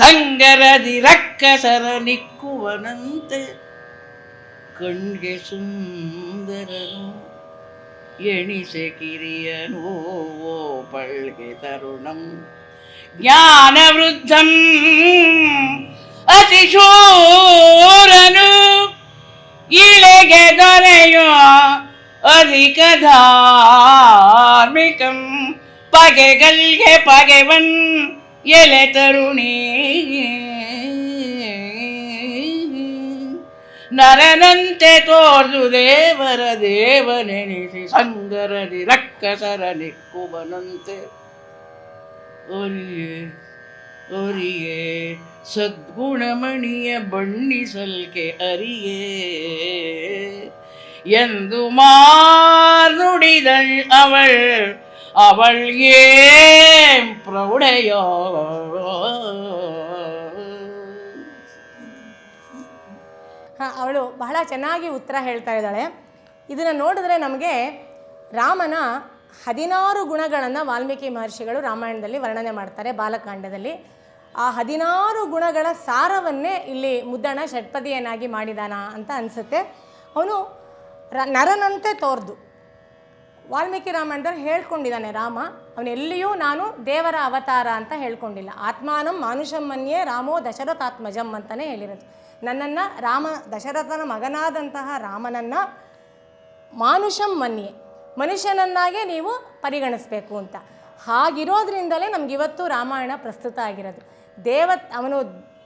ಸಂಗರದಿ ರಕ್ಕಸರ ನಿಕ್ಕುವನಂತೆ ಕಣ್ಗೆ ಸುಂದರನು ಎಣಿಸೆ ಕಿರಿಯನು ಪಳ್ಗೆ ತರುಣಂ ಜ್ಞಾನವೃದ್ಧಂ ಅತಿಶೂರನು ಇಳೆಗೆ ದೊರೆಯೋ ಅಧಿಕ ಧಾರ್ಮಿಕಂ ಪಗೆಗಲ್ಗೆ ಪಗೆವನ್ ಎಲೆ ತರುಣಿ ನರನಂತೆ ತೋರ್ದು ದೇವರ ದೇವನೆನಿಸಿ ಸಂಗರದಿ ರಕ್ಕಸರ ನಿಕ್ಕುವನಂತೆ ಒರಿಯೇ ಸದ್ಗುಣಮಣಿಯ ಬಣ್ಣಿಸಲ್ಕೆ ಅರಿಯೇ ಎಂದು ಮಾರ್ನುಡಿದಳ್ ಅವಳ್ ಏಂ ಪ್ರೌಢೆಯೋ. ಅವಳು ಬಹಳ ಚೆನ್ನಾಗಿ ಉತ್ತರ ಹೇಳ್ತಾ ಇದ್ದಾಳೆ. ಇದನ್ನು ನೋಡಿದ್ರೆ ನಮಗೆ ರಾಮನ 16 ಗುಣಗಳನ್ನು ವಾಲ್ಮೀಕಿ ಮಹರ್ಷಿಗಳು ರಾಮಾಯಣದಲ್ಲಿ ವರ್ಣನೆ ಮಾಡ್ತಾರೆ ಬಾಲಕಾಂಡದಲ್ಲಿ. ಆ 16 ಗುಣಗಳ ಸಾರವನ್ನೇ ಇಲ್ಲಿ ಮುದ್ದಣ್ಣ ಷಟ್ಪದಿಯನ್ನಾಗಿ ಮಾಡಿದಾನ ಅಂತ ಅನಿಸುತ್ತೆ. ಅವನು ನರನಂತೆ ತೋರ್ದು ವಾಲ್ಮೀಕಿ ರಾಮಾಯಣದಲ್ಲಿ ಹೇಳ್ಕೊಂಡಿದ್ದಾನೆ ರಾಮ. ಅವನೆಲ್ಲಿಯೂ ನಾನು ದೇವರ ಅವತಾರ ಅಂತ ಹೇಳ್ಕೊಂಡಿಲ್ಲ. ಆತ್ಮಾನಂ ಮಾನುಷಂ ಮನ್ಯೆ ರಾಮೋ ದಶರಥಾತ್ಮಜಂ ಅಂತಲೇ ಹೇಳಿರೋದು. ನನ್ನನ್ನು ದಶರಥನ ಮಗನಾದಂತಹ ರಾಮನನ್ನು ಮಾನುಷಂ ಮನ್ಯೆ, ಮನುಷ್ಯನನ್ನಾಗೆ ನೀವು ಪರಿಗಣಿಸಬೇಕು ಅಂತ. ಹಾಗಿರೋದ್ರಿಂದಲೇ ನಮಗಿವತ್ತು ರಾಮಾಯಣ ಪ್ರಸ್ತುತ ಆಗಿರೋದು. ಅವನು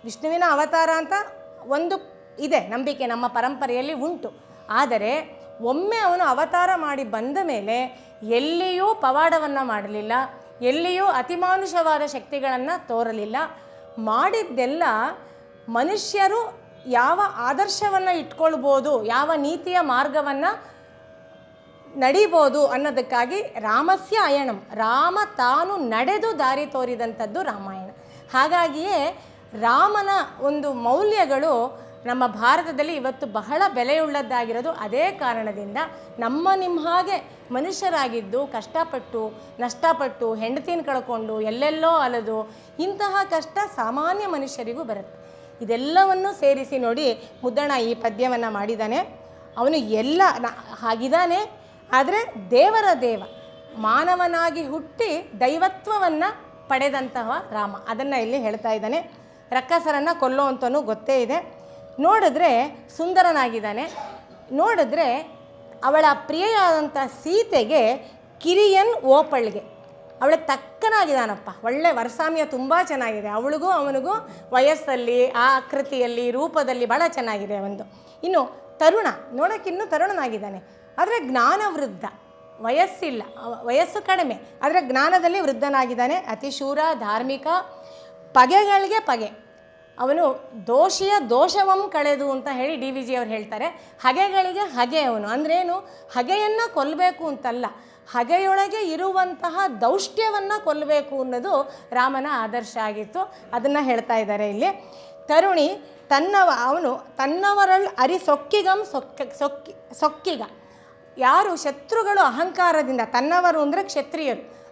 ವಿಷ್ಣುವಿನ ಅವತಾರ ಅಂತ ಒಂದು ಇದೆ ನಂಬಿಕೆ, ನಮ್ಮ ಪರಂಪರೆಯಲ್ಲಿ ಉಂಟು. ಆದರೆ ಒಮ್ಮೆ ಅವನು ಅವತಾರ ಮಾಡಿ ಬಂದ ಮೇಲೆ ಎಲ್ಲಿಯೂ ಪವಾಡವನ್ನು ಮಾಡಲಿಲ್ಲ, ಎಲ್ಲಿಯೂ ಅತಿಮಾನುಷವಾದ ಶಕ್ತಿಗಳನ್ನು ತೋರಲಿಲ್ಲ. ಮಾಡಿದ್ದೆಲ್ಲ ಮನುಷ್ಯರು ಯಾವ ಆದರ್ಶವನ್ನು ಇಟ್ಕೊಳ್ಬೋದು, ಯಾವ ನೀತಿಯ ಮಾರ್ಗವನ್ನು ನಡಿಬೋದು ಅನ್ನೋದಕ್ಕಾಗಿ ರಾಮಸ್ಯ ಅಯಣಂ, ರಾಮ ತಾನು ನಡೆದು ದಾರಿ ತೋರಿದಂಥದ್ದು ರಾಮಾಯಣ. ಹಾಗಾಗಿಯೇ ರಾಮನ ಒಂದು ಮೌಲ್ಯಗಳು ನಮ್ಮ ಭಾರತದಲ್ಲಿ ಇವತ್ತು ಬಹಳ ಬೆಲೆಯುಳ್ಳದ್ದಾಗಿರೋದು ಅದೇ ಕಾರಣದಿಂದ. ನಿಮ್ಮ ಹಾಗೆ ಮನುಷ್ಯರಾಗಿದ್ದು ಕಷ್ಟಪಟ್ಟು ನಷ್ಟಪಟ್ಟು ಹೆಂಡತಿನ ಕಳ್ಕೊಂಡು ಎಲ್ಲೆಲ್ಲೋ ಅಲದು ಇಂತಹ ಕಷ್ಟ ಸಾಮಾನ್ಯ ಮನುಷ್ಯರಿಗೂ ಬರುತ್ತೆ. ಇದೆಲ್ಲವನ್ನು ಸೇರಿಸಿ ನೋಡಿ ಮುದ್ದಣ್ಣ ಈ ಪದ್ಯವನ್ನು ಮಾಡಿದ್ದಾನೆ. ಅವನು ಎಲ್ಲ ಹಾಗಿದ್ದಾನೆ, ಆದರೆ ದೇವರ ದೇವ, ಮಾನವನಾಗಿ ಹುಟ್ಟಿ ದೈವತ್ವವನ್ನು ಪಡೆದಂತಹ ರಾಮ, ಅದನ್ನು ಇಲ್ಲಿ ಹೇಳ್ತಾ ಇದ್ದಾನೆ. ರಕ್ಕಸರನ್ನು ಕೊಲ್ಲುವಂತನೂ ಗೊತ್ತೇ ಇದೆ. ನೋಡಿದ್ರೆ ಸುಂದರನಾಗಿದ್ದಾನೆ. ನೋಡಿದ್ರೆ ಅವಳ ಪ್ರಿಯೆಯಾದಂಥ ಸೀತೆಗೆ ಕಿರಿಯನ್ ಓಪಳ್ಗೆ, ಅವಳಿಗೆ ತಕ್ಕನಾಗಿದ್ದಾನಪ್ಪ. ಒಳ್ಳೆ ವರ್ಸಾಮ್ಯ ತುಂಬ ಚೆನ್ನಾಗಿದೆ. ಅವಳಿಗೂ ಅವನಿಗೂ ವಯಸ್ಸಲ್ಲಿ, ಆ ಆಕೃತಿಯಲ್ಲಿ, ರೂಪದಲ್ಲಿ ಭಾಳ ಚೆನ್ನಾಗಿದೆ ಒಂದು. ಇನ್ನು ತರುಣ, ನೋಡೋಕ್ಕಿನ್ನೂ ತರುಣನಾಗಿದ್ದಾನೆ. ಆದರೆ ಜ್ಞಾನವೃದ್ಧ, ವಯಸ್ಸಿಲ್ಲ, ವಯಸ್ಸು ಕಡಿಮೆ, ಆದರೆ ಜ್ಞಾನದಲ್ಲಿ ವೃದ್ಧನಾಗಿದ್ದಾನೆ. ಅತಿ ಶೂರ, ಧಾರ್ಮಿಕ, ಪಗೆಗಳಿಗೆ ಪಗೆ. ಅವನು ದೋಷಿಯ ದೋಷವಂ ಕಳೆದು ಅಂತ ಹೇಳಿ DVG ಅವರು ಹೇಳ್ತಾರೆ. ಹಗೆಗಳಿಗೆ ಹಗೆ ಅವನು. ಅಂದ್ರೇನು? ಹಗೆಯನ್ನು ಕೊಲ್ಲಬೇಕು ಅಂತಲ್ಲ, ಹಗೆಯೊಳಗೆ ಇರುವಂತಹ ದೌಷ್ಟ್ಯವನ್ನು ಕೊಲ್ಲಬೇಕು ಅನ್ನೋದು ರಾಮನ ಆದರ್ಶ ಆಗಿತ್ತು. ಅದನ್ನು ಹೇಳ್ತಾ ಇದ್ದಾರೆ ಇಲ್ಲಿ. ತರುಣಿ ಅವನು ತನ್ನವರಳು ಅರಿ ಸೊಕ್ಕಿಗಂ ಸೊಕ್ಕಿಗ. ಯಾರು ಶತ್ರುಗಳು ಅಹಂಕಾರದಿಂದ, ತನ್ನವರು ಅಂದರೆ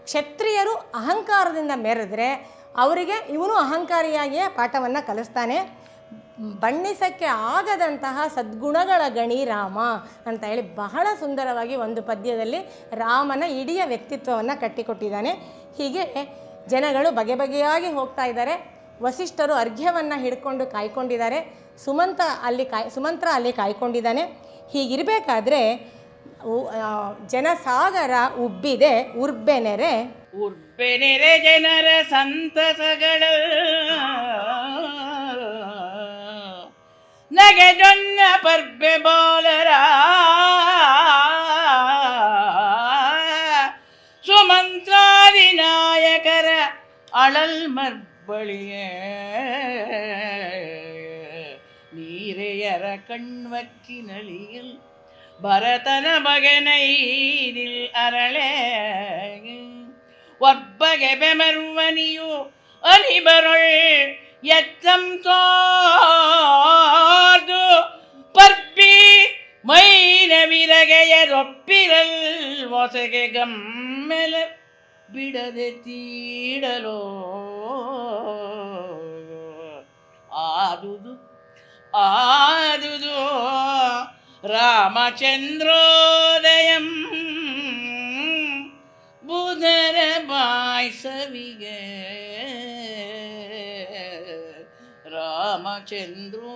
ಕ್ಷತ್ರಿಯರು ಅಹಂಕಾರದಿಂದ ಮೆರೆದ್ರೆ ಅವರಿಗೆ ಇವನು ಅಹಂಕಾರಿಯಾಗಿಯೇ ಪಾಠವನ್ನು ಕಲಿಸ್ತಾನೆ. ಬಣ್ಣಿಸಕ್ಕೆ ಆಗದಂತಹ ಸದ್ಗುಣಗಳ ಗಣಿ ರಾಮ ಅಂತ ಹೇಳಿ ಬಹಳ ಸುಂದರವಾಗಿ ಒಂದು ಪದ್ಯದಲ್ಲಿ ರಾಮನ ಇಡೀ ವ್ಯಕ್ತಿತ್ವವನ್ನು ಕಟ್ಟಿಕೊಟ್ಟಿದ್ದಾನೆ. ಹೀಗೆ ಜನಗಳು ಬಗೆ ಬಗೆಯಾಗಿ ಹೋಗ್ತಾ ಇದ್ದಾರೆ. ವಸಿಷ್ಠರು ಅರ್ಘ್ಯವನ್ನು ಹಿಡ್ಕೊಂಡು ಕಾಯ್ಕೊಂಡಿದ್ದಾರೆ. ಸುಮಂತ್ರ ಅಲ್ಲಿ ಕಾಯ್ಕೊಂಡಿದ್ದಾನೆ. ಹೀಗಿರಬೇಕಾದ್ರೆ ಜನಸಾಗರ ಉಬ್ಬಿದೆ ಉರ್ಬೆನೆರೆ ಜನರ ಸಂತಸಗಳ ನಗೆಜೊನ್ನ ಪರ್ಬೆ ಬಾಲರ ಸುಮಂತ್ರಾದಿ ನಾಯಕರ ಅಳಲ್ ಮರ್ಬಳಿಯೇ ನೀರೆಯರ ಕಣ್ವಕ್ಕಿನಳಿಯಲ್ ಭರತನ ಬಗೆನೈದಿಲ್ ಅರಳೆ ಒಬ್ಬಗೆ ಬೆಮರ್ವನಿಯು ಅನಿಬರೊಳ್ ಎತ್ತಂ ತೋರ್ದು ಪರ್ಬಿ ಮೈನ ವಿರಗೆಯರೊಪ್ಪಿರಲ್ ಹೊಸಗೆ ಗಮ್ಮೆಲ ಬಿಡದೆ ತೀಡಲೋ ಆದುದು ರಾಮಚಂದ್ರೋದಯಂ ಬುಧರ ಬಾಯ್ಸವಿಗೆ ರಾಮಚಂದ್ರೋದಯಂ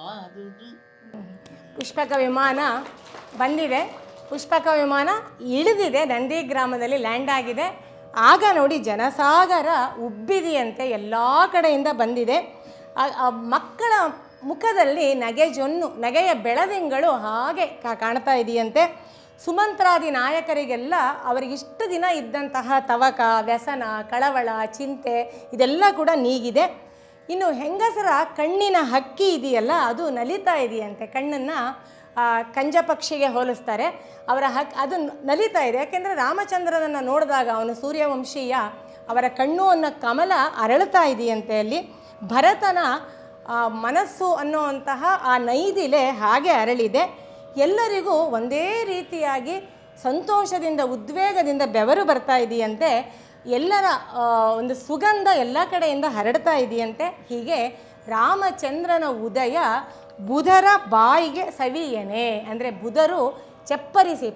ಆದುದು. ಪುಷ್ಪಕ ವಿಮಾನ ಬಂದಿದೆ. ಪುಷ್ಪಕ ವಿಮಾನ ಇಳಿದಿದೆ, ನಂದಿ ಗ್ರಾಮದಲ್ಲಿ ಲ್ಯಾಂಡ್ ಆಗಿದೆ. ಆಗ ನೋಡಿ ಜನಸಾಗರ ಉಬ್ಬಿದೆಯಂತೆ, ಎಲ್ಲ ಕಡೆಯಿಂದ ಬಂದಿದೆ. ಮಕ್ಕಳ ಮುಖದಲ್ಲಿ ನಗೆಯ ಬೆಳದಿಂಗಳು ಹಾಗೆ ಕಾಣ್ತಾ ಇದೆಯಂತೆ. ಸುಮಂತ್ರಾದಿ ನಾಯಕರಿಗೆಲ್ಲ ಅವರಿಗಿಷ್ಟು ದಿನ ಇದ್ದಂತಹ ತವಕ, ವ್ಯಸನ, ಕಳವಳ, ಚಿಂತೆ ಇದೆಲ್ಲ ಕೂಡ ನೀಗಿದೆ. ಇನ್ನು ಹೆಂಗಸರ ಕಣ್ಣಿನ ಹಕ್ಕಿ ಇದೆಯಲ್ಲ, ಅದು ನಲಿತಾ ಇದೆಯಂತೆ. ಕಣ್ಣನ್ನು ಕಂಜ ಪಕ್ಷಿಗೆ ಹೋಲಿಸ್ತಾರೆ. ಅವರ ಅದು ನಲಿತಾ ಇದೆ. ಯಾಕೆಂದರೆ ರಾಮಚಂದ್ರನನ್ನು ನೋಡಿದಾಗ ಅವನು ಸೂರ್ಯವಂಶೀಯ, ಅವರ ಕಣ್ಣು ಅನ್ನೋ ಕಮಲ ಅರಳುತ್ತಾ ಇದೆಯಂತೆ. ಅಲ್ಲಿ ಭರತನ ಮನಸ್ಸು ಅನ್ನುವಂತಹ ಆ ನೈದಿಲೆ ಹಾಗೆ ಅರಳಿದೆ. ಎಲ್ಲರಿಗೂ ಒಂದೇ ರೀತಿಯಾಗಿ ಸಂತೋಷದಿಂದ, ಉದ್ವೇಗದಿಂದ ಬೆವರು ಬರ್ತಾ ಇದೆಯಂತೆ. ಎಲ್ಲರ ಒಂದು ಸುಗಂಧ ಎಲ್ಲ ಕಡೆಯಿಂದ ಹರಡ್ತಾ ಇದೆಯಂತೆ. ಹೀಗೆ ರಾಮಚಂದ್ರನ ಉದಯ ಬುಧರ ಬಾಯಿಗೆ ಸವಿಯೇನೆ. ಅಂದರೆ ಬುಧರು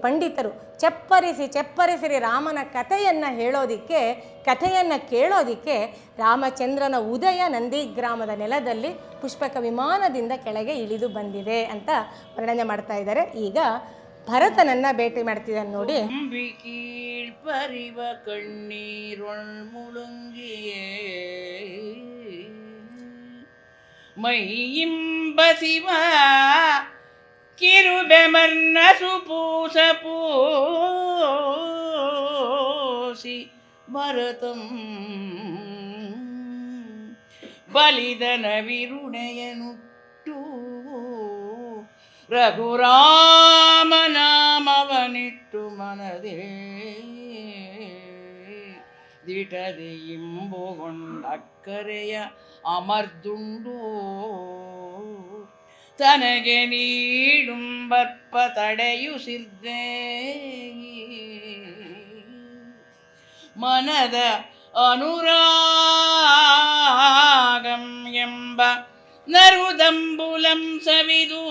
ಪಂಡಿತರು ಚಪ್ಪರಿಸಿರಿ ರಾಮನ ಕಥೆಯನ್ನು ಹೇಳೋದಿಕ್ಕೆ, ಕಥೆಯನ್ನು ಕೇಳೋದಿಕ್ಕೆ ರಾಮಚಂದ್ರನ ಉದಯ ನಂದಿಗ್ರಾಮದ ನೆಲದಲ್ಲಿ ಪುಷ್ಪಕ ವಿಮಾನದಿಂದ ಕೆಳಗೆ ಇಳಿದು ಬಂದಿದೆ ಅಂತ ವರ್ಣನೆ ಮಾಡ್ತಾ ಇದ್ದಾರೆ. ಈಗ ಭರತನನ್ನು ಭೇಟಿ ಮಾಡ್ತಿದ್ದಾನೆ ನೋಡಿ. ಪರಿವ ಕಣ್ಣೀರೊಳ್ ಮುಳುಂಗಿಯೇ ಮೈಯಿಂಬ ಶಿವ ಕಿರುಬೆಮರ್ನ ಸುಪೂಸಪೂಸಿ ಭರತಂ ಬಲಿದನ ವಿರುಣೆಯನುಟ್ಟು ರಘುರಾಮನಾಮವನಿಟ್ಟು ಮನದೇ ದಿಟದೆ ಇಂಬುಗೊಂಡಕ್ಕರೆಯ ಅಮರ್ದುಂಡು ತನಗೆ ನೀಡುಂಬರ್ಪ ತಡೆಯುಸಿದ್ದೇ ಮನದ ಅನುರಾಗಂ ಎಂಬ ನರುದಂಬುಲಂ ಸವಿದು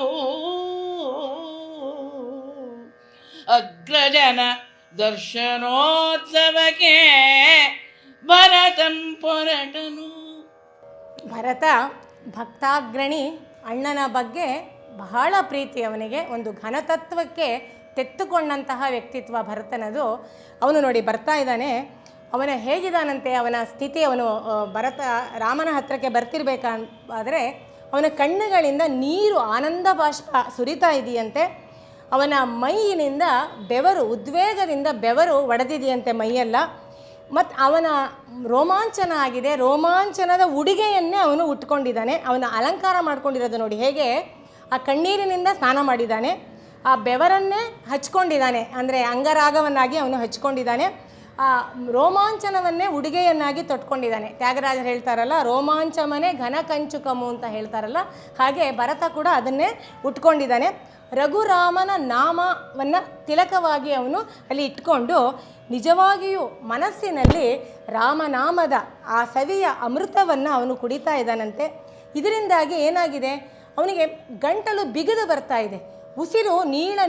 ಅಗ್ರಜನ ದರ್ಶನೋತ್ಸವಕ್ಕೆ ಭರತಂ ಪೊರಟನು. ಭರತ ಭಕ್ತಾಗ್ರಣಿ, ಅಣ್ಣನ ಬಗ್ಗೆ ಬಹಳ ಪ್ರೀತಿ ಅವನಿಗೆ. ಒಂದು ಘನತತ್ವಕ್ಕೆ ತೆತ್ತುಕೊಂಡಂತಹ ವ್ಯಕ್ತಿತ್ವ ಭರತನದು. ಅವನು ನೋಡಿ ಬರ್ತಾ ಇದ್ದಾನೆ. ಅವನ ಹೇಗಿದ್ದಾನಂತೆ, ಅವನ ಸ್ಥಿತಿ, ಅವನು ರಾಮನ ಹತ್ತಿರಕ್ಕೆ ಬರ್ತಿರ್ಬೇಕಾದ್ರೆ ಅವನ ಕಣ್ಣುಗಳಿಂದ ನೀರು, ಆನಂದ ಬಾಷ್ಪ ಸುರಿತಾ ಇದೆಯಂತೆ. ಅವನ ಮೈಯಿನಿಂದ ಬೆವರು, ಉದ್ವೇಗದಿಂದ ಬೆವರು ಒಡೆದಿದೆಯಂತೆ ಮೈಯೆಲ್ಲ. ಮತ್ತು ಅವನ ರೋಮಾಂಚನ ಆಗಿದೆ. ರೋಮಾಂಚನದ ಉಡುಗೆಯನ್ನೇ ಅವನು ಉಟ್ಕೊಂಡಿದ್ದಾನೆ. ಅವನ ಅಲಂಕಾರ ಮಾಡ್ಕೊಂಡಿರೋದು ನೋಡಿ ಹೇಗೆ. ಆ ಕಣ್ಣೀರಿನಿಂದ ಸ್ನಾನ ಮಾಡಿದ್ದಾನೆ, ಆ ಬೆವರನ್ನೇ ಹಚ್ಕೊಂಡಿದ್ದಾನೆ, ಅಂದರೆ ಅಂಗರಾಗವನ್ನಾಗಿ ಅವನು ಹಚ್ಕೊಂಡಿದ್ದಾನೆ. ಆ ರೋಮಾಂಚನವನ್ನೇ ಉಡುಗೆಯನ್ನಾಗಿ ತೊಟ್ಕೊಂಡಿದ್ದಾನೆ. ತ್ಯಾಗರಾಜರು ಹೇಳ್ತಾರಲ್ಲ, ರೋಮಾಂಚಮನೆ ಘನ ಕಂಚುಕಮು ಅಂತ ಹೇಳ್ತಾರಲ್ಲ, ಹಾಗೆ ಭರತ ಕೂಡ ಅದನ್ನೇ ಉಟ್ಕೊಂಡಿದ್ದಾನೆ. ರಘುರಾಮನ ನಾಮವನ್ನು ತಿಲಕವಾಗಿ ಅವನು ಅಲ್ಲಿ ಇಟ್ಕೊಂಡು ನಿಜವಾಗಿಯೂ ಮನಸ್ಸಿನಲ್ಲಿ ರಾಮನಾಮದ ಆ ಸವಿಯ ಅಮೃತವನ್ನು ಅವನು ಕುಡಿತಾ ಇದ್ದಾನಂತೆ. ಇದರಿಂದಾಗಿ ಏನಾಗಿದೆ, ಅವನಿಗೆ ಗಂಟಲು ಬಿಗಿದು ಬರ್ತಾ ಇದೆ, ಉಸಿರು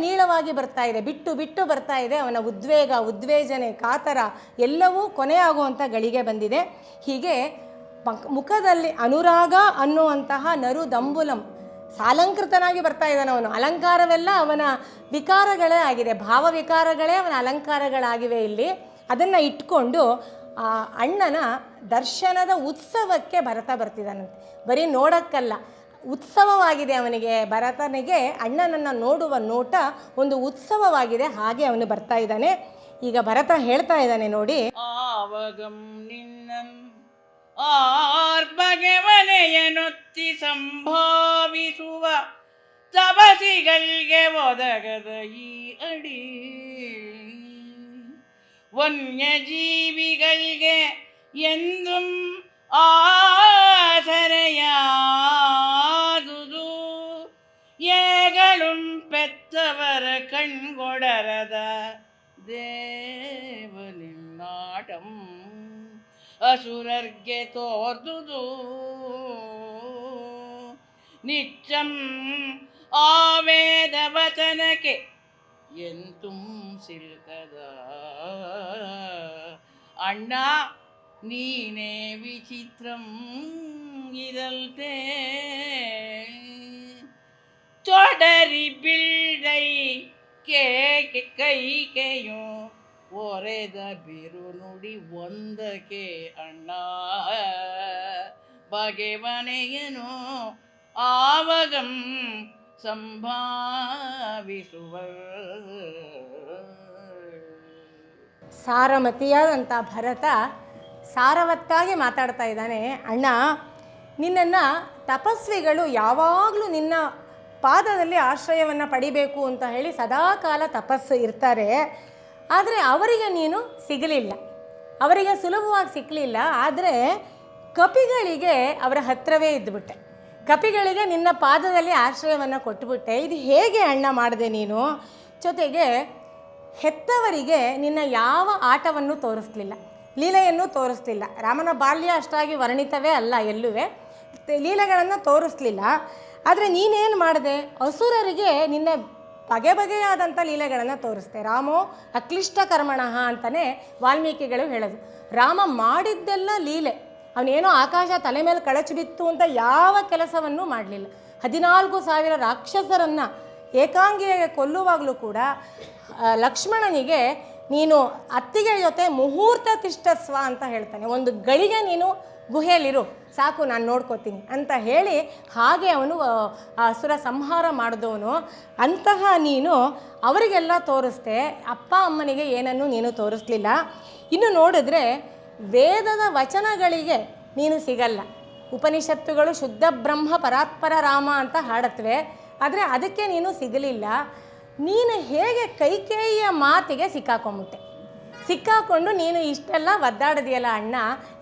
ನೀಳವಾಗಿ ಬರ್ತಾ ಇದೆ, ಬಿಟ್ಟು ಬಿಟ್ಟು ಬರ್ತಾ ಇದೆ. ಅವನ ಉದ್ವೇಗ, ಉದ್ವೇಜನೆ, ಕಾತರ ಎಲ್ಲವೂ ಕೊನೆಯಾಗುವಂಥ ಗಳಿಗೆ ಬಂದಿದೆ. ಹೀಗೆ ಮುಖದಲ್ಲಿ ಅನುರಾಗ ಅನ್ನುವಂತಹ ನರು ದಂಬುಲಂ ಸಾಲಂಕೃತನಾಗಿ ಬರ್ತಾ ಇದ್ದಾನೆ. ಅವನು ಅಲಂಕಾರವೆಲ್ಲ ಅವನ ವಿಕಾರಗಳೇ ಆಗಿದೆ, ಭಾವವಿಕಾರಗಳೇ ಅವನ ಅಲಂಕಾರಗಳಾಗಿವೆ ಇಲ್ಲಿ. ಅದನ್ನು ಇಟ್ಕೊಂಡು ಆ ಅಣ್ಣನ ದರ್ಶನದ ಉತ್ಸವಕ್ಕೆ ಭರತ ಬರ್ತಿದ್ದಾನಂತೆ. ಬರೀ ನೋಡಕ್ಕಲ್ಲ, ಉತ್ಸವವಾಗಿದೆ ಅವನಿಗೆ. ಭರತನಿಗೆ ಅಣ್ಣನನ್ನು ನೋಡುವ ನೋಟ ಒಂದು ಉತ್ಸವವಾಗಿದೆ, ಹಾಗೆ ಅವನು ಬರ್ತಾ ಇದ್ದಾನೆ. ಈಗ ಭರತ ಹೇಳ್ತಾ ಇದ್ದಾನೆ ನೋಡಿ, ಆವಗಂ ನಿನ್ನನ್ ಆರ್ಬಗೆವನೆಯನೊತ್ತಿ ಸಂಭಾವಿಸುವ ತಪಸಿಗಳ್ಗೆ ಒದಗದ ಈ ಅಡಿ ವನ್ಯಜೀವಿಗಳ್ಗೆ ಎಂದುಂ ಆಸರೆಯಾದುದು ಏಗಳುಂ ಪೆತ್ತವರ ಕಣ್ಗೊಡರದ ದೇವನಿನ್ನಾಟಂ ಅಸುರರ್ಗೆ ತೋರ್ದುದು ನಿಚ್ಚಂ ಆವೇದ ವಚನಕ್ಕೆ ಎಂತುಂ ಸಿಲ್ಕದ ಅಣ್ಣ ನೀನೇ ವಿಚಿತ್ರಂ ಇದಲ್ತೆ ತೊಡರಿ ಬಿಲ್ಡೈ ಕೈಕೆಯೋ ಒರೆದ ಬಿರು ನುಡಿ ಒಂದಕ್ಕೆ ಅಣ್ಣ ಬಗೆವನೆಯನು ಆವಗಂ ಸಂಭಾವಿಸುವ. ಸಾರಮತಿಯಾದಂಥ ಭರತ ಸಾರವತ್ತಾಗಿ ಮಾತಾಡ್ತಾ ಇದ್ದಾನೆ. ಅಣ್ಣ, ನಿನ್ನನ್ನು ತಪಸ್ವಿಗಳು ಯಾವಾಗಲೂ ನಿನ್ನ ಪಾದದಲ್ಲಿ ಆಶ್ರಯವನ್ನು ಪಡಿಬೇಕು ಅಂತ ಹೇಳಿ ಸದಾಕಾಲ ತಪಸ್ಸು ಇರ್ತಾರೆ. ಆದರೆ ಅವರಿಗೆ ನೀನು ಸಿಗಲಿಲ್ಲ, ಅವರಿಗೆ ಸುಲಭವಾಗಿ ಸಿಕ್ಕಲಿಲ್ಲ. ಆದರೆ ಕಪಿಗಳಿಗೆ ಅವರ ಹತ್ತಿರವೇ ಇದ್ದುಬಿಟ್ಟೆ, ಕಪಿಗಳಿಗೆ ನಿನ್ನ ಪಾದದಲ್ಲಿ ಆಶ್ರಯವನ್ನು ಕೊಟ್ಟುಬಿಟ್ಟೆ. ಇದು ಹೇಗೆ ಅಣ್ಣ ಮಾಡಿದೆ ನೀನು? ಜೊತೆಗೆ ಹೆತ್ತವರಿಗೆ ನಿನ್ನ ಯಾವ ಆಟವನ್ನು ತೋರಿಸ್ಲಿಲ್ಲ, ಲೀಲೆಯನ್ನು ತೋರಿಸ್ಲಿಲ್ಲ. ರಾಮನ ಬಾಲ್ಯ ಅಷ್ಟಾಗಿ ವರ್ಣಿತವೇ ಅಲ್ಲ, ಎಲ್ಲುವೆ ಲೀಲೆಗಳನ್ನು ತೋರಿಸ್ಲಿಲ್ಲ. ಆದರೆ ನೀನೇನು ಮಾಡಿದೆ? ಅಸುರರಿಗೆ ನಿನ್ನ ಬಗೆಯಾದಂಥ ಲೀಲೆಗಳನ್ನು ತೋರಿಸ್ತೆ. ರಾಮೋ ಅಕ್ಲಿಷ್ಟ ಕರ್ಮಣಃ ಅಂತಲೇ ವಾಲ್ಮೀಕಿಗಳು ಹೇಳೋದು. ರಾಮ ಮಾಡಿದ್ದೆಲ್ಲ ಲೀಲೆ. ಅವನೇನೋ ಆಕಾಶ ತಲೆ ಮೇಲೆ ಕಳಚಿ ಬಿತ್ತು ಅಂತ ಯಾವ ಕೆಲಸವನ್ನೂ ಮಾಡಲಿಲ್ಲ. 14,000 ರಾಕ್ಷಸರನ್ನು ಏಕಾಂಗಿಯಾಗಿ ಕೊಲ್ಲುವಾಗಲೂ ಕೂಡ ಲಕ್ಷ್ಮಣನಿಗೆ ನೀನು ಅತ್ತಿಗೆ ಜೊತೆ ಮುಹೂರ್ತ ತಿಷ್ಟಸ್ವ ಅಂತ ಹೇಳ್ತಾನೆ. ಒಂದು ಗಳಿಗೆ ನೀನು ಗುಹೆಯಲ್ಲಿರು, ಸಾಕು ನಾನು ನೋಡ್ಕೋತೀನಿ ಅಂತ ಹೇಳಿ ಹಾಗೆ ಅವನು ಅಸುರ ಸಂಹಾರ ಮಾಡಿದವನು. ಅಂತಹ ನೀನು ಅವರಿಗೆಲ್ಲ ತೋರಿಸ್ದೆ, ಅಪ್ಪ ಅಮ್ಮನಿಗೆ ಏನನ್ನೂ ನೀನು ತೋರಿಸ್ಲಿಲ್ಲ. ಇನ್ನು ನೋಡಿದ್ರೆ ವೇದದ ವಚನಗಳಿಗೆ ನೀನು ಸಿಗಲ್ಲ. ಉಪನಿಷತ್ತುಗಳು ಶುದ್ಧ ಬ್ರಹ್ಮ ಪರಾತ್ಪರ ರಾಮ ಅಂತ ಹಾಡತ್ವೆ, ಆದರೆ ಅದಕ್ಕೆ ನೀನು ಸಿಗಲಿಲ್ಲ. ನೀನು ಹೇಗೆ ಕೈಕೇಯಿಯ ಮಾತಿಗೆ ಸಿಕ್ಕಾಕೊಂಡು ನೀನು ಇಷ್ಟೆಲ್ಲ ಒದ್ದಾಡಿದೆಯಲ್ಲ ಅಣ್ಣ,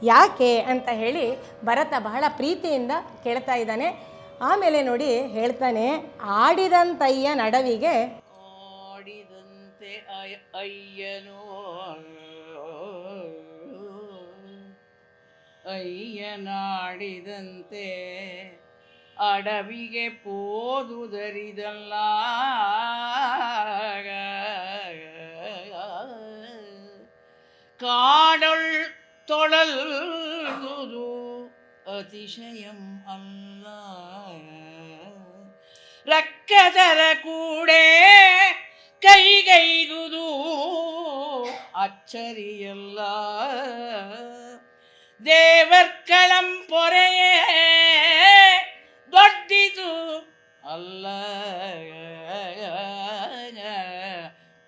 ಯಾಕೆ ಅಂತ ಹೇಳಿ ಭರತ ಬಹಳ ಪ್ರೀತಿಯಿಂದ ಕೇಳ್ತಾ ಇದ್ದಾನೆ. ಆಮೇಲೆ ನೋಡಿ ಹೇಳ್ತಾನೆ, ಆಡಿದಂತಯ್ಯ ನಡವಿಗೆ ಆಡಿದಂತೆ ಅಯ್ಯನೋ ಅಯ್ಯನಾಡಿದಂತೆ ಅಡವಿಗೆ ಪೋದುದರಿದಲ್ಲ ಕಾಡೊಳ್ ತೊಳಲ್ದುದು ಅತಿಶಯಂ ಅಲ್ಲ ರಕ್ಕಸರ ಕೂಡೆ ಕೈಗೈದುದು ಅಚ್ಚರಿಯಲ್ಲ ದೇವರ್ಕಳಂ ಪೊರೆಯೇ ದೊಡ್ಡಿದು ಅಲ್ಲ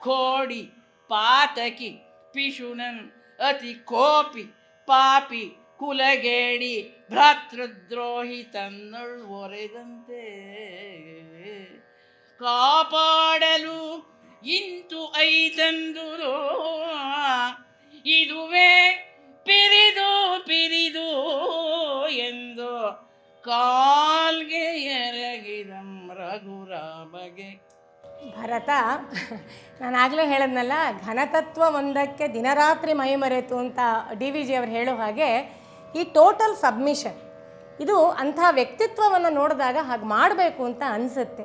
ಕೋಡಿ ಪಾತಕಿ ಪಿಶುನನ್ ಅತಿ ಕೋಪಿ ಪಾಪಿ ಕುಲಗೇಡಿ ಭ್ರಾತೃದ್ರೋಹಿ ತನ್ನೊಳ್ ಒರೆದಂತೆ ಕಾಪಾಡಲು ಇಂತು ಐತಂದುದು ಇದುವೇ ಪಿರಿದು ಪಿರಿದು ಎಂದು ಕಾಲ್ಗೆ ಎರಗಿದಂ ರಘುರಾಮಗೆ. ಭರತ, ನಾನಾಗಲೇ ಹೇಳಿದ್ನಲ್ಲ, ಘನತತ್ವ ಒಂದಕ್ಕೆ ದಿನರಾತ್ರಿ ಮೈಮರೆತು ಅಂತ DVG ಅವರು ಹೇಳೋ ಹಾಗೆ ಈ ಟೋಟಲ್ ಸಬ್ಮಿಷನ್ ಇದು ಅಂಥ ವ್ಯಕ್ತಿತ್ವವನ್ನು ನೋಡಿದಾಗ ಹಾಗೆ ಮಾಡಬೇಕು ಅಂತ ಅನಿಸುತ್ತೆ.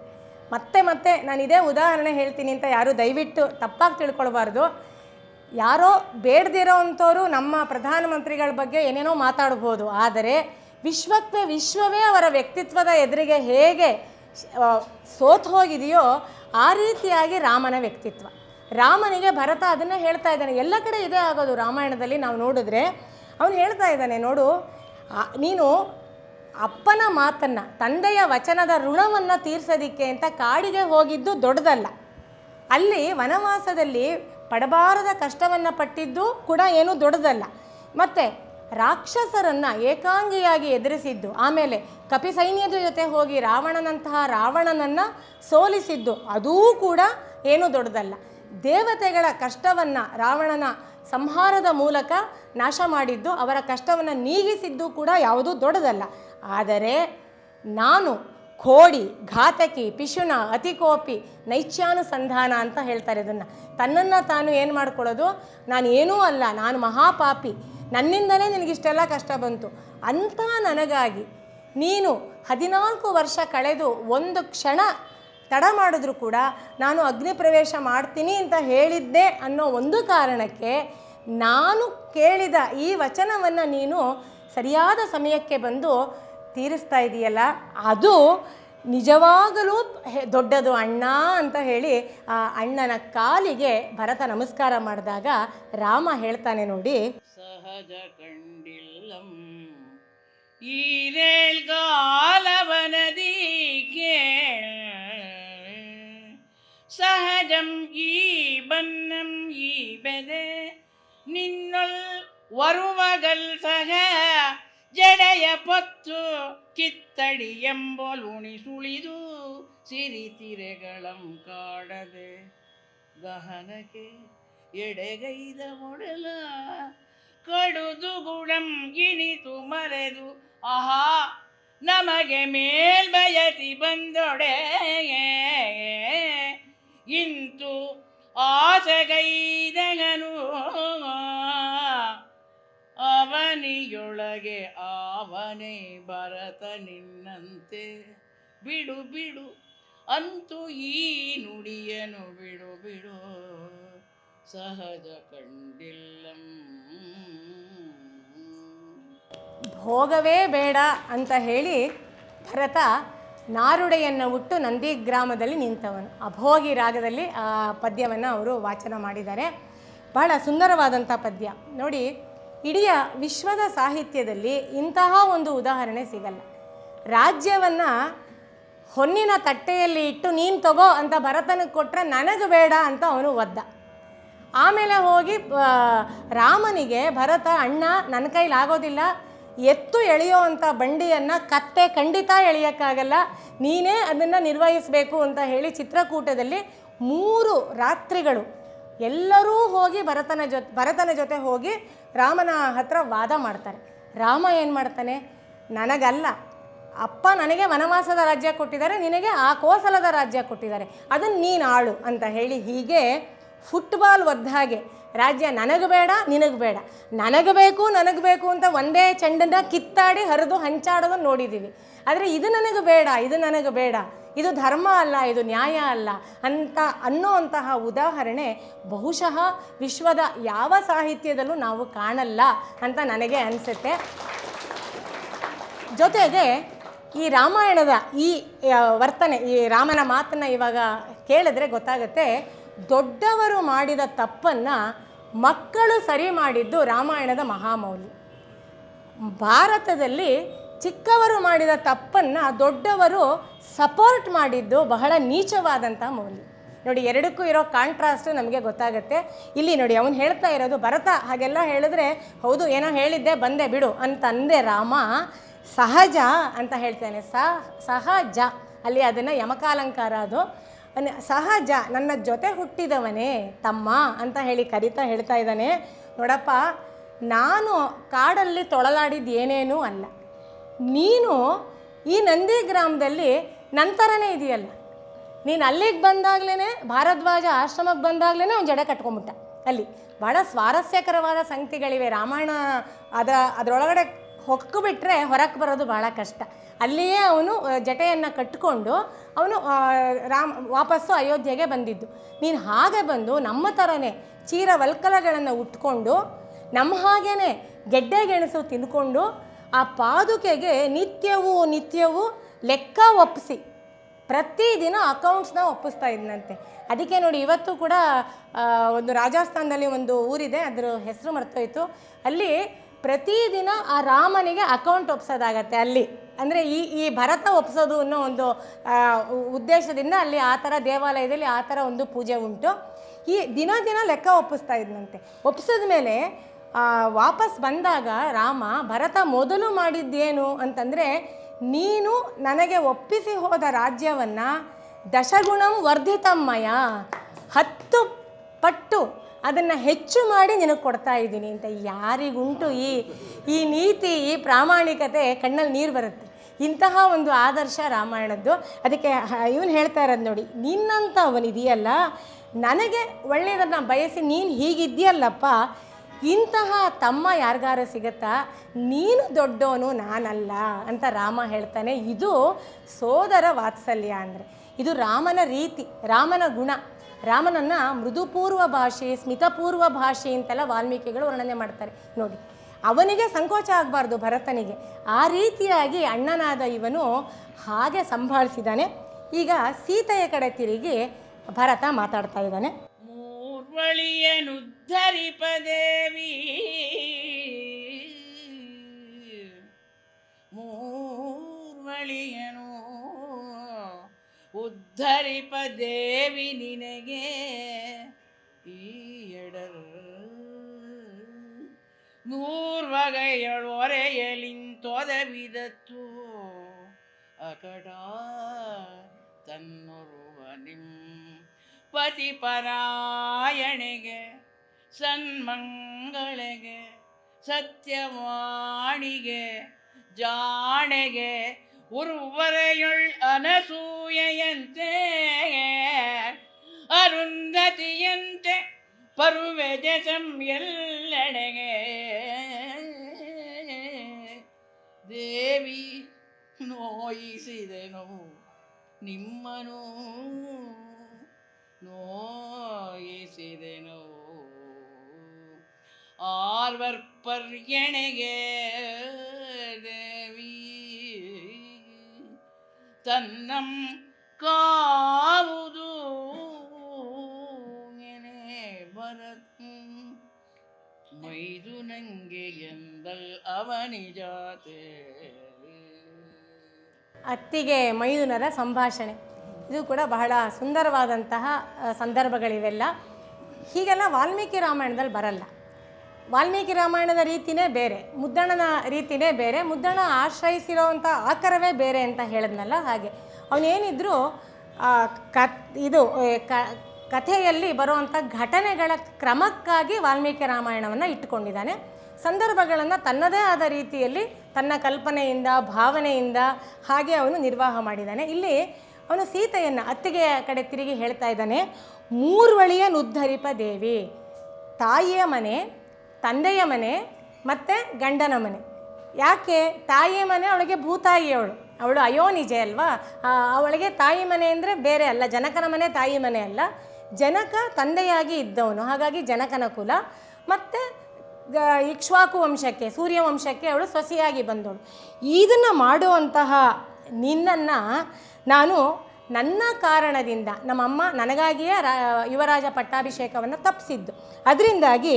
ಮತ್ತೆ ನಾನು ಇದೇ ಉದಾಹರಣೆ ಹೇಳ್ತೀನಿ ಅಂತ ಯಾರೂ ದಯವಿಟ್ಟು ತಪ್ಪಾಗಿ ತಿಳ್ಕೊಳ್ಬಾರ್ದು. ಯಾರೋ ಬೇಡದಿರೋ ಅಂಥವ್ರು ನಮ್ಮ ಪ್ರಧಾನಮಂತ್ರಿಗಳ ಬಗ್ಗೆ ಏನೇನೋ ಮಾತಾಡ್ಬೋದು, ಆದರೆ ವಿಶ್ವವೇ ಅವರ ವ್ಯಕ್ತಿತ್ವದ ಎದುರಿಗೆ ಹೇಗೆ ಸೋತು ಹೋಗಿದೆಯೋ ಆ ರೀತಿಯಾಗಿ ರಾಮನ ವ್ಯಕ್ತಿತ್ವ. ರಾಮನಿಗೆ ಭರತ ಅದನ್ನೇ ಹೇಳ್ತಾ ಇದ್ದಾನೆ. ಎಲ್ಲ ಕಡೆ ಇದೇ ಆಗೋದು ರಾಮಾಯಣದಲ್ಲಿ ನಾವು ನೋಡಿದ್ರೆ. ಅವನು ಹೇಳ್ತಾ ಇದ್ದಾನೆ, ನೋಡು, ನೀನು ಅಪ್ಪನ ಮಾತನ್ನು, ತಂದೆಯ ವಚನದ ಋಣವನ್ನು ತೀರ್ಸೋದಿಕ್ಕೆ ಅಂತ ಕಾಡಿಗೆ ಹೋಗಿದ್ದು ದೊಡ್ಡದಲ್ಲ. ಅಲ್ಲಿ ವನವಾಸದಲ್ಲಿ ಪಡಬಾರದ ಕಷ್ಟವನ್ನು ಪಟ್ಟಿದ್ದು ಕೂಡ ಏನೂ ದೊಡ್ಡದಲ್ಲ. ಮತ್ತು ರಾಕ್ಷಸರನ್ನು ಏಕಾಂಗಿಯಾಗಿ ಎದುರಿಸಿದ್ದು, ಆಮೇಲೆ ಕಪಿ ಸೈನ್ಯದ ಜೊತೆ ಹೋಗಿ ರಾವಣನನ್ನು ಸೋಲಿಸಿದ್ದು ಅದೂ ಕೂಡ ಏನೂ ದೊಡ್ಡದಲ್ಲ. ದೇವತೆಗಳ ಕಷ್ಟವನ್ನು ರಾವಣನ ಸಂಹಾರದ ಮೂಲಕ ನಾಶ ಮಾಡಿದ್ದು, ಅವರ ಕಷ್ಟವನ್ನು ನೀಗಿಸಿದ್ದು ಕೂಡ ಯಾವುದೂ ದೊಡ್ಡದಲ್ಲ. ಆದರೆ ನಾನು ಖೋಡಿ, ಘಾತಕಿ, ಪಿಶುನ, ಅತಿಕೋಪಿ, ನೈಚ್ಯಾನುಸಂಧಾನ ಅಂತ ಹೇಳ್ತಾರೆ. ಇದನ್ನು ತನ್ನನ್ನು ತಾನು ಏನು ಮಾಡ್ಕೊಳ್ಳೋದು, ನಾನು ಏನೂ ಅಲ್ಲ, ನಾನು ಮಹಾಪಾಪಿ, ನನ್ನಿಂದಲೇ ನಿನಗಿಷ್ಟೆಲ್ಲ ಕಷ್ಟ ಬಂತು ಅಂತ ನನಗಾಗಿ ನೀನು 14 ವರ್ಷ ಕಳೆದು ಒಂದು ಕ್ಷಣ ತಡ ಮಾಡಿದ್ರು ಕೂಡ ನಾನು ಅಗ್ನಿ ಪ್ರವೇಶ ಮಾಡ್ತೀನಿ ಅಂತ ಹೇಳಿದ್ದೆ ಅನ್ನೋ ಒಂದು ಕಾರಣಕ್ಕೆ ನಾನು ಕೇಳಿದ ಈ ವಚನವನ್ನು ನೀನು ಸರಿಯಾದ ಸಮಯಕ್ಕೆ ಬಂದು ತೀರಿಸ್ತಾ ಇದೆಯಲ್ಲ, ಅದು ನಿಜವಾಗಲೂ ದೊಡ್ಡದು ಅಣ್ಣ ಅಂತ ಹೇಳಿ ಆ ಅಣ್ಣನ ಕಾಲಿಗೆ ಭರತ ನಮಸ್ಕಾರ ಮಾಡಿದಾಗ ರಾಮ ಹೇಳ್ತಾನೆ ನೋಡಿ, ಸಹಜ ಕಂಡಿಲ್ಲಂ ಈರೇಲ್ಗಾಲವನದಿ ಕೇಳ ಸಹಜಂ ಈ ಬನ್ನಂ ಈ ಬೆದೆ ನಿನ್ನೊಲ್ ವರುವಗಲ್ ಸಹ ಜಡೆಯ ಪೊತ್ತು ಕಿತ್ತಡಿ ಎಂಬೊಲುಣಿ ಸುಳಿದು ಸಿರಿತಿರೆಗಳಂ ಕಾಡದೆ ಗಹನಕ್ಕೆ ಎಡೆಗೈದ ಮೊಡಲ ಕಡುದು ಗುಡಂ ಇನಿತು ಮರೆದು ಆಹಾ ನಮಗೆ ಮೇಲ್ಬಯತಿ ಬಂದೊಡೆ ಇಂತು ಆಸೆಗೈದಗನು ಅವನಿಯೊಳಗೆ ಅವನೇ ಭರತ ನಿನ್ನಂತೆ ಬಿಡು ಬಿಡು ಅಂತೂ ಈ ನುಡಿಯನು ಬಿಡು ಬಿಡು ಸಹಜ ಕಂಡಿಲ್ಲಂ. ಭೋಗವೇ ಬೇಡ ಅಂತ ಹೇಳಿ ಭರತ ನಾರುಡೆಯನ್ನು ಉಟ್ಟು ನಂದಿಗ್ರಾಮದಲ್ಲಿ ನಿಂತವನು. ಅಭೋಗಿ ರಾಗದಲ್ಲಿ ಆ ಪದ್ಯವನ್ನು ಅವರು ವಾಚನ ಮಾಡಿದ್ದಾರೆ. ಬಹಳ ಸುಂದರವಾದಂಥ ಪದ್ಯ ನೋಡಿ. ಇಡೀ ವಿಶ್ವದ ಸಾಹಿತ್ಯದಲ್ಲಿ ಇಂತಹ ಒಂದು ಉದಾಹರಣೆ ಸಿಗಲ್ಲ. ರಾಜ್ಯವನ್ನು ಹೊನ್ನಿನ ತಟ್ಟೆಯಲ್ಲಿ ಇಟ್ಟು ನೀನು ತಗೋ ಅಂತ ಭರತನಿಗೆ ಕೊಟ್ಟರೆ ನನಗೆ ಬೇಡ ಅಂತ ಅವನು ಒದ್ದ. ಆಮೇಲೆ ಹೋಗಿ ರಾಮನಿಗೆ ಭರತ, ಅಣ್ಣ ನನ್ನ ಕೈಲಾಗೋದಿಲ್ಲ, ಎತ್ತು ಎಳೆಯೋ ಅಂಥ ಬಂಡಿಯನ್ನು ಕತ್ತೆ ಖಂಡಿತ ಎಳೆಯೋಕ್ಕಾಗಲ್ಲ, ನೀನೇ ಅದನ್ನು ನಿರ್ವಹಿಸಬೇಕು ಅಂತ ಹೇಳಿ ಚಿತ್ರಕೂಟದಲ್ಲಿ 3 ರಾತ್ರಿಗಳು ಎಲ್ಲರೂ ಹೋಗಿ ಭರತನ ಜೊತೆ ಹೋಗಿ ರಾಮನ ಹತ್ರ ವಾದ ಮಾಡ್ತಾರೆ. ರಾಮ ಏನು ಮಾಡ್ತಾನೆ, ನನಗಲ್ಲ, ಅಪ್ಪ ನನಗೆ ವನವಾಸದ ರಾಜ್ಯ ಕೊಟ್ಟಿದ್ದಾರೆ, ನಿನಗೆ ಆ ಕೋಸಲದ ರಾಜ್ಯ ಕೊಟ್ಟಿದ್ದಾರೆ, ಅದನ್ನು ನೀನು ಆಳು ಅಂತ ಹೇಳಿ ಹೀಗೆ ಫುಟ್ಬಾಲ್ ಒದ್ದ ಹಾಗೆ ರಾಜ್ಯ ನನಗೆ ಬೇಡ ನಿನಗೆ ಬೇಡ, ನನಗೆ ಬೇಕು ಅಂತ ಒಂದೇ ಚೆಂಡನ್ನು ಕಿತ್ತಾಡಿ ಹರಿದು ಹಂಚಾಡೋದನ್ನು ನೋಡಿದ್ದೀವಿ. ಆದರೆ ಇದು ನನಗೆ ಬೇಡ, ಇದು ಧರ್ಮ ಅಲ್ಲ, ಇದು ನ್ಯಾಯ ಅಲ್ಲ ಅಂತ ಅನ್ನೋಂತಹ ಉದಾಹರಣೆ ಬಹುಶಃ ವಿಶ್ವದ ಯಾವ ಸಾಹಿತ್ಯದಲ್ಲೂ ನಾವು ಕಾಣಲ್ಲ ಅಂತ ನನಗೆ ಅನಿಸುತ್ತೆ. ಜೊತೆಗೆ ಈ ರಾಮಾಯಣದ ಈ ವರ್ತನೆ, ಈ ರಾಮನ ಮಾತನ್ನು ಇವಾಗ ಕೇಳಿದ್ರೆ ಗೊತ್ತಾಗುತ್ತೆ, ದೊಡ್ಡವರು ಮಾಡಿದ ತಪ್ಪನ್ನು ಮಕ್ಕಳು ಸರಿ ಮಾಡಿದ್ದು ರಾಮಾಯಣದ ಮಹಾಮೌಲ್ಯ. ಭಾರತದಲ್ಲಿ ಚಿಕ್ಕವರು ಮಾಡಿದ ತಪ್ಪನ್ನು ದೊಡ್ಡವರು ಸಪೋರ್ಟ್ ಮಾಡಿದ್ದು ಬಹಳ ನೀಚವಾದಂಥ ಮೌಲ್ಯ. ನೋಡಿ, ಎರಡಕ್ಕೂ ಇರೋ ಕಾಂಟ್ರಾಸ್ಟು ನಮಗೆ ಗೊತ್ತಾಗುತ್ತೆ. ಇಲ್ಲಿ ನೋಡಿ, ಅವನು ಹೇಳ್ತಾ ಇರೋದು, ಭರತ ಹಾಗೆಲ್ಲ ಹೇಳಿದ್ರೆ ಹೌದು ಏನೋ ಹೇಳಿದ್ದೆ ಬಂದೆ ಬಿಡು ಅಂತಂದೆ ರಾಮ, ಸಹಜ ಅಂತ ಹೇಳ್ತಾನೆ. ಸಹಜ ಅಲ್ಲಿ ಅದನ್ನು ಯಮಕಾಲಂಕಾರ, ಅದು ಸಹಜ, ನನ್ನ ಜೊತೆ ಹುಟ್ಟಿದವನೇ ತಮ್ಮ ಅಂತ ಹೇಳಿ ಹೇಳ್ತಾ ಇದ್ದಾನೆ. ನೋಡಪ್ಪ, ನಾನು ಕಾಡಲ್ಲಿ ತೊಳಲಾಡಿದ್ದು ಏನೇನೂ ಅಲ್ಲ. ನೀನು ಈ ನಂದಿ ಗ್ರಾಮದಲ್ಲಿ ನನ್ನ ಥರನೇ ಇದೆಯಲ್ಲ. ನೀನು ಅಲ್ಲಿಗೆ ಬಂದಾಗಲೇ, ಭಾರದ್ವಾಜ ಆಶ್ರಮಕ್ಕೆ ಬಂದಾಗಲೇ ಅವ್ನು ಜಡೆ ಕಟ್ಕೊಂಬಿಟ್ಟ. ಅಲ್ಲಿ ಭಾಳ ಸ್ವಾರಸ್ಯಕರವಾದ ಸಂಗತಿಗಳಿವೆ. ರಾಮಾಯಣ ಅದರೊಳಗಡೆ ಹೊಕ್ಕಿಬಿಟ್ರೆ ಹೊರಕ್ಕೆ ಬರೋದು ಭಾಳ ಕಷ್ಟ. ಅಲ್ಲಿಯೇ ಅವನು ಜಟೆಯನ್ನು ಕಟ್ಟಿಕೊಂಡು ಅವನು ವಾಪಸ್ಸು ಅಯೋಧ್ಯೆಗೆ ಬಂದಿದ್ದು. ನೀನು ಹಾಗೆ ಬಂದು ನಮ್ಮ ಥರನೇ ಚೀರವಲ್ಕಲಗಳನ್ನು ಉಟ್ಕೊಂಡು, ನಮ್ಮ ಹಾಗೇ ಗೆಡ್ಡೆ ಗೆಣಸು ತಿಂದ್ಕೊಂಡು, ಆ ಪಾದುಕೆಗೆ ನಿತ್ಯವೂ ಲೆಕ್ಕ ಒಪ್ಪಿಸಿ ಪ್ರತಿದಿನ ಅಕೌಂಟ್ಸ್ನ ಒಪ್ಪಿಸ್ತಾ ಇದ್ದಂತೆ. ಅದಕ್ಕೆ ನೋಡಿ, ಇವತ್ತು ಕೂಡ ಒಂದು ರಾಜಸ್ಥಾನದಲ್ಲಿ ಒಂದು ಊರಿದೆ, ಅದರ ಹೆಸರು ಮರ್ತೋಯ್ತು. ಅಲ್ಲಿ ಪ್ರತಿದಿನ ಆ ರಾಮನಿಗೆ ಅಕೌಂಟ್ ಒಪ್ಸೋದಾಗತ್ತೆ ಅಲ್ಲಿ. ಅಂದರೆ ಈ ಭರತ ಒಪ್ಸೋದು ಅನ್ನೋ ಒಂದು ಉದ್ದೇಶದಿಂದ ಅಲ್ಲಿ ಆ ಥರ ದೇವಾಲಯದಲ್ಲಿ ಆ ಥರ ಒಂದು ಪೂಜೆ ಉಂಟು. ಈ ದಿನ ಲೆಕ್ಕ ಒಪ್ಪಿಸ್ತಾ ಇದ್ದಂತೆ. ಒಪ್ಸಿದ ಮೇಲೆ ವಾಪಸ್ ಬಂದಾಗ ರಾಮ, ಭರತ ಮೊದಲು ಮಾಡಿದ್ದೇನು ಅಂತಂದರೆ, ನೀನು ನನಗೆ ಒಪ್ಪಿಸಿ ಹೋದ ರಾಜ್ಯವನ್ನು ದಶಗುಣಂ ವರ್ಧಿತಮ್ಮಯ, 10 ಪಟ್ಟು ಅದನ್ನು ಹೆಚ್ಚು ಮಾಡಿ ನಿನಗೆ ಕೊಡ್ತಾ ಇದ್ದೀನಿ ಅಂತ. ಯಾರಿಗುಂಟು ಈ ನೀತಿ, ಈ ಪ್ರಾಮಾಣಿಕತೆ? ಕಣ್ಣಲ್ಲಿ ನೀರು ಬರುತ್ತೆ. ಇಂತಹ ಒಂದು ಆದರ್ಶ ರಾಮಾಯಣದ್ದು. ಅದಕ್ಕೆ ಇವನು ಹೇಳ್ತಾ ಇರೋದು ನೋಡಿ, ನಿನ್ನಂಥ ಅವನಿದೆಯಲ್ಲ, ನನಗೆ ಒಳ್ಳೆಯದನ್ನು ಬಯಸಿ ನೀನು ಹೀಗಿದೆಯಲ್ಲಪ್ಪ, ಇಂತಹ ತಮ್ಮ ಯಾರಿಗಾರು ಸಿಗುತ್ತಾ? ನೀನು ದೊಡ್ಡವನು, ನಾನಲ್ಲ ಅಂತ ರಾಮ ಹೇಳ್ತಾನೆ. ಇದು ಸೋದರ ವಾತ್ಸಲ್ಯ ಅಂದರೆ. ಇದು ರಾಮನ ರೀತಿ, ರಾಮನ ಗುಣ. ರಾಮನನ್ನು ಮೃದುಪೂರ್ವ ಭಾಷೆ, ಸ್ಮಿತಪೂರ್ವ ಭಾಷೆ ಅಂತೆಲ್ಲ ವಾಲ್ಮೀಕಿಗಳು ವರ್ಣನೆ ಮಾಡ್ತಾರೆ ನೋಡಿ. ಅವನಿಗೆ ಸಂಕೋಚ ಆಗಬಾರ್ದು ಭರತನಿಗೆ. ಆ ರೀತಿಯಾಗಿ ಅಣ್ಣನಾದ ಇವನು ಹಾಗೆ ಸಂಭಾಳಿಸಿದ್ದಾನೆ. ಈಗ ಸೀತೆಯ ಕಡೆ ತಿರುಗಿ ಭರತ ಮಾತಾಡ್ತಾ ಇದ್ದಾನೆ. ಮೂರ್ವಳಿಯನುದ್ಧರಿಪ ದೇವಿ, ಮೂರ್ವಳಿಯನು ಉದ್ಧರಿಪ ದೇವಿ ನಿನಗೆ ಈ ಎಡರು 100 ವಗೆಯೊರೆಯಲಿಂತೊದವಿದತ್ತು ಅಕಡ ತನ್ನೊರುವ ಪತಿಪರಾಯಣೆಗೆ ಸನ್ಮಂಗಳೆಗೆ ಸತ್ಯವಾಣಿಗೆ ಜಾಣೆಗೆ ಉರ್ವರೆಯೊಳ್ ಅನಸೂಯೆಯಂತೆ ಅರುಂಧತಿಯಂತೆ ಪರುವೆಜಸಂ ಎಲ್ಲೆಡೆಗೆ ದೇವಿ ನೋಯಿಸಿದೆನು ನಿಮ್ಮನು ನೋಯಿಸಿದೆನು ಆರ್ವರ್ಪರ್ಯಣೆಗೆ ದೇವಿ ತನ್ನಂ ಕಾವುದು ಭರತ್ ಮೈದು ನಂಗೆ ಎಂದಲ್ ಅವನಿಜಾತೆ. ಅತ್ತಿಗೆ ಮೈದುನರ ಸಂಭಾಷಣೆ. ಇದು ಕೂಡ ಬಹಳ ಸುಂದರವಾದಂತಹ ಸಂದರ್ಭಗಳಿವೆಲ್ಲ. ಹೀಗೆಲ್ಲ ವಾಲ್ಮೀಕಿ ರಾಮಾಯಣದಲ್ಲಿ ಬರಲ್ಲ. ವಾಲ್ಮೀಕಿ ರಾಮಾಯಣದ ರೀತಿಯೇ ಬೇರೆ, ಮುದ್ದಣ್ಣನ ರೀತಿಯೇ ಬೇರೆ, ಮುದ್ದಣ್ಣ ಆಶ್ರಯಿಸಿರೋವಂಥ ಆಕರವೇ ಬೇರೆ ಅಂತ ಹೇಳಿದ್ನಲ್ಲ. ಹಾಗೆ ಅವನೇನಿದ್ರು ಕಥೆಯಲ್ಲಿ ಬರುವಂಥ ಘಟನೆಗಳ ಕ್ರಮಕ್ಕಾಗಿ ವಾಲ್ಮೀಕಿ ರಾಮಾಯಣವನ್ನು ಇಟ್ಟುಕೊಂಡಿದ್ದಾನೆ. ಸಂದರ್ಭಗಳನ್ನು ತನ್ನದೇ ಆದ ರೀತಿಯಲ್ಲಿ ತನ್ನ ಕಲ್ಪನೆಯಿಂದ, ಭಾವನೆಯಿಂದ ಹಾಗೆ ಅವನು ನಿರ್ವಾಹ ಮಾಡಿದ್ದಾನೆ. ಇಲ್ಲಿ ಅವನು ಸೀತೆಯನ್ನು ಅತ್ತಿಗೆಯ ಕಡೆ ತಿರುಗಿ ಹೇಳ್ತಾ ಇದ್ದಾನೆ. ಮೂರ್ವಳಿಯನುದ್ಧರಿಪ ದೇವಿ, ತಾಯಿಯ ಮನೆ, ತಂದೆಯ ಮನೆ ಮತ್ತು ಗಂಡನ ಮನೆ. ಯಾಕೆ ತಾಯಿಯ ಮನೆ? ಅವಳಿಗೆ ಭೂತಾಯಿಯವಳು, ಅವಳು ಅಯೋನಿಜೆ ಅಲ್ವಾ. ಅವಳಿಗೆ ತಾಯಿ ಮನೆ ಅಂದರೆ ಬೇರೆ ಅಲ್ಲ, ಜನಕನ ಮನೆ ತಾಯಿ ಮನೆ ಅಲ್ಲ. ಜನಕ ತಂದೆಯಾಗಿ ಇದ್ದವನು, ಹಾಗಾಗಿ ಜನಕನ ಕುಲ. ಮತ್ತು ಇಕ್ಷ್ವಾಕು ವಂಶಕ್ಕೆ, ಸೂರ್ಯವಂಶಕ್ಕೆ ಅವಳು ಸೊಸೆಯಾಗಿ ಬಂದವಳು. ಇದನ್ನು ಮಾಡುವಂತಹ ನಿನ್ನನ್ನು ನಾನು ನನ್ನ ಕಾರಣದಿಂದ, ನಮ್ಮಮ್ಮ ನನಗಾಗಿಯೇ ಯುವರಾಜ ಪಟ್ಟಾಭಿಷೇಕವನ್ನು ತಪ್ಪಿಸಿದ್ದು. ಅದರಿಂದಾಗಿ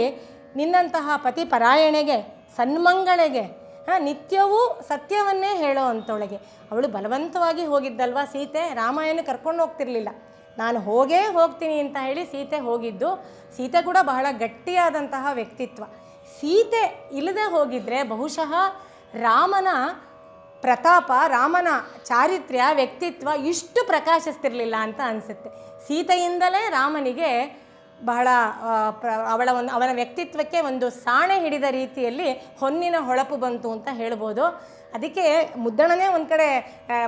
ನಿನ್ನಂತಹ ಪತಿಪರಾಯಣೆಗೆ, ಸನ್ಮಂಗಳೆಗೆ, ನಿತ್ಯವೂ ಸತ್ಯವನ್ನೇ ಹೇಳೋ ಅಂಥವಳಿಗೆ. ಅವಳು ಬಲವಂತವಾಗಿ ಹೋಗಿದ್ದಲ್ವ ಸೀತೆ, ರಾಮಾಯಣ ಕರ್ಕೊಂಡು ಹೋಗ್ತಿರ್ಲಿಲ್ಲ. ನಾನು ಹೋಗ್ತೀನಿ ಅಂತ ಹೇಳಿ ಸೀತೆ ಹೋಗಿದ್ದು. ಸೀತೆ ಕೂಡ ಬಹಳ ಗಟ್ಟಿಯಾದಂತಹ ವ್ಯಕ್ತಿತ್ವ. ಸೀತೆ ಇಲ್ಲದೆ ಹೋಗಿದ್ದರೆ ಬಹುಶಃ ರಾಮನ ಪ್ರತಾಪ, ರಾಮನ ಚಾರಿತ್ರ್ಯ, ವ್ಯಕ್ತಿತ್ವ ಇಷ್ಟು ಪ್ರಕಾಶಿಸ್ತಿರ್ಲಿಲ್ಲ ಅಂತ ಅನಿಸುತ್ತೆ. ಸೀತೆಯಿಂದಲೇ ರಾಮನಿಗೆ ಬಹಳ ಅವನ ವ್ಯಕ್ತಿತ್ವಕ್ಕೆ ಒಂದು ಸಾಣೆ ಹಿಡಿದ ರೀತಿಯಲ್ಲಿ ಹೊನ್ನಿನ ಹೊಳಪು ಬಂತು ಅಂತ ಹೇಳ್ಬೋದು. ಅದಕ್ಕೆ ಮುದ್ದಣನೇ ಒಂದು ಕಡೆ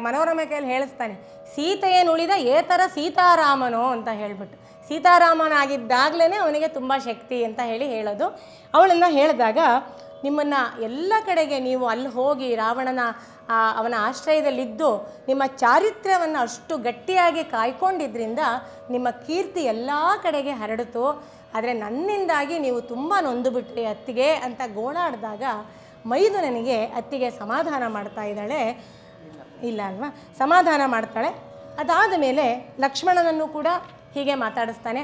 ಮನೋರಮೆ ಕೈಯಲ್ಲಿ ಹೇಳಿಸ್ತಾನೆ, ಸೀತೆಯನ್ನುಳಿದ ಏತರ ಸೀತಾರಾಮನೋ ಅಂತ ಹೇಳಿಬಿಟ್ಟು, ಸೀತಾರಾಮನಾಗಿದ್ದಾಗಲೇ ಅವನಿಗೆ ತುಂಬ ಶಕ್ತಿ ಅಂತ ಹೇಳೋದು. ಅವಳನ್ನು ಹೇಳಿದಾಗ, ನಿಮ್ಮನ್ನು ಎಲ್ಲ ಕಡೆಗೆ ನೀವು ಅಲ್ಲಿ ಹೋಗಿ ಅವನ ಆಶ್ರಯದಲ್ಲಿದ್ದು ನಿಮ್ಮ ಚಾರಿತ್ರ್ಯವನ್ನು ಅಷ್ಟು ಗಟ್ಟಿಯಾಗಿ ಕಾಯ್ಕೊಂಡಿದ್ದರಿಂದ ನಿಮ್ಮ ಕೀರ್ತಿ ಎಲ್ಲ ಕಡೆಗೆ ಹರಡಿತು. ಆದರೆ ನನ್ನಿಂದಾಗಿ ನೀವು ತುಂಬ ನೊಂದುಬಿಟ್ರಿ ಅತ್ತಿಗೆ ಅಂತ ಗೋಳಾಡಿದಾಗ ಮೈದುನನಿಗೆ ಅತ್ತಿಗೆ ಸಮಾಧಾನ ಮಾಡ್ತಾ ಇದ್ದಾಳೆ, ಇಲ್ಲ ಅಲ್ವಾ, ಸಮಾಧಾನ ಮಾಡ್ತಾಳೆ. ಅದಾದ ಮೇಲೆ ಲಕ್ಷ್ಮಣನನ್ನು ಕೂಡ ಹೀಗೆ ಮಾತಾಡಿಸ್ತಾನೆ,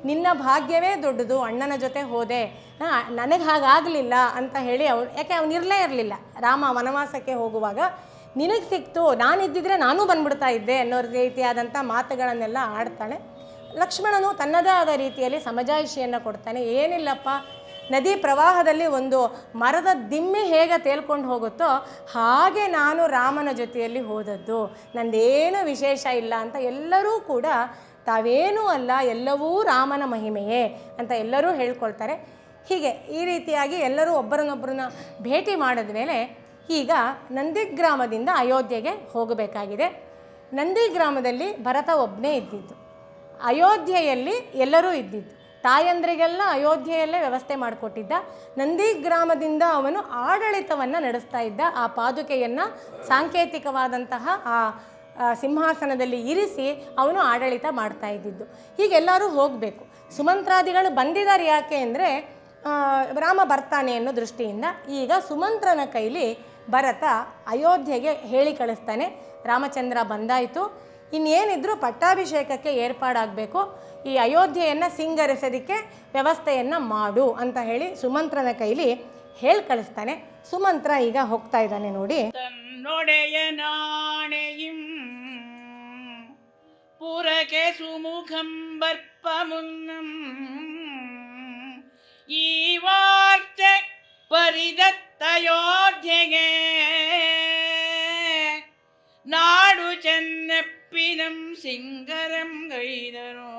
ನಿನ್ನ ಭಾಗ್ಯವೇ ದೊಡ್ಡದು, ಅಣ್ಣನ ಜೊತೆ ಹೋದೆ, ನನಗೆ ಹಾಗಾಗಲಿಲ್ಲ ಅಂತ ಹೇಳಿ ಯಾಕೆ ಅವನಿರಲೇ ಇರಲಿಲ್ಲ ರಾಮ ವನವಾಸಕ್ಕೆ ಹೋಗುವಾಗ, ನಿನಗೆ ಸಿಕ್ತು, ನಾನಿದ್ದಿದ್ರೆ ನಾನೂ ಬಂದ್ಬಿಡ್ತಾ ಇದ್ದೆ ಅನ್ನೋ ರೀತಿಯಾದಂಥ ಮಾತುಗಳನ್ನೆಲ್ಲ ಆಡ್ತಾಳೆ. ಲಕ್ಷ್ಮಣನು ತನ್ನದೇ ಆದ ರೀತಿಯಲ್ಲಿ ಸಮಜಾಯಿಷಿಯನ್ನು ಕೊಡ್ತಾನೆ, ಏನಿಲ್ಲಪ್ಪ, ನದಿ ಪ್ರವಾಹದಲ್ಲಿ ಒಂದು ಮರದ ದಿಮ್ಮೆ ಹೇಗೆ ತೇಲ್ಕೊಂಡು ಹೋಗುತ್ತೋ ಹಾಗೆ ನಾನು ರಾಮನ ಜೊತೆಯಲ್ಲಿ ಹೋದದ್ದು, ನಂದೇನು ವಿಶೇಷ ಇಲ್ಲ ಅಂತ ಎಲ್ಲರೂ ಕೂಡ ತಾವೇನೂ ಅಲ್ಲ, ಎಲ್ಲವೂ ರಾಮನ ಮಹಿಮೆಯೇ ಅಂತ ಎಲ್ಲರೂ ಹೇಳ್ಕೊಳ್ತಾರೆ. ಹೀಗೆ ಈ ರೀತಿಯಾಗಿ ಎಲ್ಲರೂ ಒಬ್ಬರನ್ನೊಬ್ಬರನ್ನ ಭೇಟಿ ಮಾಡಿದ ಮೇಲೆ ಈಗ ನಂದಿಗ್ರಾಮದಿಂದ ಅಯೋಧ್ಯೆಗೆ ಹೋಗಬೇಕಾಗಿದೆ. ನಂದಿಗ್ರಾಮದಲ್ಲಿ ಭರತ ಒಬ್ಬನೇ ಇದ್ದಿದ್ದು, ಅಯೋಧ್ಯೆಯಲ್ಲಿ ಎಲ್ಲರೂ ಇದ್ದಿದ್ದು, ತಾಯಂದ್ರಿಗೆಲ್ಲ ಅಯೋಧ್ಯೆಯಲ್ಲೇ ವ್ಯವಸ್ಥೆ ಮಾಡಿಕೊಟ್ಟಿದ್ದ. ನಂದಿಗ್ರಾಮದಿಂದ ಅವನು ಆಡಳಿತವನ್ನು ನಡೆಸ್ತಾ ಇದ್ದ. ಆ ಪಾದುಕೆಯನ್ನು ಸಾಂಕೇತಿಕವಾದಂತಹ ಆ ಸಿಂಹಾಸನದಲ್ಲಿ ಇರಿಸಿ ಅವನು ಆಡಳಿತ ಮಾಡ್ತಾ ಇದ್ದಿದ್ದು. ಹೀಗೆಲ್ಲರೂ ಹೋಗಬೇಕು. ಸುಮಂತ್ರಾದಿಗಳು ಬಂದಿದ್ದಾರೆ ಯಾಕೆ ಅಂದರೆ ರಾಮ ಬರ್ತಾನೆ ಅನ್ನೋ ದೃಷ್ಟಿಯಿಂದ. ಈಗ ಸುಮಂತ್ರನ ಕೈಲಿ ಭರತ ಅಯೋಧ್ಯೆಗೆ ಹೇಳಿ ಕಳಿಸ್ತಾನೆ, ರಾಮಚಂದ್ರ ಬಂದಾಯಿತು, ಇನ್ನೇನಿದ್ರೂ ಪಟ್ಟಾಭಿಷೇಕಕ್ಕೆ ಏರ್ಪಾಡಾಗಬೇಕು, ಈ ಅಯೋಧ್ಯೆಯನ್ನು ಸಿಂಗರಿಸೋದಕ್ಕೆ ವ್ಯವಸ್ಥೆಯನ್ನು ಮಾಡು ಅಂತ ಹೇಳಿ ಸುಮಂತ್ರನ ಕೈಲಿ ಹೇಳಿ ಕಳಿಸ್ತಾನೆ. ಸುಮಂತ್ರ ಈಗ ಹೋಗ್ತಾ ಇದ್ದಾನೆ ನೋಡಿ. ತನ್ನೊಡೆಯ ನಾಣೆಯಿಂ ಪುರಕೆ ಸುಮುಖಂ ಬರ್ಪ ಮುನ್ನಂ ಈ ವಾರ್ತೆ ಪರಿದತ್ತಯೋಧ್ಯೆಗೆ ನಾಡು ಚೆನ್ನಪ್ಪಿನಂ ಸಿಂಗರಂ ಗೈದರೋ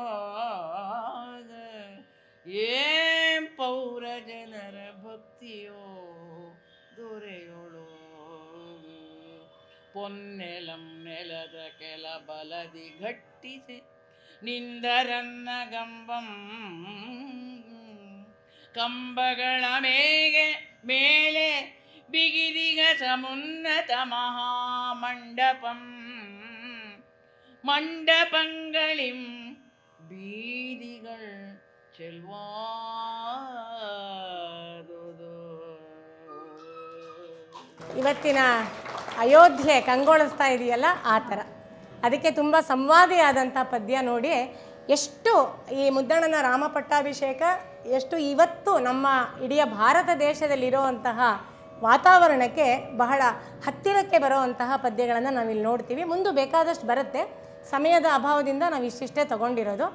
ಏಂ ಪೌರ ಜನರ ಭಕ್ತಿಯೋ ದೊರೆಯೋಳು ಪೊನ್ನೆಲಂ ನೆಲದ ಕೆಲ ಬಲದಿ ಘಟ್ಟಿಸಿ ನಿಂದರನ್ನ ಗಂಬಂ ಕಂಬಗಳ ಮೇಲೆ ಬಿಗಿದಿಗ ಸಮುನ್ನತ ಮಹಾಮಂಡಪಂ ಮಂಡಪಂಗಳಿಂ ಬೀದಿಗಳು ಚೆಲ್ವಾದುದು. ಇವತ್ತಿನ ಅಯೋಧ್ಯೆ ಕಂಗೊಳಿಸ್ತಾ ಇದೆಯಲ್ಲ ಆ ಥರ. ಅದಕ್ಕೆ ತುಂಬ ಸಂವಾದಿಯಾದಂಥ ಪದ್ಯ ನೋಡಿ. ಎಷ್ಟು ಈ ಮುದ್ದಣನ ರಾಮ ಪಟ್ಟಾಭಿಷೇಕ ಎಷ್ಟು ಇವತ್ತು ನಮ್ಮ ಇಡೀ ಭಾರತ ದೇಶದಲ್ಲಿರುವಂತಹ ವಾತಾವರಣಕ್ಕೆ ಬಹಳ ಹತ್ತಿರಕ್ಕೆ ಬರುವಂತಹ ಪದ್ಯಗಳನ್ನು ನಾವಿಲ್ಲಿ ನೋಡ್ತೀವಿ. ಮುಂದೆ ಬೇಕಾದಷ್ಟು ಬರುತ್ತೆ, ಸಮಯದ ಅಭಾವದಿಂದ ನಾವು ಇಷ್ಟಿಷ್ಟೇ ತಗೊಂಡಿರೋದು.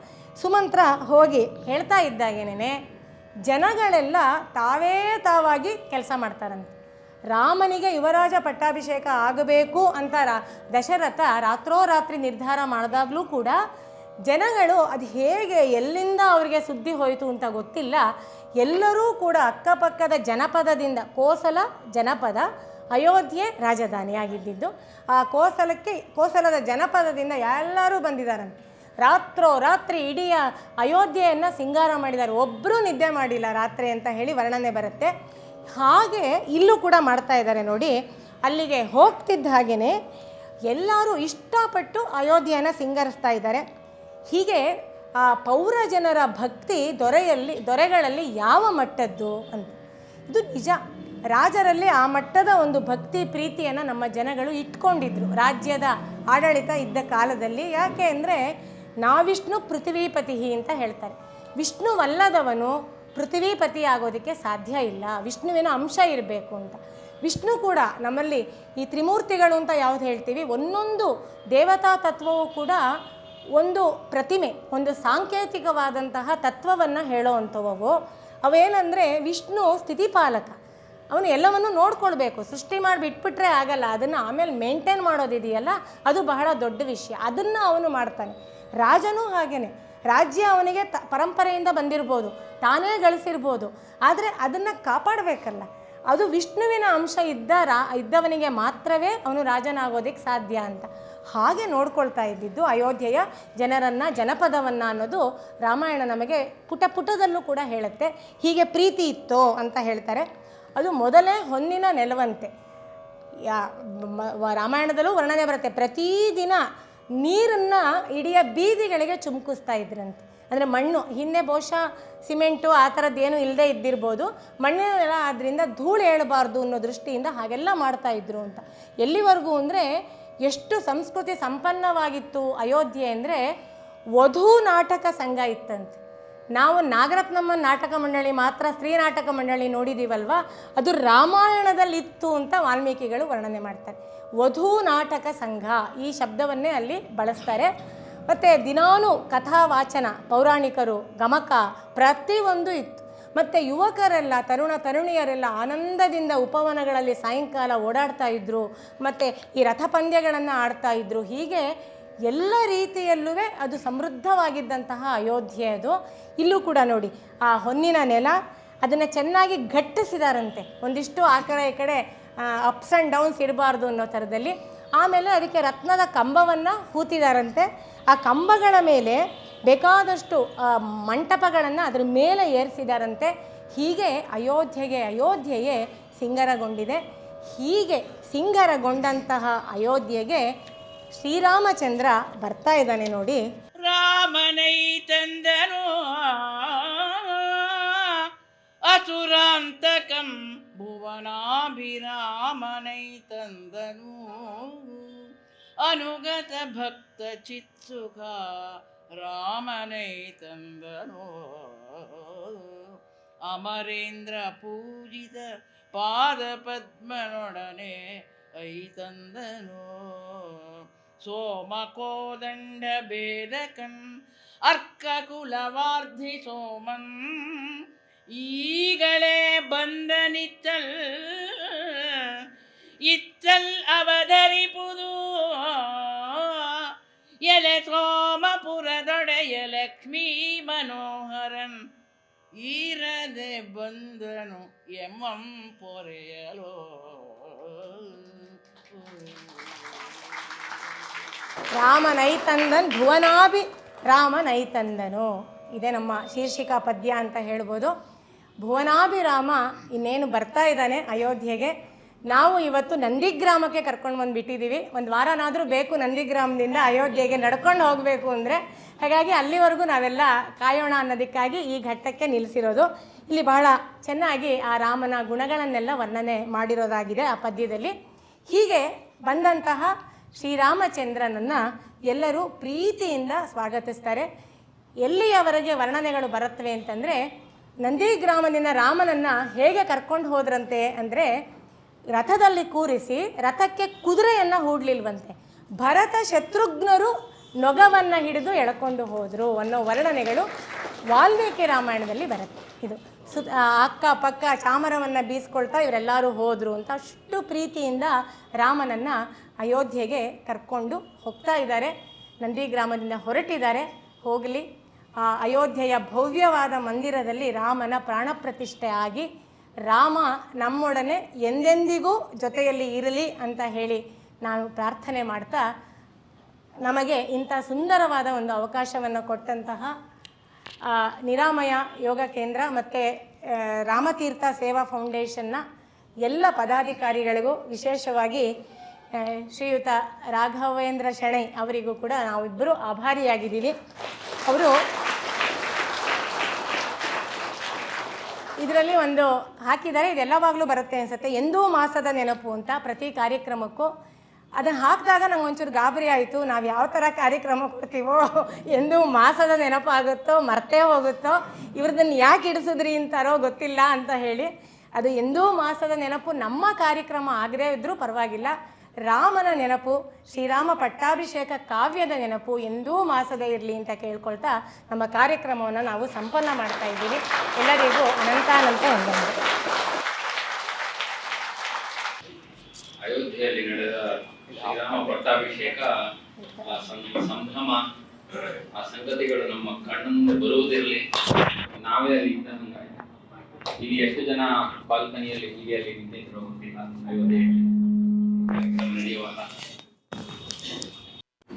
ಸುಮಂತ್ರ ಹೋಗಿ ಹೇಳ್ತಾ ಇದ್ದಾಗೇನೆ ಜನಗಳೆಲ್ಲ ತಾವಾಗಿ ಕೆಲಸ ಮಾಡ್ತಾರಂತೆ. ರಾಮನಿಗೆ ಯುವರಾಜ ಪಟ್ಟಾಭಿಷೇಕ ಆಗಬೇಕು ಅಂತ ದಶರಥ ರಾತ್ರೋರಾತ್ರಿ ನಿರ್ಧಾರ ಮಾಡಿದಾಗಲೂ ಕೂಡ ಜನಗಳು ಅದು ಹೇಗೆ ಎಲ್ಲಿಂದ ಅವರಿಗೆ ಸುದ್ದಿ ಹೋಯಿತು ಅಂತ ಗೊತ್ತಿಲ್ಲ, ಎಲ್ಲರೂ ಕೂಡ ಅಕ್ಕಪಕ್ಕದ ಜನಪದದಿಂದ, ಕೋಸಲ ಜನಪದ ಅಯೋಧ್ಯೆ ರಾಜಧಾನಿಯಾಗಿದ್ದಿದ್ದು, ಆ ಕೋಸಲದ ಜನಪದದಿಂದ ಎಲ್ಲರೂ ಬಂದಿದ್ದಾರಂತೆ. ರಾತ್ರೋರಾತ್ರಿ ಇಡೀ ಅಯೋಧ್ಯೆಯನ್ನು ಸಿಂಗಾರ ಮಾಡಿದ್ದಾರೆ, ಒಬ್ಬರೂ ನಿದ್ದೆ ಮಾಡಿಲ್ಲ ರಾತ್ರಿ ಅಂತ ಹೇಳಿ ವರ್ಣನೆ ಬರುತ್ತೆ. ಹಾಗೆ ಇಲ್ಲೂ ಕೂಡ ಮಾಡ್ತಾ ಇದ್ದಾರೆ ನೋಡಿ. ಅಲ್ಲಿಗೆ ಹೋಗ್ತಿದ್ದ ಹಾಗೆಯೇ ಎಲ್ಲರೂ ಇಷ್ಟಪಟ್ಟು ಅಯೋಧ್ಯೆಯನ್ನು ಸಿಂಗರಿಸ್ತಾ ಇದ್ದಾರೆ. ಹೀಗೆ ಆ ಪೌರ ಜನರ ಭಕ್ತಿ ದೊರೆಗಳಲ್ಲಿ ಯಾವ ಮಟ್ಟದ್ದು ಅಂತ, ಇದು ನಿಜ. ರಾಜರಲ್ಲಿ ಆ ಮಟ್ಟದ ಒಂದು ಭಕ್ತಿ ಪ್ರೀತಿಯನ್ನು ನಮ್ಮ ಜನಗಳು ಇಟ್ಕೊಂಡಿದ್ರು ರಾಜ್ಯದ ಆಡಳಿತ ಇದ್ದ ಕಾಲದಲ್ಲಿ. ಯಾಕೆ ಅಂದರೆ ನಾವಿಷ್ಣು ಪೃಥ್ವೀಪತಿ ಅಂತ ಹೇಳ್ತಾರೆ. ವಿಷ್ಣುವಲ್ಲದವನು ಪೃಥ್ವೀಪತಿ ಆಗೋದಕ್ಕೆ ಸಾಧ್ಯ ಇಲ್ಲ, ವಿಷ್ಣುವಿನ ಅಂಶ ಇರಬೇಕು ಅಂತ. ವಿಷ್ಣು ಕೂಡ ನಮ್ಮಲ್ಲಿ ಈ ತ್ರಿಮೂರ್ತಿಗಳು ಅಂತ ಯಾವುದು ಹೇಳ್ತೀವಿ, ಒಂದೊಂದು ದೇವತಾ ತತ್ವವೂ ಕೂಡ ಒಂದು ಪ್ರತಿಮೆ, ಒಂದು ಸಾಂಕೇತಿಕವಾದಂತಹ ತತ್ವವನ್ನು ಹೇಳೋ ಅಂಥವು. ಅವೇನೆಂದರೆ ವಿಷ್ಣು ಸ್ಥಿತಿಪಾಲಕ, ಅವನು ಎಲ್ಲವನ್ನು ನೋಡ್ಕೊಳ್ಬೇಕು. ಸೃಷ್ಟಿ ಮಾಡಿ ಬಿಟ್ಬಿಟ್ರೆ ಆಗಲ್ಲ, ಅದನ್ನು ಆಮೇಲೆ ಮೇಂಟೈನ್ ಮಾಡೋದಿದೆಯಲ್ಲ ಅದು ಬಹಳ ದೊಡ್ಡ ವಿಷಯ, ಅದನ್ನು ಅವನು ಮಾಡ್ತಾನೆ. ರಾಜನೂ ಹಾಗೇ, ರಾಜ್ಯ ಅವನಿಗೆ ಪರಂಪರೆಯಿಂದ ಬಂದಿರ್ಬೋದು, ತಾನೇ ಗಳಿಸಿರ್ಬೋದು, ಆದರೆ ಅದನ್ನು ಕಾಪಾಡಬೇಕಲ್ಲ. ಅದು ವಿಷ್ಣುವಿನ ಅಂಶ ಇದ್ದವನಿಗೆ ಮಾತ್ರವೇ ಅವನು ರಾಜನಾಗೋದಕ್ಕೆ ಸಾಧ್ಯ ಅಂತ ಹಾಗೆ ನೋಡ್ಕೊಳ್ತಾ ಇದ್ದಿದ್ದು ಅಯೋಧ್ಯೆಯ ಜನರನ್ನು, ಜನಪದವನ್ನು ಅನ್ನೋದು ರಾಮಾಯಣ ನಮಗೆ ಪುಟ ಪುಟದಲ್ಲೂ ಕೂಡ ಹೇಳುತ್ತೆ. ಹೀಗೆ ಪ್ರೀತಿ ಇತ್ತೋ ಅಂತ ಹೇಳ್ತಾರೆ. ಅದು ಮೊದಲೇ ಹೊನ್ನಿನ ನೆಲವಂತೆ. ರಾಮಾಯಣದಲ್ಲೂ ವರ್ಣನೆ ಬರುತ್ತೆ. ಪ್ರತಿದಿನ ನೀರನ್ನು ಇಡೀ ಬೀದಿಗಳಿಗೆ ಚುಮ್ಕಿಸ್ತಾ ಇದ್ರಂತೆ. ಅಂದರೆ ಮಣ್ಣು, ಹಿಂದೆ ಬಹುಶಃ ಸಿಮೆಂಟು ಆ ಥರದ್ದೇನು ಇಲ್ಲದೆ ಇದ್ದಿರ್ಬೋದು, ಮಣ್ಣಿನ ನೆಲ ಆದ್ದರಿಂದ ಧೂಳು ಏಳಬಾರ್ದು ಅನ್ನೋ ದೃಷ್ಟಿಯಿಂದ ಹಾಗೆಲ್ಲ ಮಾಡ್ತಾಯಿದ್ರು ಅಂತ. ಎಲ್ಲಿವರೆಗೂ ಅಂದರೆ ಎಷ್ಟು ಸಂಸ್ಕೃತಿ ಸಂಪನ್ನವಾಗಿತ್ತು ಅಯೋಧ್ಯೆ ಅಂದರೆ ವಧೂ ನಾಟಕ ಸಂಘ ಇತ್ತಂತೆ. ನಾವು ನಾಗರತ್ನಮ್ಮ ನಾಟಕ ಮಂಡಳಿ ಮಾತ್ರ, ಸ್ತ್ರೀ ನಾಟಕ ಮಂಡಳಿ ನೋಡಿದ್ದೀವಲ್ವ, ಅದು ರಾಮಾಯಣದಲ್ಲಿತ್ತು ಅಂತ ವಾಲ್ಮೀಕಿಗಳು ವರ್ಣನೆ ಮಾಡ್ತಾರೆ. ವಧೂ ನಾಟಕ ಸಂಘ ಈ ಶಬ್ದವನ್ನೇ ಅಲ್ಲಿ ಬಳಸ್ತಾರೆ. ಮತ್ತು ದಿನಾನು ಕಥಾವಾಚನ, ಪೌರಾಣಿಕರು, ಗಮಕ ಪ್ರತಿಯೊಂದು ಇತ್ತು. ಮತ್ತು ಯುವಕರೆಲ್ಲ, ತರುಣಿಯರೆಲ್ಲ ಆನಂದದಿಂದ ಉಪವನಗಳಲ್ಲಿ ಸಾಯಂಕಾಲ ಓಡಾಡ್ತಾ ಇದ್ದರು. ಮತ್ತು ಈ ರಥಪಂದ್ಯಗಳನ್ನು ಆಡ್ತಾಯಿದ್ರು. ಹೀಗೆ ಎಲ್ಲ ರೀತಿಯಲ್ಲೂ ಅದು ಸಮೃದ್ಧವಾಗಿದ್ದಂತಹ ಅಯೋಧ್ಯೆ ಅದು. ಇಲ್ಲೂ ಕೂಡ ನೋಡಿ ಆ ಹೊನ್ನಿನ ನೆಲ, ಅದನ್ನು ಚೆನ್ನಾಗಿ ಗಟ್ಟಿಸಿದಾರಂತೆ. ಒಂದಿಷ್ಟು ಆ ಕಡೆ ಈ ಕಡೆ ಅಪ್ಸ್ ಆ್ಯಂಡ್ ಡೌನ್ಸ್ ಇರಬಾರ್ದು ಅನ್ನೋ ಥರದಲ್ಲಿ. ಆಮೇಲೆ ಅದಕ್ಕೆ ರತ್ನದ ಕಂಬವನ್ನು ಹೂತಿದಾರಂತೆ. ಆ ಕಂಬಗಳ ಮೇಲೆ ಬೇಕಾದಷ್ಟು ಮಂಟಪಗಳನ್ನು ಅದರ ಮೇಲೆ ಏರಿಸಿದಾರಂತೆ. ಹೀಗೆ ಅಯೋಧ್ಯೆಯೇ ಸಿಂಗರಗೊಂಡಿದೆ. ಹೀಗೆ ಸಿಂಗರಗೊಂಡಂತಹ ಅಯೋಧ್ಯೆಗೆ ಶ್ರೀರಾಮಚಂದ್ರ ಬರ್ತಾ ಇದ್ದಾನೆ ನೋಡಿ. ರಾಮನೈ ತಂದನು ಅಸುರಾಂತಕಂ ಭುವನಾಭಿರಾಮನೈ ತಂದನು ಅನುಗತ ಭಕ್ತ ಚಿತ್ಸುಖ ರಾಮನೈ ತಂದನು ಅಮರೇಂದ್ರ ಪೂಜಿತ ಪಾದ ಪದ್ಮನೊಡನೆ ಐತಂದನು ಸೋಮಕೋದಂಡ ಬೇದಕಂ ಅರ್ಕ ಕುಲವಾರ್ಧಿ ಸೋಮನ್ ಈಗಲೇ ಬಂದನಿತ್ತಲ್ ಅವಧರಿಪುದು ಎಲೆ ಸೋಮಪುರದೊಡೆಯ ಲಕ್ಷ್ಮೀ ಮನೋಹರನ್ ಈರದೆ ಬಂದನು ಎಮ್ಮಂ ಪೊರೆಯಲೋ. ರಾಮನೈತಂದನ್ ರಾಮನೈತಂದನು ಇದೇ ನಮ್ಮ ಶೀರ್ಷಿಕಾ ಪದ್ಯ ಅಂತ ಹೇಳ್ಬೋದು. ಭುವನಾಭಿರಾಮ ಇನ್ನೇನು ಬರ್ತಾ ಇದ್ದಾನೆ ಅಯೋಧ್ಯೆಗೆ. ನಾವು ಇವತ್ತು ನಂದಿಗ್ರಾಮಕ್ಕೆ ಕರ್ಕೊಂಡು ಬಂದುಬಿಟ್ಟಿದ್ದೀವಿ. ಒಂದು ವಾರನಾದರೂ ಬೇಕು ನಂದಿಗ್ರಾಮದಿಂದ ಅಯೋಧ್ಯೆಗೆ ನಡ್ಕೊಂಡು ಹೋಗಬೇಕು ಅಂದರೆ. ಹಾಗಾಗಿ ಅಲ್ಲಿವರೆಗೂ ನಾವೆಲ್ಲ ಕಾಯೋಣ ಅನ್ನೋದಕ್ಕಾಗಿ ಈ ಘಟ್ಟಕ್ಕೆ ನಿಲ್ಲಿಸಿರೋದು. ಇಲ್ಲಿ ಬಹಳ ಚೆನ್ನಾಗಿ ಆ ರಾಮನ ಗುಣಗಳನ್ನೆಲ್ಲ ವರ್ಣನೆ ಮಾಡಿರೋದಾಗಿದೆ ಆ ಪದ್ಯದಲ್ಲಿ. ಹೀಗೆ ಬಂದಂತಹ ಶ್ರೀರಾಮಚಂದ್ರನನ್ನು ಎಲ್ಲರೂ ಪ್ರೀತಿಯಿಂದ ಸ್ವಾಗತಿಸ್ತಾರೆ. ಎಲ್ಲಿಯವರೆಗೆ ವರ್ಣನೆಗಳು ಬರುತ್ತವೆ ಅಂತಂದರೆ, ನಂದಿಗ್ರಾಮದಿಂದ ರಾಮನನ್ನು ಹೇಗೆ ಕರ್ಕೊಂಡು ಹೋದ್ರಂತೆ ಅಂದರೆ, ರಥದಲ್ಲಿ ಕೂರಿಸಿ ರಥಕ್ಕೆ ಕುದುರೆಯನ್ನು ಹೂಡಲಿಲ್ವಂತೆ, ಭರತ ಶತ್ರುಘ್ನರು ನೊಗವನ್ನು ಹಿಡಿದು ಎಳ್ಕೊಂಡು ಹೋದರು ಅನ್ನೋ ವರ್ಣನೆಗಳು ವಾಲ್ಮೀಕಿ ರಾಮಾಯಣದಲ್ಲಿ ಬರುತ್ತೆ. ಇದು ಅಕ್ಕಪಕ್ಕ ಚಾಮರವನ್ನು ಬೀಸ್ಕೊಳ್ತಾ ಇವರೆಲ್ಲರೂ ಹೋದರು ಅಂತ ಅಷ್ಟು ಪ್ರೀತಿಯಿಂದ ರಾಮನನ್ನು ಅಯೋಧ್ಯೆಗೆ ಕರ್ಕೊಂಡು ಹೋಗ್ತಾ ಇದ್ದಾರೆ. ನಂದಿಗ್ರಾಮದಿಂದ ಹೊರಟಿದ್ದಾರೆ. ಹೋಗಲಿ, ಆ ಅಯೋಧ್ಯೆಯ ಭವ್ಯವಾದ ಮಂದಿರದಲ್ಲಿ ರಾಮನ ಪ್ರಾಣ ಪ್ರತಿಷ್ಠೆ ಆಗಿ ರಾಮ ನಮ್ಮೊಡನೆ ಎಂದೆಂದಿಗೂ ಜೊತೆಯಲ್ಲಿ ಇರಲಿ ಅಂತ ಹೇಳಿ ನಾನು ಪ್ರಾರ್ಥನೆ ಮಾಡ್ತಾ, ನಮಗೆ ಇಂಥ ಸುಂದರವಾದ ಒಂದು ಅವಕಾಶವನ್ನು ಕೊಟ್ಟಂತಹ ನಿರಾಮಯ ಯೋಗ ಕೇಂದ್ರ ಮತ್ತು ರಾಮತೀರ್ಥ ಸೇವಾ ಫೌಂಡೇಶನ್ನ ಎಲ್ಲ ಪದಾಧಿಕಾರಿಗಳಿಗೂ, ವಿಶೇಷವಾಗಿ ಶ್ರೀಯುತ ರಾಘವೇಂದ್ರ ಶೆಣೈ ಅವರಿಗೂ ಕೂಡ ನಾವಿಬ್ಬರು ಆಭಾರಿಯಾಗಿದ್ದೀವಿ. ಅವರು ಇದರಲ್ಲಿ ಒಂದು ಹಾಕಿದ್ದಾರೆ, ಇದೆಲ್ಲವಾಗಲೂ ಬರುತ್ತೆ ಅನಿಸುತ್ತೆ, ಎಂದೂ ಮಾಸದ ನೆನಪು ಅಂತ ಪ್ರತಿ ಕಾರ್ಯಕ್ರಮಕ್ಕೂ. ಅದನ್ನು ಹಾಕಿದಾಗ ನಂಗೆ ಒಂಚೂರು ಗಾಬರಿ ಆಯಿತು. ನಾವು ಯಾವ ಥರ ಕಾರ್ಯಕ್ರಮ ಕೊಡ್ತೀವೋ, ಎಂದೂ ಮಾಸದ ನೆನಪಾಗುತ್ತೋ ಮರ್ತೇ ಹೋಗುತ್ತೋ, ಇವ್ರದನ್ನು ಯಾಕೆ ಇಡಿಸಿದ್ರಿ ಅಂತಾರೋ ಗೊತ್ತಿಲ್ಲ ಅಂತ ಹೇಳಿ. ಅದು ಎಂದೂ ಮಾಸದ ನೆನಪು ನಮ್ಮ ಕಾರ್ಯಕ್ರಮ ಆಗದೇ ಇದ್ದರೂ ಪರವಾಗಿಲ್ಲ, ರಾಮನ ನೆನಪು, ಶ್ರೀರಾಮ ಪಟ್ಟಾಭಿಷೇಕ ಕಾವ್ಯದ ನೆನಪು ಎಂದೂ ಮಾಸದ ಇರಲಿ ಅಂತ ಕೇಳ್ಕೊಳ್ತಾ ನಮ್ಮ ಕಾರ್ಯಕ್ರಮವನ್ನು ನಾವು ಸಂಪನ್ನ ಮಾಡ್ತಾ ಇದ್ದೀವಿ. ಎಲ್ಲರಿಗೂ ಅನಂತಾನಂತ ವಂದನೆಗಳು. ಅಯೋಧ್ಯೆಯಲ್ಲಿ ನಡೆದ ಶ್ರೀರಾಮ ಪಟ್ಟಾಭಿಷೇಕ ಸಂಭ್ರಮ ಆ ಸಂಗತಿಗಳು ನಮ್ಮ ಕಣ್ಣ ಮುಂದೆ ಬರುವುದಿರಲಿ, ನಾವೇ ಅಲ್ಲಿ ಇದ್ದಂಗಾಯ್ತು. ಇಲ್ಲಿ ಎಷ್ಟು ಜನ ಬಾಲ್ಕನಿಯಲ್ಲಿ ಹೀಗೆ ಅಲ್ಲಿ ನಿಂತಿದ್ರು ಗೊತ್ತಿಲ್ಲ. ನಡೆಯುವಾಗ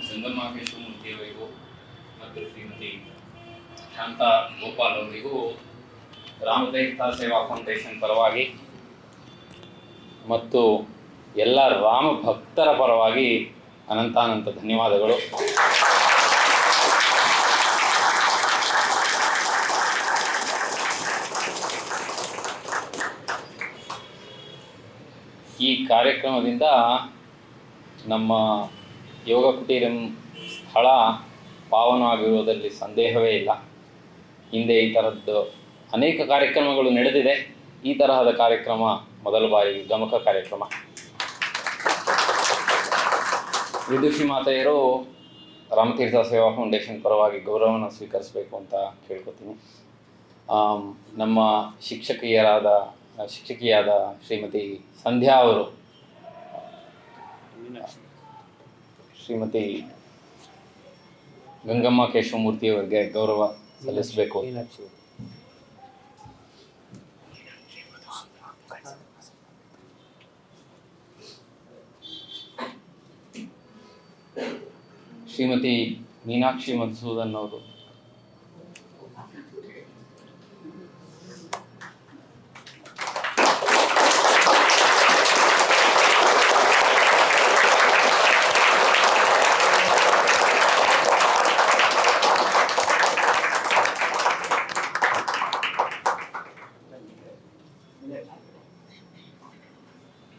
ಗಂಗಮ್ಮ ಕೇಶವಮೂರ್ತಿಯವರಿಗೂ ಮತ್ತು ಶ್ರೀಮತಿ ಶಾಂತಾ ಗೋಪಾಲ್ ಅವರಿಗೂ ರಾಮತೀರ್ಥ ಸೇವಾ ಫೌಂಡೇಶನ್ ಪರವಾಗಿ ಮತ್ತು ಎಲ್ಲ ರಾಮ ಭಕ್ತರ ಪರವಾಗಿ ಅನಂತಾನಂತ ಧನ್ಯವಾದಗಳು. ಈ ಕಾರ್ಯಕ್ರಮದಿಂದ ನಮ್ಮ ಯೋಗ ಕುಟೀರಂ ಸ್ಥಳ ಪಾವನವಾಗಿರುವುದರಲ್ಲಿ ಸಂದೇಹವೇ ಇಲ್ಲ. ಹಿಂದೆ ಈ ಥರದ್ದು ಅನೇಕ ಕಾರ್ಯಕ್ರಮಗಳು ನಡೆದಿದೆ. ಈ ತರಹದ ಕಾರ್ಯಕ್ರಮ ಮೊದಲ ಬಾರಿ ಗಮಕ ಕಾರ್ಯಕ್ರಮ. ವಿದುಷಿ ಮಾತೆಯರು ರಾಮತೀರ್ಥ ಸೇವಾ ಫೌಂಡೇಶನ್ ಪರವಾಗಿ ಗೌರವವನ್ನು ಸ್ವೀಕರಿಸಬೇಕು ಅಂತ ಕೇಳ್ಕೊತೀನಿ. ನಮ್ಮ ಶಿಕ್ಷಕಿಯಾದ ಶ್ರೀಮತಿ ಸಂಧ್ಯಾ ಅವರು, ಶ್ರೀಮತಿ ಗಂಗಮ್ಮ ಕೇಶವಮೂರ್ತಿಯವರಿಗೆ ಗೌರವ ಸಲ್ಲಿಸಬೇಕು. ಶ್ರೀಮತಿ ಮೀನಾಕ್ಷಿ ಮಧುಸೂದನ್ ಅವರು,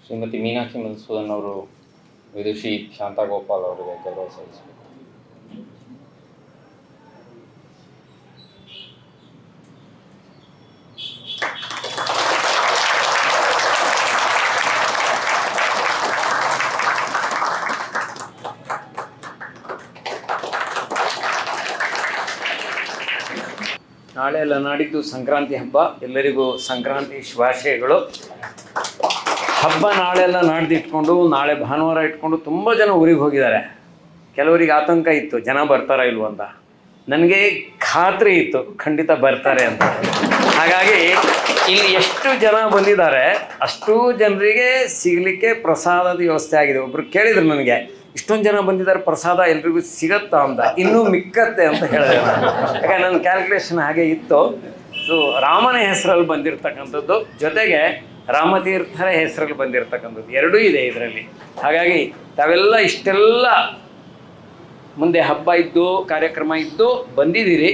ಶ್ರೀಮತಿ ಮೀನಾಕ್ಷಿ ಮಧುಸೂದನ್ ಅವರು ವಿದುಷಿ ಶಾಂತಾ ಗೋಪಾಲ್ ಅವರಿಗೆ ಗೌರವ ಸಲ್ಲಿಸಬೇಕು. ನಾಳೆ ಎಲ್ಲ ನಾಡಿದ್ದು ಸಂಕ್ರಾಂತಿ ಹಬ್ಬ. ಎಲ್ಲರಿಗೂ ಸಂಕ್ರಾಂತಿ ಶುಭಾಶಯಗಳು. ಹಬ್ಬ ನಾಳೆಲ್ಲ ನಾಡ್ದು ಇಟ್ಕೊಂಡು ನಾಳೆ ಭಾನುವಾರ ಇಟ್ಕೊಂಡು ತುಂಬ ಜನ ಊರಿಗೆ ಹೋಗಿದ್ದಾರೆ. ಕೆಲವರಿಗೆ ಆತಂಕ ಇತ್ತು ಜನ ಬರ್ತಾರಾ ಇಲ್ವ ಅಂತ. ನನಗೆ ಖಾತ್ರಿ ಇತ್ತು ಖಂಡಿತ ಬರ್ತಾರೆ ಅಂತ. ಹಾಗಾಗಿ ಇಲ್ಲಿ ಎಷ್ಟು ಜನ ಬಂದಿದ್ದಾರೆ ಅಷ್ಟೂ ಜನರಿಗೆ ಸಿಗಲಿಕ್ಕೆ ಪ್ರಸಾದದ ವ್ಯವಸ್ಥೆ ಆಗಿದೆ. ಒಬ್ರು ಕೇಳಿದ್ರು ನನಗೆ, ಇಷ್ಟೊಂದು ಜನ ಬಂದಿದ್ದಾರೆ ಪ್ರಸಾದ ಎಲ್ರಿಗೂ ಸಿಗತ್ತಾ ಅಂತ. ಇನ್ನೂ ಮಿಕ್ಕತ್ತೆ ಅಂತ ಹೇಳಿದೆ ನಾನು. ಯಾಕಂದ್ರೆ ನನ್ನ ಕ್ಯಾಲ್ಕುಲೇಷನ್ ಹಾಗೆ ಇತ್ತು. ಸೊ ರಾಮನ ಹೆಸರಲ್ಲಿ ಬಂದಿರತಕ್ಕಂಥದ್ದು ಜೊತೆಗೆ ರಾಮತೀರ್ಥರ ಹೆಸರಲ್ಲಿ ಬಂದಿರತಕ್ಕಂಥದ್ದು ಎರಡೂ ಇದೆ ಇದರಲ್ಲಿ. ಹಾಗಾಗಿ ತಾವೆಲ್ಲ ಇಷ್ಟೆಲ್ಲ ಮುಂದೆ ಹಬ್ಬ ಇದ್ದು ಕಾರ್ಯಕ್ರಮ ಇದ್ದು ಬಂದಿದ್ದೀರಿ.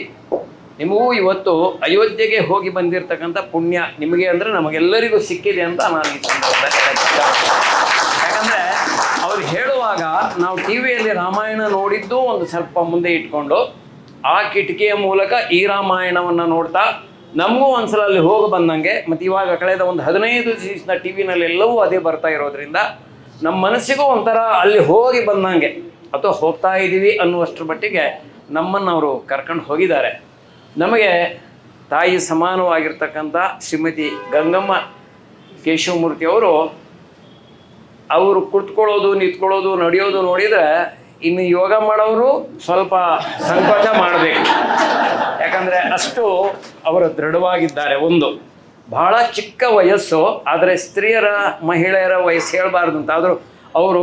ನಿಮಗೂ ಇವತ್ತು ಅಯೋಧ್ಯೆಗೆ ಹೋಗಿ ಬಂದಿರತಕ್ಕಂಥ ಪುಣ್ಯ ನಿಮಗೆ ಅಂದರೆ ನಮಗೆಲ್ಲರಿಗೂ ಸಿಕ್ಕಿದೆ ಅಂತ ನಾನು ಈ ಸಂದರ್ಭದಲ್ಲಿ ಯಾಕಂದರೆ ಅವ್ರು ಹೇಳುವಾಗ ನಾವು ಟಿ ವಿಯಲ್ಲಿ ರಾಮಾಯಣ ನೋಡಿದ್ದು ಒಂದು ಸ್ವಲ್ಪ ಮುಂದೆ ಇಟ್ಕೊಂಡು ಆ ಕಿಟಕಿಯ ಮೂಲಕ ಈ ರಾಮಾಯಣವನ್ನು ನೋಡ್ತಾ ನಮಗೂ ಒಂದ್ಸಲ ಅಲ್ಲಿ ಹೋಗಿ ಬಂದಂಗೆ, ಮತ್ತು ಇವಾಗ ಕಳೆದ ಒಂದು 15 ದಿವಸದ ಟಿ ವಿನಲ್ಲಿ ಎಲ್ಲವೂ ಅದೇ ಬರ್ತಾ ಇರೋದ್ರಿಂದ ನಮ್ಮ ಮನಸ್ಸಿಗೂ ಒಂಥರ ಅಲ್ಲಿ ಹೋಗಿ ಬಂದಂಗೆ ಅಥವಾ ಹೋಗ್ತಾ ಇದ್ದೀವಿ ಅನ್ನುವಷ್ಟರ ಮಟ್ಟಿಗೆ ನಮ್ಮನ್ನು ಅವರು ಕರ್ಕೊಂಡು ಹೋಗಿದ್ದಾರೆ. ನಮಗೆ ತಾಯಿ ಸಮಾನವಾಗಿರ್ತಕ್ಕಂಥ ಶ್ರೀಮತಿ ಗಂಗಮ್ಮ ಕೇಶವಮೂರ್ತಿಯವರು ಅವರು ಕುಳಿತುಕೊಳ್ಳೋದು ನಿಂತ್ಕೊಳ್ಳೋದು ನಡೆಯೋದು ನೋಡಿದರೆ ಇನ್ನು ಯೋಗ ಮಾಡೋರು ಸ್ವಲ್ಪ ಸಂಕೋಚ ಮಾಡಬೇಕು. ಯಾಕಂದರೆ ಅಷ್ಟು ಅವರು ದೃಢವಾಗಿದ್ದಾರೆ. ಒಂದು ಬಹಳ ಚಿಕ್ಕ ವಯಸ್ಸು, ಆದರೆ ಸ್ತ್ರೀಯರ ಮಹಿಳೆಯರ ವಯಸ್ಸು ಹೇಳಬಾರ್ದು ಅಂತ ಆದರೂ ಅವರು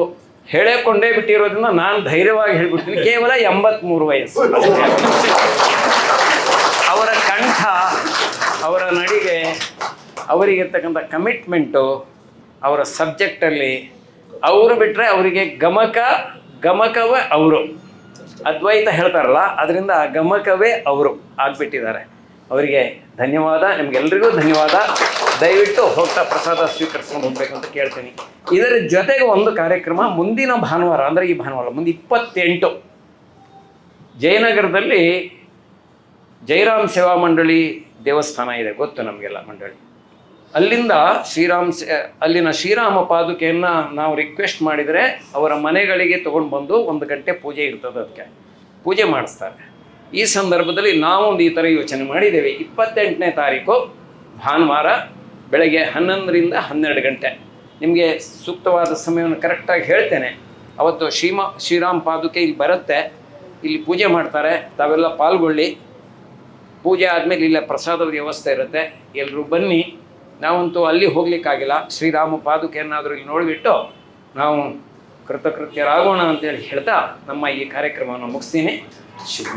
ಹೇಳೇಕೊಂಡೇ ಬಿಟ್ಟಿರೋದ್ರಿಂದ ನಾನು ಧೈರ್ಯವಾಗಿ ಹೇಳ್ಬಿಡ್ತೀನಿ, ಕೇವಲ 83 ವಯಸ್ಸು. ಅವರ ಕಂಠ, ಅವರ ನಡಿಗೆ, ಅವರಿಗಿರ್ತಕ್ಕಂಥ ಕಮಿಟ್ಮೆಂಟು, ಅವರ ಸಬ್ಜೆಕ್ಟಲ್ಲಿ ಅವರು ಬಿಟ್ಟರೆ ಅವರಿಗೆ ಗಮಕವೇ ಅವರು. ಅದ್ವೈತ ಹೇಳ್ತಾರಲ್ಲ, ಅದರಿಂದ ಗಮಕವೇ ಅವರು ಆಗಿಬಿಟ್ಟಿದ್ದಾರೆ. ಅವರಿಗೆ ಧನ್ಯವಾದ, ನಿಮಗೆಲ್ರಿಗೂ ಧನ್ಯವಾದ. ದಯವಿಟ್ಟು ಹೋಗ್ತಾ ಪ್ರಸಾದ ಸ್ವೀಕರಿಸ್ಕೊಂಡು ಹೋಗ್ಬೇಕು ಅಂತ ಕೇಳ್ತೀನಿ. ಇದರ ಜೊತೆಗೆ ಒಂದು ಕಾರ್ಯಕ್ರಮ ಮುಂದಿನ ಭಾನುವಾರ, ಅಂದರೆ ಈ ಭಾನುವಾರ ಮುಂದೆ 28 ಜಯನಗರದಲ್ಲಿ ಜಯರಾಮ್ ಸೇವಾ ಮಂಡಳಿ ದೇವಸ್ಥಾನ ಇದೆ, ಗೊತ್ತು ನಮಗೆಲ್ಲ ಮಂಡಳಿ. ಅಲ್ಲಿಂದ ಅಲ್ಲಿನ ಶ್ರೀರಾಮ ಪಾದುಕೆಯನ್ನು ನಾವು ರಿಕ್ವೆಸ್ಟ್ ಮಾಡಿದರೆ ಅವರ ಮನೆಗಳಿಗೆ ತೊಗೊಂಡು ಬಂದು 1 ಗಂಟೆ ಪೂಜೆ ಇರ್ತದೆ, ಅದಕ್ಕೆ ಪೂಜೆ ಮಾಡಿಸ್ತಾರೆ. ಈ ಸಂದರ್ಭದಲ್ಲಿ ನಾವೊಂದು ಈ ಥರ ಯೋಚನೆ ಮಾಡಿದ್ದೇವೆ. 28ನೇ ತಾರೀಕು ಭಾನುವಾರ ಬೆಳಗ್ಗೆ 11ರಿಂದ 12 ಗಂಟೆ. ನಿಮಗೆ ಸೂಕ್ತವಾದ ಸಮಯವನ್ನು ಕರೆಕ್ಟಾಗಿ ಹೇಳ್ತೇನೆ. ಅವತ್ತು ಶ್ರೀರಾಮ್ ಪಾದುಕೆ ಇಲ್ಲಿ ಬರುತ್ತೆ. ಇಲ್ಲಿ ಪೂಜೆ ಮಾಡ್ತಾರೆ, ತಾವೆಲ್ಲ ಪಾಲ್ಗೊಳ್ಳಿ. ಪೂಜೆ ಆದಮೇಲೆ ಇಲ್ಲೇ ಪ್ರಸಾದದ ವ್ಯವಸ್ಥೆ ಇರುತ್ತೆ, ಎಲ್ಲರೂ ಬನ್ನಿ. ನಾವಂತೂ ಅಲ್ಲಿ ಹೋಗ್ಲಿಕ್ಕಾಗಿಲ್ಲ, ಶ್ರೀರಾಮ ಪಾದುಕೆಯನ್ನಾದರೂ ಇಲ್ಲಿ ನೋಡಿಬಿಟ್ಟು ನಾವು ಕೃತಕೃತ್ಯರಾಗೋಣ ಅಂತೇಳಿ ಹೇಳ್ತಾ ನಮ್ಮ ಈ ಕಾರ್ಯಕ್ರಮವನ್ನು ಮುಗಿಸ್ತೀನಿ. ಶುಭ